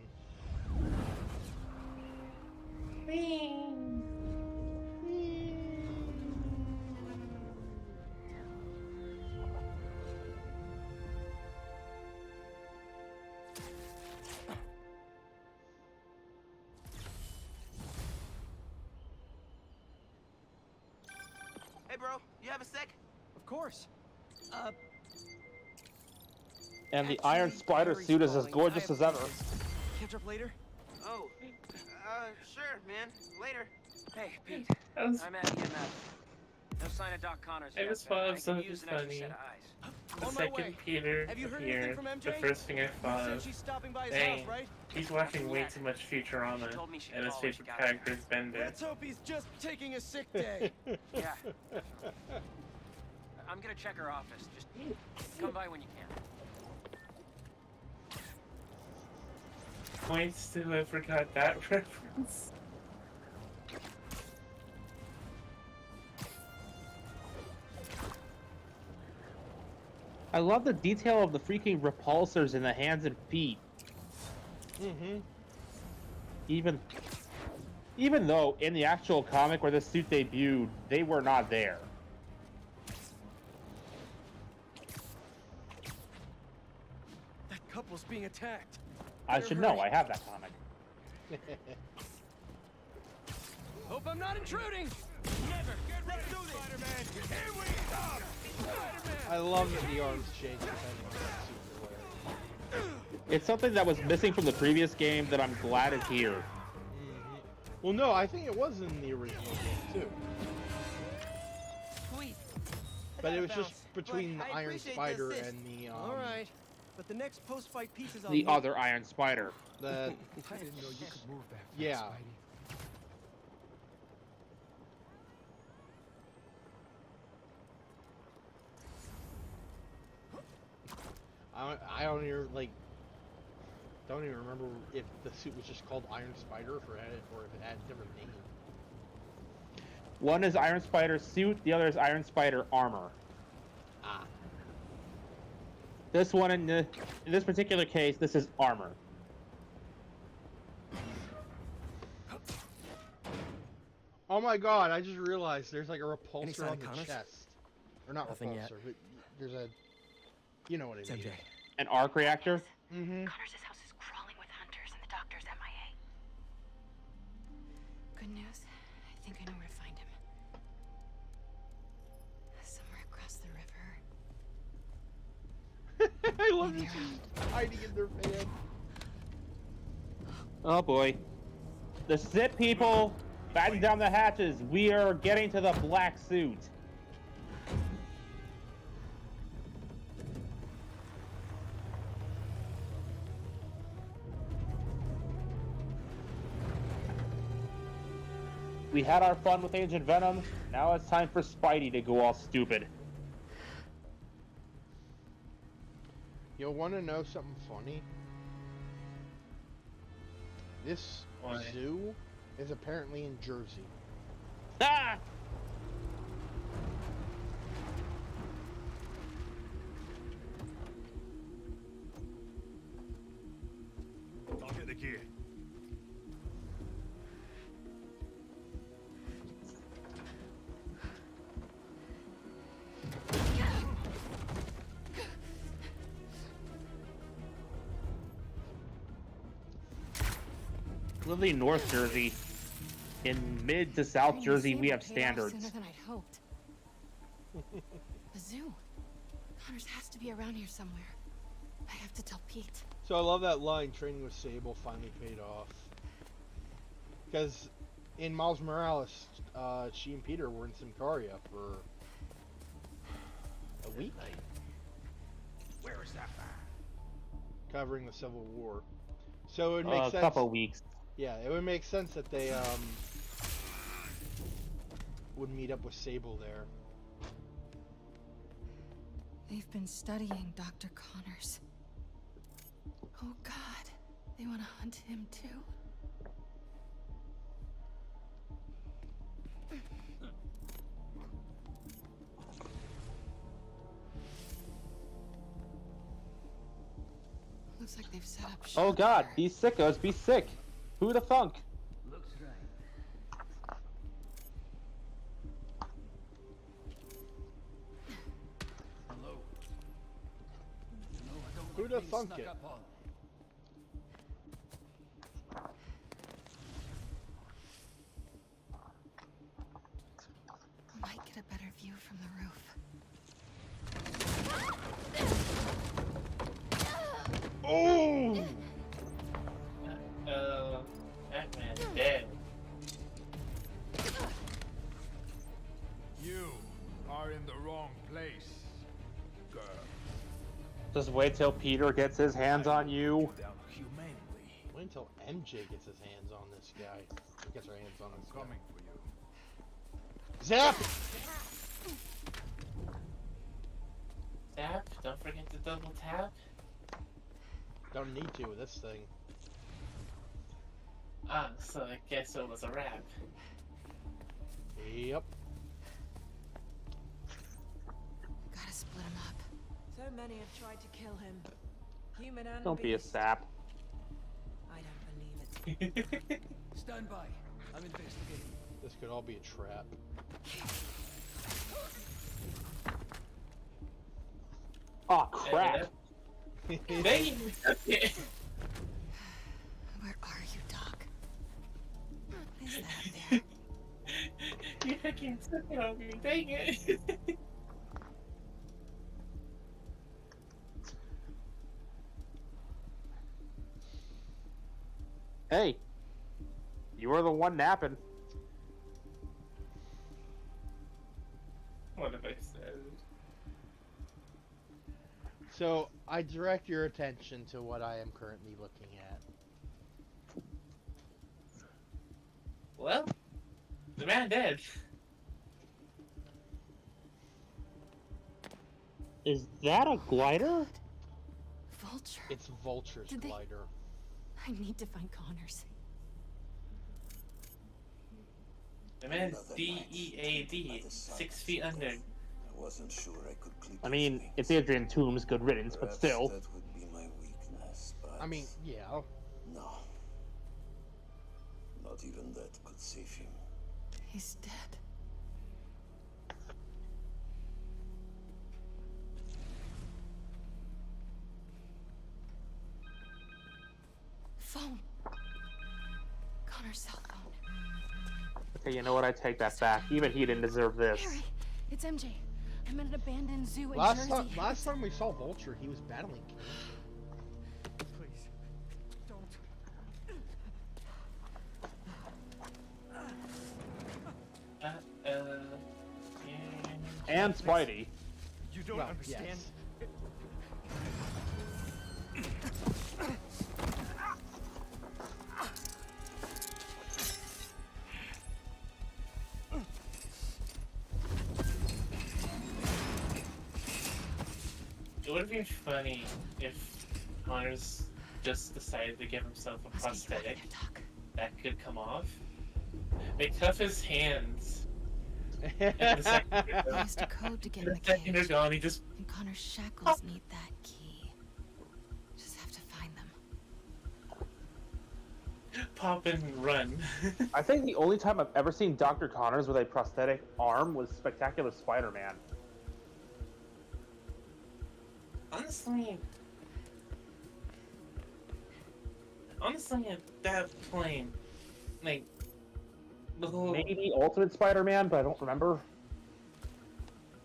S20: Hey, bro, you have a sec? Of course.
S3: And the Iron Spider suit is as gorgeous as ever.
S20: Catch up later?
S17: Oh, sure, man. Later.
S2: Hey, Pete.
S15: I'm at EMF. No sign of Doc Connors
S2: It
S15: yet,
S2: was
S15: but I
S2: so
S15: could use an extra
S2: funny.
S15: set of eyes.
S2: The
S20: On my
S2: second
S20: way.
S2: Peter
S20: Have you heard anything
S2: appeared,
S20: from MJ?
S2: the first thing I thought
S20: Said
S2: of,
S20: she's stopping by his
S2: dang,
S20: house, right?
S2: he's watching way too much Futurama, and his favorite character is Bender.
S20: Let's hope he's just taking a sick day.
S15: Yeah. I'm gonna check her office. Just come by when you can.
S2: Points to whoever got that reference.
S3: love the detail of the freaking repulsors in the hands and feet.
S1: Mm-hmm.
S3: Even though in the actual comic where the suit debuted, they were not there.
S4: That couple's being attacked.
S3: I should know. I have that comic.
S4: Hope I'm not intruding.
S18: Never. Get ready, Spider-Man. Here we come. Spider-Man.
S1: I love that the arms change depending on what suit you're wearing.
S3: It's something that was missing from the previous game that I'm glad is here.
S1: Mm-hmm. Well, no, I think it was in the original game too.
S4: Sweet.
S1: But it was just between
S4: But
S1: the
S4: I
S1: Iron
S4: appreciate the
S1: Spider
S4: assist.
S1: and the
S4: All right, but the next post-fight pieces I'll
S3: The
S4: need-
S3: other Iron Spider.
S1: the
S14: I didn't know you could move that fast,
S1: yeah.
S14: Spidey.
S1: I don't even remember if the suit was just called Iron Spider or if it had a different name.
S3: One is Iron Spider suit, the other is Iron Spider armor.
S1: Ah.
S3: This one, in this particular case, this is armor.
S1: Oh my god, I just realized there's like a repulsor
S4: sign
S1: on
S4: of
S1: the
S4: Connors?
S1: chest. Or not
S4: Nothing yet.
S1: repulsor, but there's a... You know what I mean.
S4: MJ.
S3: An arc reactor?
S1: Mm-hmm.
S19: Connors' house is crawling with hunters and the doctor's MIA. Good news. I think I know where to find him. Somewhere across the river.
S1: I love this just hiding in their van.
S3: Oh boy. The SIP people, batten down the hatches. We are getting to the black suit. We had our fun with Agent Venom. Now it's time for Spidey to go all stupid.
S1: You'll want to know something funny? This
S2: What?
S1: zoo is apparently in Jersey.
S3: Ah!
S11: I'll get the key.
S3: Literally North Jersey. In mid to South Jersey, we have standards.
S10: Sooner than I'd hoped. The zoo. Connors has to be around here somewhere. I have to tell Pete.
S1: So I love that line, training with Sable finally paid off. Because in Miles Morales, she and Peter were in Symkaria for a week?
S11: Where is that man?
S1: Covering the Civil War. So it would make sense.
S3: A couple weeks.
S1: Yeah, it would make sense that they would meet up with Sable there.
S10: They've been studying Dr. Connors. Oh god, they want to hunt him too. Looks like they've set up shop.
S3: Oh god, these sickos be sick. Who the funk?
S18: Looks right. Hello. No, I don't
S1: Who
S18: like
S1: the
S18: being
S1: funk
S18: snuck
S1: it?
S18: up on.
S10: Might get a better view from the roof.
S1: Oh!
S2: That man's dead.
S18: You are in the wrong place, girl.
S3: Just wait till Peter gets his hands on you.
S18: Down humanely.
S1: Wait until MJ gets his hands on this guy. Or gets her hands on this guy.
S18: Coming for you.
S1: Zap!
S2: Tap. Don't forget to double tap.
S1: Don't need to with this thing.
S2: Ah, so I guess it was a wrap.
S1: Yep.
S10: Gotta split him up.
S21: So many have tried to kill him. Human and
S3: Don't be a
S21: beast.
S3: sap.
S21: I don't believe it.
S14: Stand by. I'm investigating.
S1: This could all be a trap.
S3: Oh crap!
S2: Dang it.
S10: Where are you, Doc? What is that up there?
S2: You fucking took it on me. Dang it.
S3: Hey, you were the one napping.
S2: What have I said?
S1: So, I direct your attention to what I am currently looking at.
S2: Well, the man dead.
S3: Is that a glider?
S10: Vulture.
S1: It's Vulture's
S10: Did they-
S1: glider.
S10: I need to find Connors.
S2: The man's DEAD, 6 feet under.
S7: I wasn't sure I could clip
S3: I mean, it's Adrian Toombs, good riddance, but
S7: Perhaps
S3: still.
S7: that would be my weakness, but
S1: I mean, yeah.
S7: no. Not even that could save him.
S10: He's dead. Phone. Connor's cell phone.
S3: Okay, you know what? I take that back. Even he didn't deserve this.
S10: Harry, it's MJ. I'm at an abandoned zoo in
S1: Last
S10: Jersey.
S1: time we saw Vulture, he was battling cancer.
S14: Please, don't.
S3: And Spidey.
S14: You don't understand.
S1: Yes.
S2: It would be funny if Connors just decided to give himself a prosthetic that could come off. They cuff his hands. And the second they're
S10: He
S2: gone-
S10: used a code to get in the
S2: the second they're
S10: cage.
S2: gone, he just
S10: And Connor's shackles need that key. Just have to find them.
S2: pop and run.
S3: I think the only time I've ever seen Dr. Connors with a prosthetic arm was Spectacular Spider-Man.
S2: Honestly, at that point, like, the whole
S3: Maybe Ultimate Spider-Man, but I don't remember.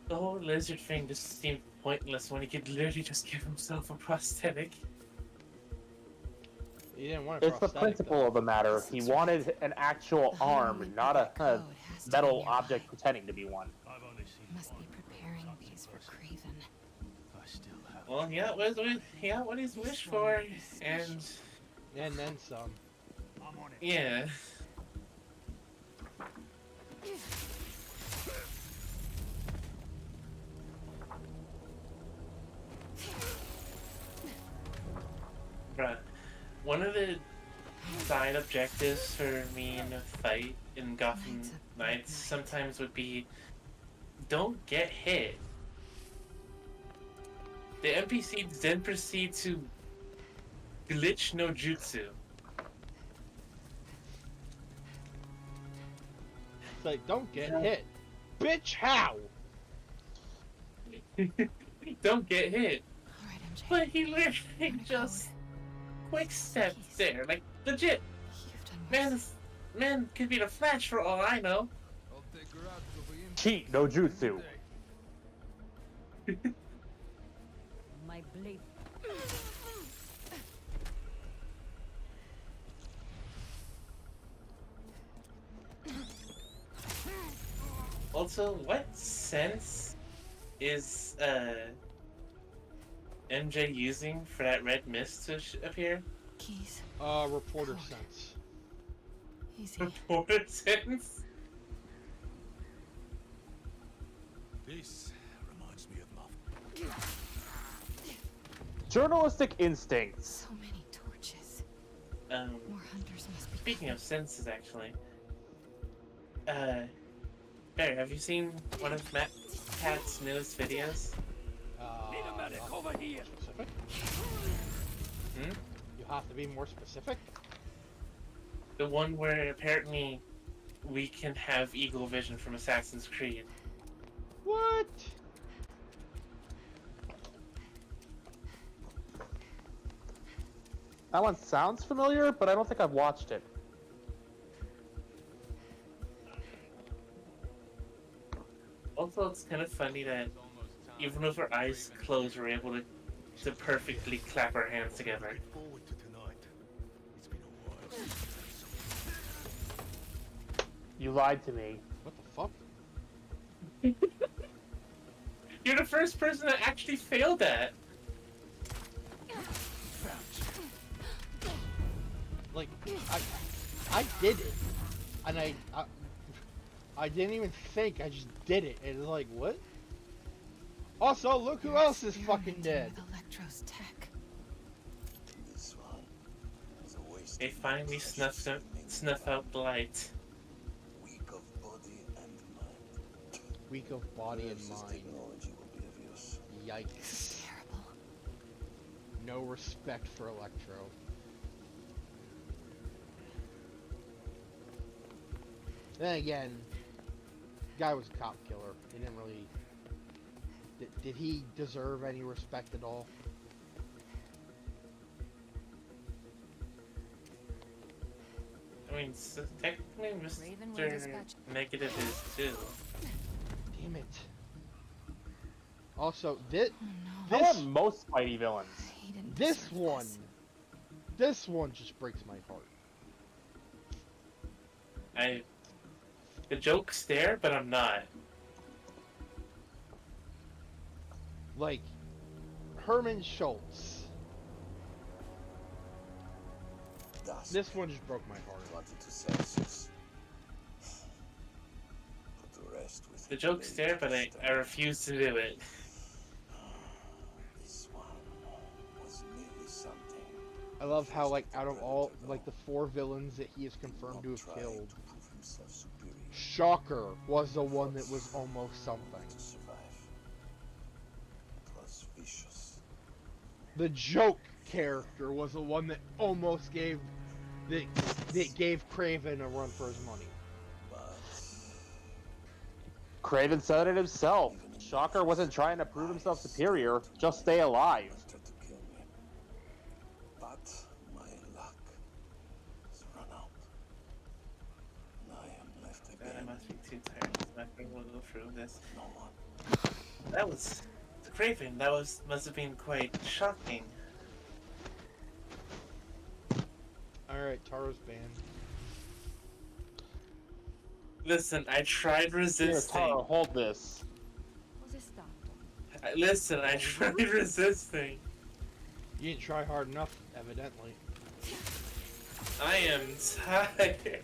S2: the whole lizard thing just seemed pointless when he could literally just give himself a prosthetic.
S1: He didn't want a
S3: It's the
S1: prosthetic,
S3: principle of the matter. He wanted an actual arm, not a metal object pretending to be one.
S10: Must be preparing these for Craven.
S2: Well, he got what he's wished for, and
S1: then some.
S2: Yeah. Bruh, one of the side objectives for me in a fight in Gotham Knights sometimes would be, don't get hit. The NPCs then proceed to glitch no jutsu.
S1: It's like, don't get hit. Bitch, how?
S2: Don't get hit. But he literally just quick steps there, like legit. Man could be the Flash for all I know.
S3: Cheat, no jutsu.
S16: My blade.
S2: Also, what sense is MJ using for that red mist to appear?
S10: Keys.
S1: Reporter sense.
S10: Easy.
S2: Reporter sense?
S6: This reminds me of my...
S3: Journalistic instincts.
S10: So many torches.
S2: More
S10: hunters must be.
S2: Speaking of senses, actually. Barry, have you seen one of Matt Pat's newest videos?
S14: Panic over here.
S1: Specific? You have to be more specific?
S2: The one where apparently we can have eagle vision from Assassin's Creed.
S1: What?
S3: That one sounds familiar, but I don't think I've watched it.
S2: Also, it's kind of funny that even with our eyes closed, we're able to perfectly clap our hands together.
S3: You lied to me.
S1: What the fuck?
S2: You're the first person that actually failed that.
S1: Like, I did it, and I didn't even think. I just did it. And it's like, what? Also, look who else is fucking dead.
S10: Electro's tech.
S7: This one is a waste.
S2: They finally snuff out the light.
S7: Weak of body and mind.
S1: Weak of body and
S7: This
S1: mind.
S7: technology will be of use.
S1: Yikes.
S10: Terrible.
S1: No respect for Electro. Then again, guy was a cop killer. He didn't really. Did he deserve any respect at all?
S2: I mean, so technically,
S10: Raven will
S2: Mr.
S10: dispatch.
S2: Negative is too.
S1: Damn it. Also, this
S3: I want most Spidey villains.
S1: this one just breaks my heart.
S2: The joke's there, but I'm not.
S1: Like, Herman Schultz. This one just broke my heart.
S7: Wanted to Celsius. Put the rest with
S2: The joke's there, but I refuse to do it.
S7: This one was merely something.
S1: I love how, like, out of all, like, the 4 villains that he is confirmed to have killed, Shocker was the one that was almost something.
S7: To survive. It was vicious.
S1: The Joke character was the one that almost gave that gave Craven a run for his money.
S3: Craven said it himself. Shocker wasn't trying to prove himself superior, just stay alive.
S7: Tried to kill me. But my luck has run out. And I am left
S2: God, I
S7: again.
S2: must be too tired. I'm not going to go through this.
S7: No one.
S2: That was the Craven. That must have been quite shocking.
S1: Alright, Taro's banned.
S2: Listen, I tried
S3: Here,
S2: resisting.
S3: Taro, hold this.
S2: Listen, I tried resisting.
S1: You didn't try hard enough, evidently.
S2: I am tired.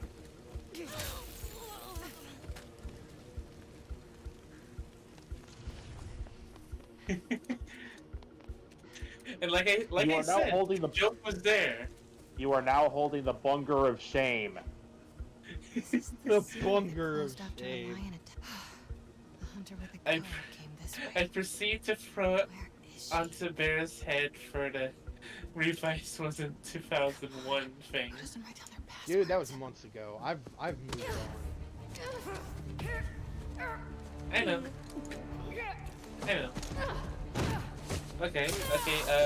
S2: And like I said, the joke was there.
S3: You are now holding the bunger of shame.
S1: The bunger of shame.
S10: The hunter with the code came this way.
S2: I proceed to throw it onto Bear's head for the Revice was in 2001 thing.
S1: Dude, that was months ago. I've moved on.
S2: I know. Okay,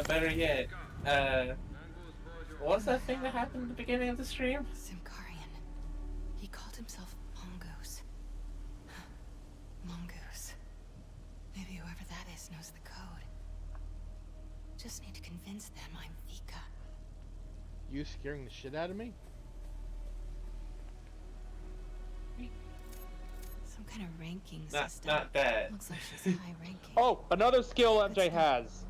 S2: better yet. What was that thing that happened at the beginning of the stream?
S10: Simkarian. He called himself Mongoose. Mongoose. Maybe whoever that is knows the code. Just need to convince them I'm Vika.
S1: You scaring the shit out of me?
S10: Some kind of ranking
S2: Not
S10: system.
S2: not that.
S10: Looks like she's high ranking.
S3: Oh, another skill MJ has.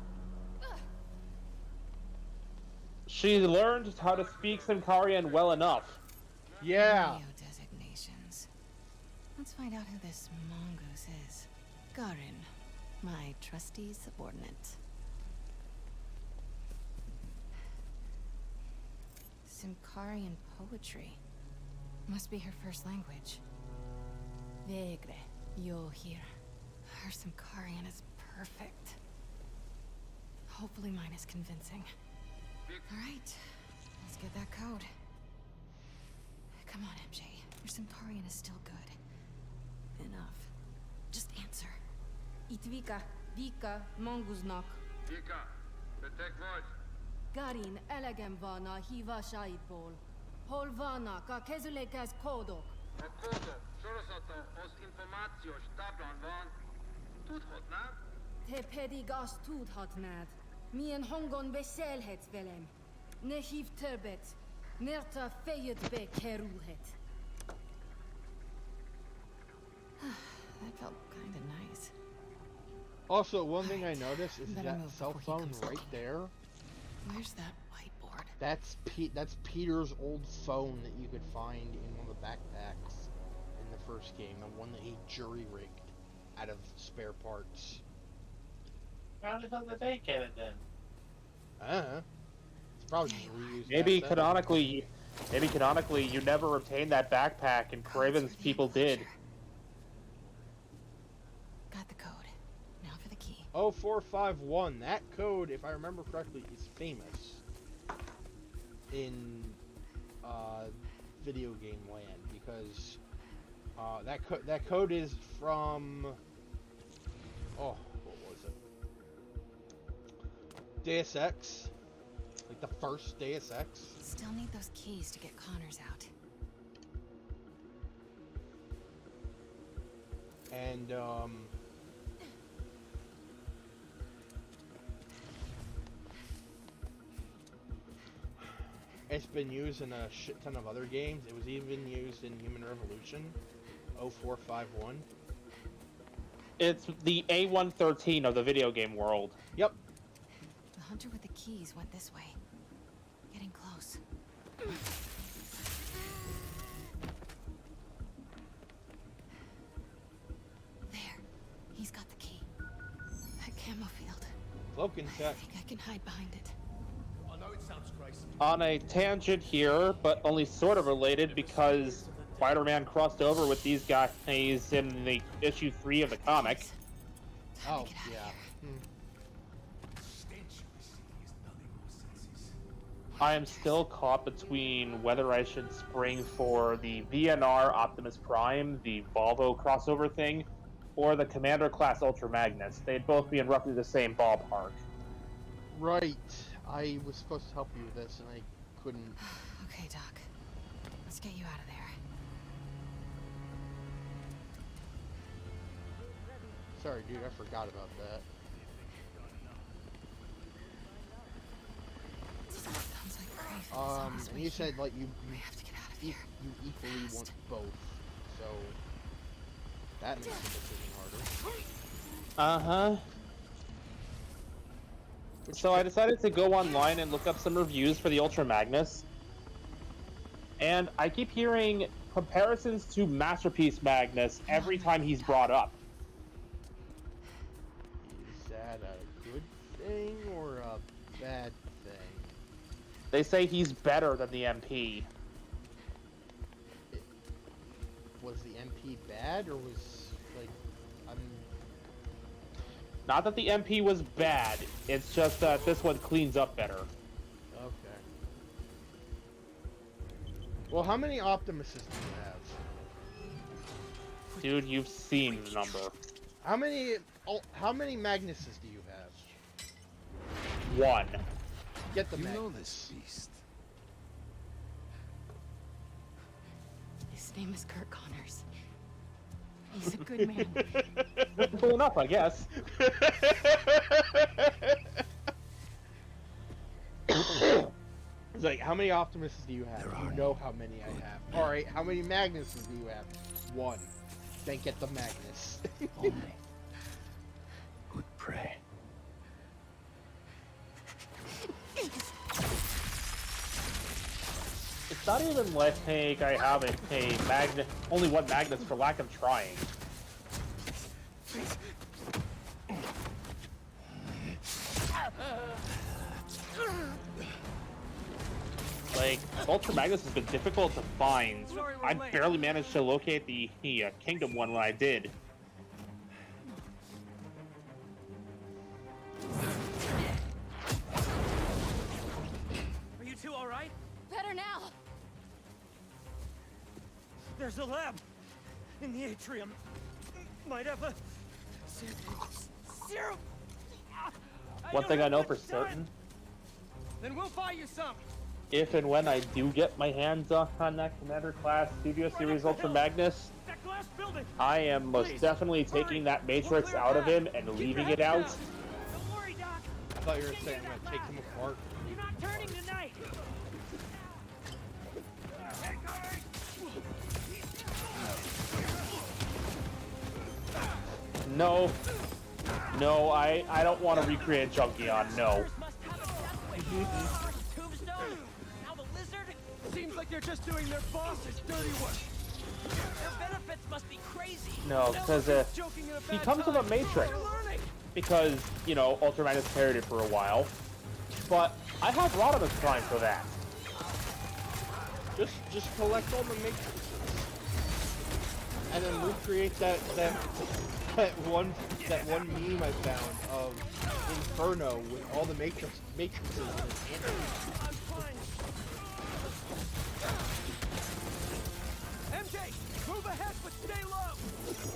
S3: She learned how to speak Simkarian well enough.
S1: Yeah.
S10: Neo designations. Let's find out who this mongoose is. Garin, my trusty subordinate. Simkarian poetry. Must be her first language. Vegre, yo here. Her Simkarian is perfect.
S21: Hopefully mine is convincing. Alright, let's get that code. Come on, MJ. Your Centaurian is still good. Enough. Just answer. Itvika, Vika, Monguznak.
S13: Vika, betek vagy?
S21: Garin, elegem van a hívásaidból. Hol vannak a kezülékhez kódok?
S13: A kódok sorozata az információs táblán van. Tudhatnád?
S21: Te pedig azt tudhatnád. Milyen hangon beszélhetsz velem. Ne hív többet, mert a fejedbe kerülhet. That felt kinda nice.
S1: Also, one thing I noticed is
S21: Better
S1: that
S21: move
S1: cell
S21: before he
S1: phone
S21: comes
S1: right
S21: looking.
S1: there.
S21: Where's that whiteboard?
S1: That's Peter's old phone that you could find in one of the backpacks in the first game, the one that he jury-rigged out of spare parts.
S2: How the hell did they get it then?
S1: It's probably just reused.
S3: Maybe
S1: back then.
S3: canonically, you never obtained that backpack, and Craven's people did.
S21: Got the code. Now for the key.
S1: 0451. That code, if I remember correctly, is famous in video game land because that code is from what was it? Deus Ex, like the first Deus Ex.
S21: Still need those keys to get Connors out.
S1: And it's been used in a shit ton of other games. It was even used in Human Revolution 0451.
S3: It's the A113 of the video game world.
S1: Yep.
S21: The hunter with the keys went this way. Getting close. There. He's got the key. That camo field.
S1: Cloaking
S21: I
S1: tech.
S21: think I can hide behind it.
S14: I know it sounds crazy.
S3: On a tangent here, but only sort of related because Spider-Man crossed over with these guys in the issue 3 of the comic.
S1: Oh, yeah.
S3: I am still caught between whether I should spring for the VNR Optimus Prime, the Volvo crossover thing, or the Commander class Ultra Magnus. They'd both be in roughly the same ballpark.
S1: Right. I was supposed to help you with this, and I couldn't.
S21: Okay, Doc. Let's get you out of there.
S1: Sorry, dude. I forgot about that.
S21: Sounds like Craven.
S1: And you said like you have to get out of here. You equally want both, so that makes the decision harder.
S3: So I decided to go online and look up some reviews for the Ultra Magnus. And I keep hearing comparisons to Masterpiece Magnus every time he's brought up.
S1: Is that a good thing or a bad thing?
S3: They say he's better than the MP.
S1: Was the MP bad, or was like
S3: Not that the MP was bad, it's just that this one cleans up better.
S1: Okay. Well, how many Optimuses do you have?
S3: Dude, you've seen the number.
S1: How many Magnuses do you have?
S3: One.
S1: Get the
S7: You
S1: Magnus.
S7: know this beast.
S21: His name is Kurt Connors. He's a good man.
S3: Cool enough, I guess.
S1: It's like, how many Optimuses do you have? You know how many I have. Alright, how many Magnuses do you have? One. Then get the Magnus.
S7: Only good prey.
S3: It's not even like I have only one Magnus for lack of trying. Like, Ultra Magnus has been difficult to find. I barely managed to locate the Kingdom one when I did.
S8: There's a lab in the atrium. Might have a serum.
S3: One thing I know for certain,
S8: Then we'll buy you some.
S3: if and when I do get my hands on that Commander Class Studio Series Ultra Magnus,
S8: That glass building.
S3: I am most definitely taking that Matrix out of him and leaving it out.
S8: Don't worry, Doc.
S1: I thought you were saying I'm gonna take him apart.
S8: You're not turning tonight.
S3: No. No, I don't want to recreate Junkion, no.
S8: Tombstone. Now the lizard. Seems like they're just doing their boss's dirty work. Their benefits must be crazy.
S3: No, because he comes with a Matrix. Because, you know, Ultra Magnus carried it for a while. But I have Rodimus Prime for that.
S1: Just collect all the matrices. And then recreate that one meme I found of Inferno with all the matrices in his hand.
S8: MJ, move ahead, but stay low.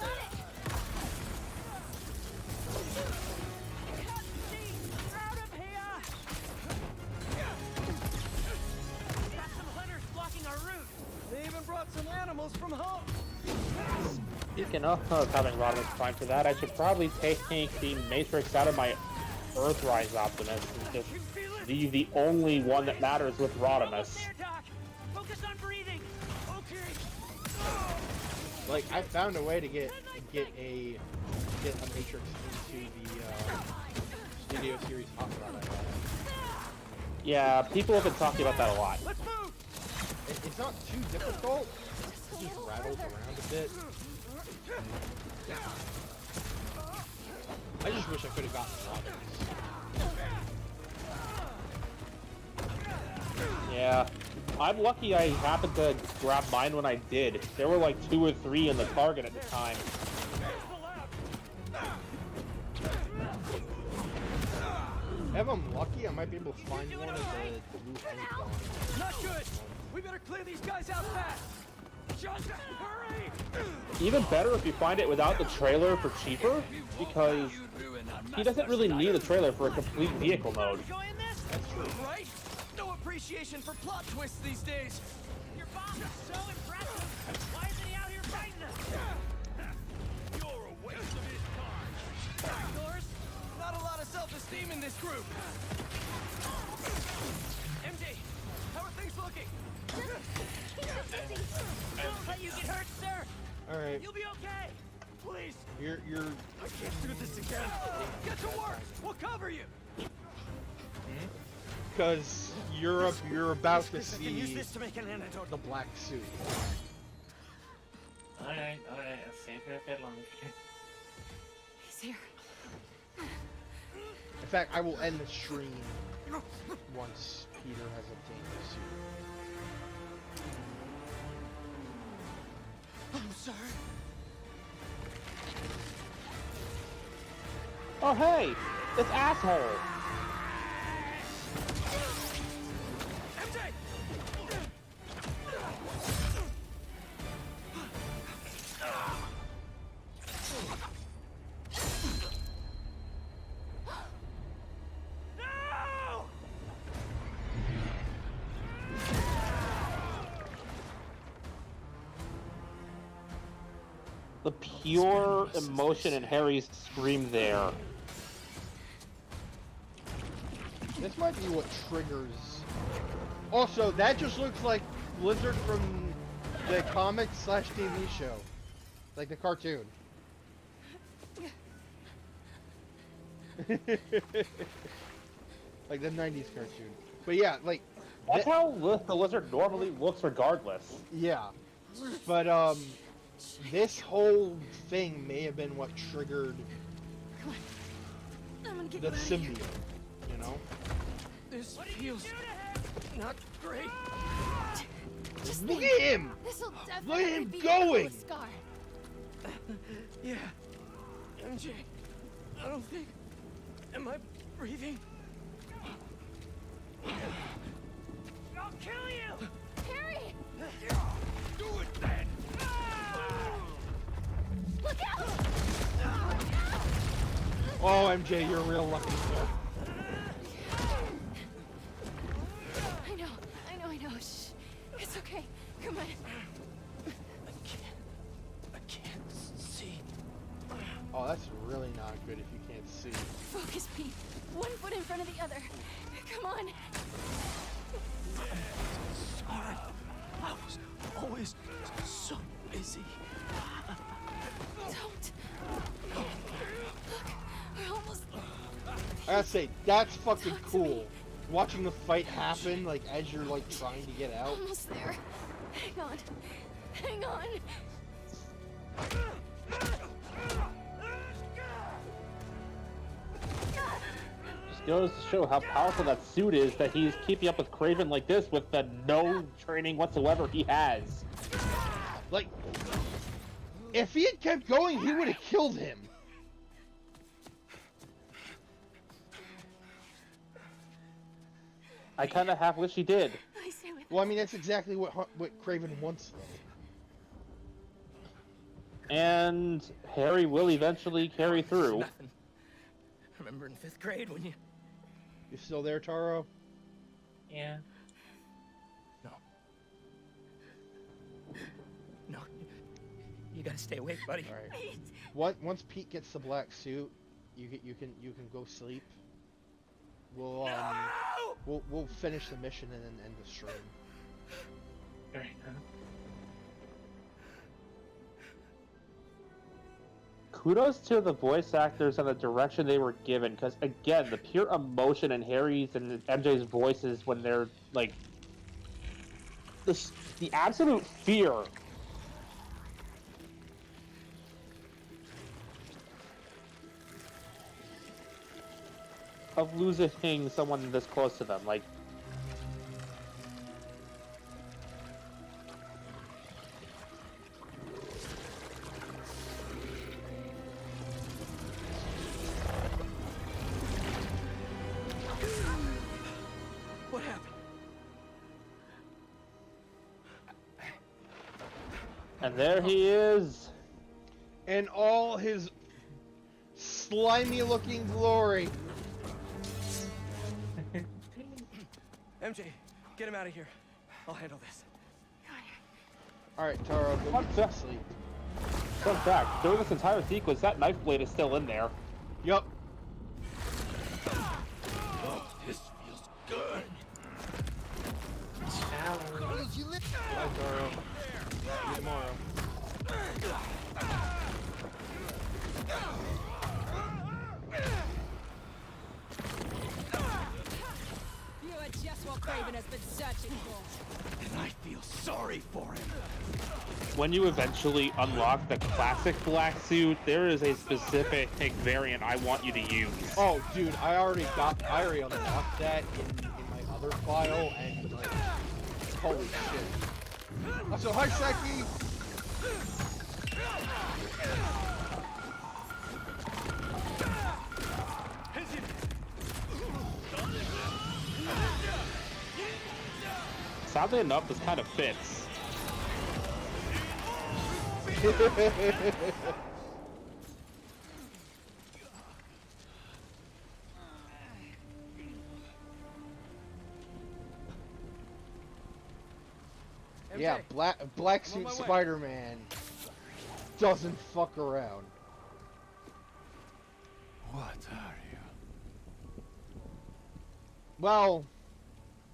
S8: Got it. Out of here. Got some hunters blocking our route. They even brought some animals from home.
S3: Speaking of having Rodimus Prime for that, I should probably take the Matrix out of my Earthrise Optimus and just leave the only one that matters with Rodimus.
S8: Focus on breathing. Okay.
S1: Like, I found a way to get a Matrix into the Studio Series Hot Rod I got.
S3: Yeah, people have been talking about that a lot.
S8: Let's move.
S1: It's not too difficult. It just rattles around a bit. I just wish I could have gotten Rodimus.
S3: Yeah. I'm lucky I happened to grab mine when I did. There were like 2 or 3 in the target at the time.
S1: If I'm lucky, I might be able to find one of the blue honeycomb.
S8: Not good. We better clear these guys out fast. Just hurry.
S3: Even better if you find it without the trailer for cheaper, because he doesn't really need a trailer for a complete vehicle mode.
S8: That's true, right? No appreciation for plot twists these days. Your boss is so impressive. Why isn't he out here fighting us? You're a waste of his time. Yours? Not a lot of self-esteem in this group. MJ, how are things looking? Don't let you get hurt, sir.
S1: All right.
S8: You'll be okay. Please.
S1: You're.
S8: I can't do this again. Get to work. We'll cover you.
S1: Because you're about to see
S8: use this to make an antidote.
S1: the black suit.
S2: Alright, I'll save her a bit longer.
S10: He's here.
S1: In fact, I will end the stream once Peter has obtained the suit.
S8: I'm sorry.
S3: Oh hey! This asshole!
S8: MJ! No!
S3: The pure emotion in Harry's scream there.
S1: This might be what triggers. Also, that just looks like Blizzard from the comic/TV show, like the cartoon. Like the '90s cartoon. But yeah, like
S3: that's how the lizard normally looks, regardless.
S1: Yeah, but this whole thing may have been what triggered the symbiote. You know.
S8: This feels not great.
S10: Just
S1: Look
S10: think,
S1: at him!
S10: This'll
S1: Look
S10: definitely
S1: at him
S10: be
S1: going!
S10: a scar.
S8: Yeah. MJ, I don't think... Am I breathing? I'll kill you!
S10: Harry!
S8: Do it then!
S1: MJ, you're real lucky.
S10: I know. Shh. It's okay. Come on.
S20: I can't see.
S1: Oh, that's really not good if you can't see.
S10: Focus, Pete. One foot in front of the other. Come on.
S20: Sorry. I was always so busy.
S10: Don't. Look, we're almost.
S1: I gotta say, that's fucking cool. Watching the fight happen, like, as you're, like, trying to get out.
S10: Almost there. Hang on. Hang on.
S3: Just goes to show how powerful that suit is that he's keeping up with Kraven like this with the no training whatsoever he has.
S1: Like, if he had kept going, he would have killed him.
S3: I kind of half wish he did.
S1: Well, I mean, that's exactly what Kraven wants.
S3: And Harry will eventually carry through.
S20: Nothing. Remember in 5th grade when you...
S1: You still there, Taro?
S2: Yeah.
S20: No. You gotta stay awake, buddy.
S1: All right. Once Pete gets the black suit, you can go sleep. We'll finish the mission and then end the stream.
S2: Alright.
S3: Kudos to the voice actors and the direction they were given, because again, the pure emotion in Harry's and MJ's voices when they're like the absolute fear of losing someone this close to them, like.
S20: What happened?
S3: And there he is.
S1: In all his slimy-looking glory.
S4: MJ, get him out of here. I'll handle this.
S1: Alright, Taro, go get some sleep.
S3: Fun fact, during this entire sequence, that knife blade is still in there.
S1: Yup.
S20: Oh, this feels good.
S1: Bye, Taro. See you tomorrow.
S21: You are just what Kraven has been searching for.
S20: And I feel sorry for him.
S3: When you eventually unlock the classic black suit, there is a specific variant I want you to use.
S1: Oh, dude, I already unlocked that in my other file, and like, holy shit. Also, hi, Seki!
S3: Sadly enough, this kind of fits.
S1: Yeah, black suit Spider-Man doesn't fuck around.
S6: What are you?
S1: Well,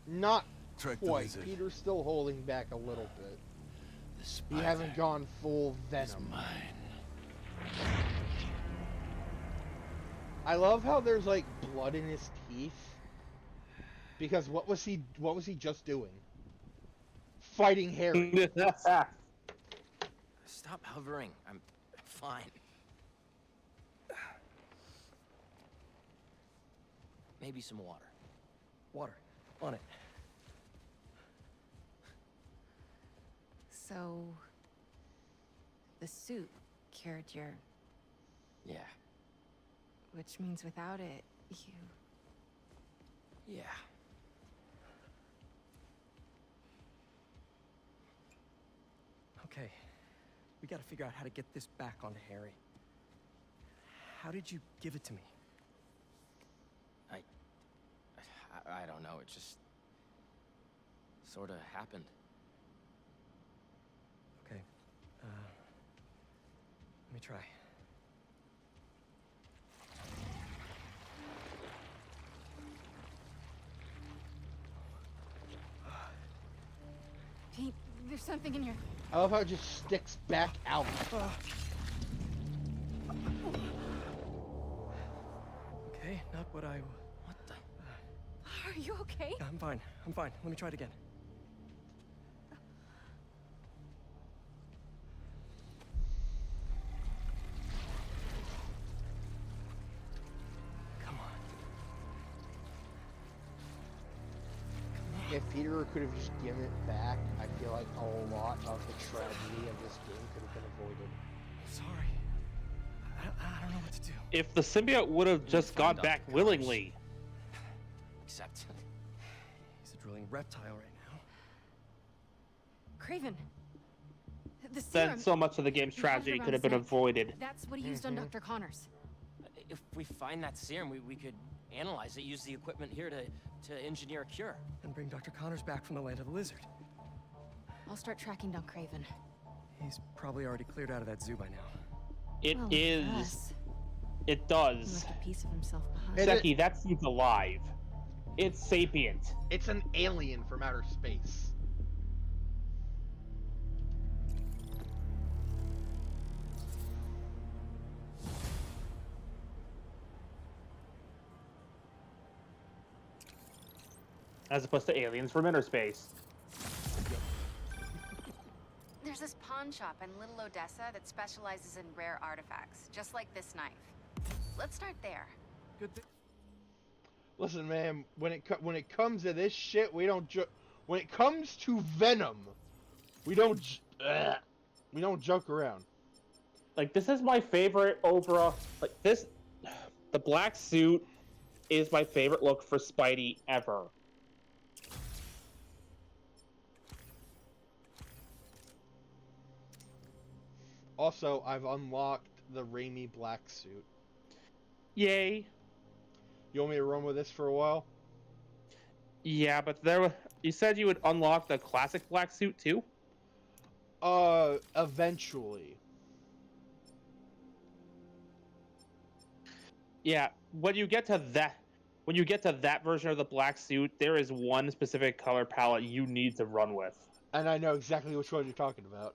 S1: not
S6: Track the
S1: quite.
S6: visit.
S1: Peter's still holding back a little bit.
S6: The
S1: He hasn't gone full Venom. I love how there's like blood in his teeth. Because what was he just doing? Fighting Harry.
S20: Stop hovering. I'm fine. Maybe some water.
S4: Water. On it.
S12: So, the suit cured your...
S20: Yeah.
S12: Which means without it, you...
S20: Yeah.
S4: Okay. We gotta figure out how to get this back onto Harry. How did you give it to me?
S20: I don't know, it just sort of happened.
S4: Okay. Let me try.
S10: Pete, there's something in your...
S1: I love how it just sticks back out.
S4: Okay, not what I...
S20: What the?
S10: Are you okay?
S4: I'm fine. I'm fine. Let me try it again. Come on.
S1: If Peter could have just given it back, I feel like a lot of the tragedy of this game could have been avoided.
S4: I'm sorry. I don't know what to do.
S3: If the symbiote would have just gone back willingly.
S20: Except...
S4: He's a drooling reptile right now.
S10: Craven. The
S3: Then
S10: serum.
S3: so much of the game's
S10: you have it
S3: tragedy
S10: around
S3: could have
S10: his
S3: been
S10: neck.
S3: avoided.
S10: That's what he used on Dr. Connors.
S20: If we find that serum, we could analyze it, use the equipment here to engineer a cure.
S4: And bring Dr. Connors back from the land of the lizard.
S10: I'll start tracking down Craven.
S4: He's probably already cleared out of that zoo by now.
S3: It
S10: Well,
S3: is.
S10: yes.
S3: It
S10: He
S3: does.
S10: left a piece of himself behind.
S3: Seki, that seems alive. It's sapient.
S1: It's an alien from outer space.
S3: As opposed to aliens from inner space.
S5: There's this pawn shop in Little Odessa that specializes in rare artifacts, just like this knife. Let's start there.
S4: Good thing.
S1: Listen, man, when it comes to this shit, we don't when it comes to Venom, we don't joke around.
S3: Like, this is my favorite overall. Like, this. The black suit is my favorite look for Spidey ever.
S1: Also, I've unlocked the Raimi black suit.
S3: Yay.
S1: You want me to run with this for a while?
S3: Yeah, but you said you would unlock the classic black suit too?
S1: Eventually.
S3: Yeah, when you get to that version of the black suit, there is one specific color palette you need to run with.
S1: And I know exactly which one you're talking about.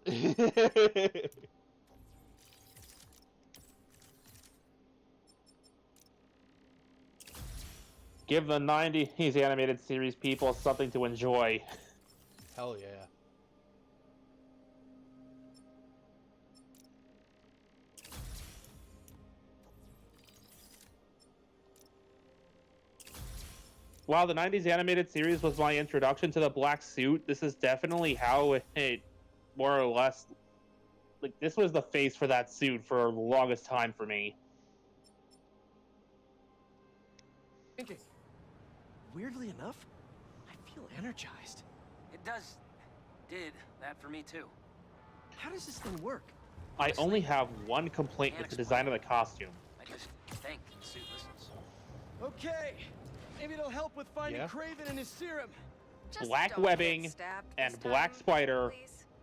S3: Give the 90s animated series people something to enjoy.
S1: Hell yeah.
S3: While the 90s animated series was my introduction to the black suit, this is definitely how it more or less, like, this was the face for that suit for the longest time for me.
S4: Thinking. Weirdly enough, I feel energized.
S15: It did that for me too.
S4: How does this thing work?
S3: I only have one complaint with the design of the costume.
S15: I just think the suit listens.
S4: Okay, maybe it'll help with finding Craven and his serum.
S3: Black webbing and black spider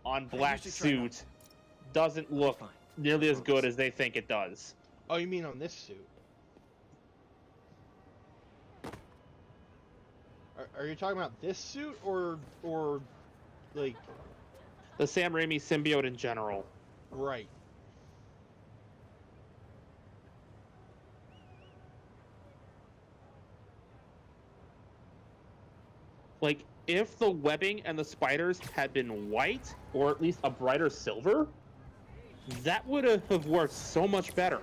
S3: on black suit doesn't look nearly as good as they think it does.
S1: Oh, you mean on this suit? Are you talking about this suit or like
S3: the Sam Raimi symbiote in general?
S1: Right.
S3: Like, if the webbing and the spiders had been white, or at least a brighter silver, that would have worked so much better.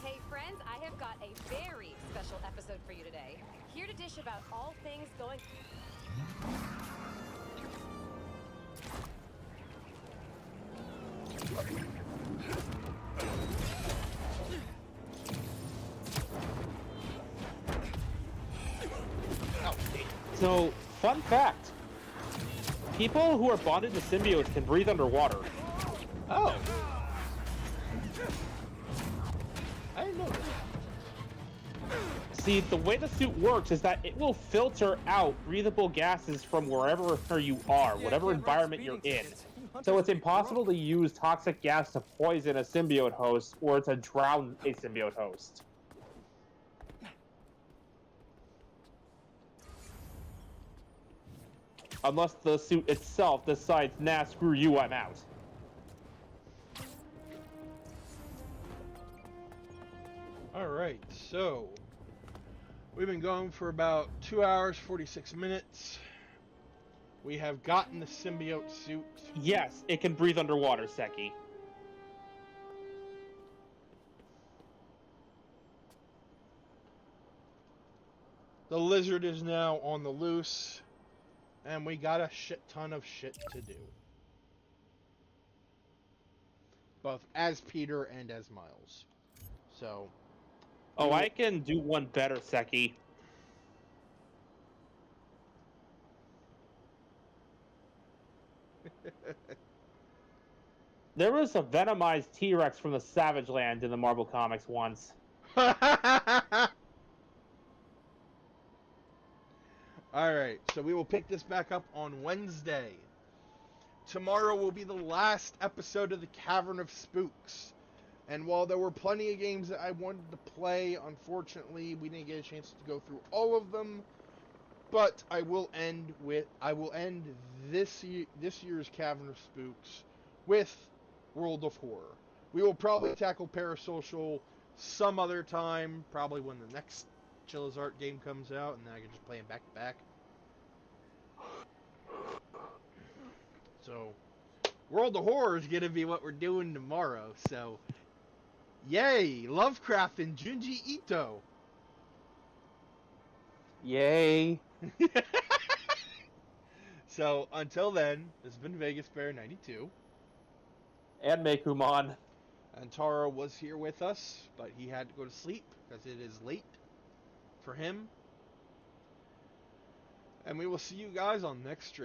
S19: Hey friends, I have got a very special episode for you today. Here to dish about all things going...
S3: So, fun fact, People who are bonded to symbiotes can breathe underwater.
S1: Oh. I didn't know that.
S3: See, the way the suit works is that it will filter out breathable gases from wherever you are, whatever environment you're in. So it's impossible to use toxic gas to poison a symbiote host or to drown a symbiote host. Unless the suit itself decides, nah, screw you, I'm out.
S1: Alright, so we've been going for about 2 hours, 46 minutes. We have gotten the symbiote suit.
S3: Yes, it can breathe underwater, Seki.
S1: The lizard is now on the loose, and we got a shit ton of shit to do. Both as Peter and as Miles. So.
S3: Oh, I can do one better, Seki. There was a venomized T-Rex from the Savage Land in the Marvel Comics once.
S1: Alright, so we will pick this back up on Wednesday. Tomorrow will be the last episode of the Cavern of Spooks. And while there were plenty of games that I wanted to play, unfortunately, we didn't get a chance to go through all of them. But I will end this year's Cavern of Spooks with World of Horror. We will probably tackle Parasocial some other time, probably when the next Chilla's Art game comes out, and then I can just play them back to back. So, World of Horror is going to be what we're doing tomorrow, so yay! Lovecraft and Junji Ito!
S3: Yay!
S1: So, until then, this has been Vegas Bear 92.
S3: And Mekumon.
S1: And Taro was here with us, but he had to go to sleep because it is late for him. And we will see you guys on next stream.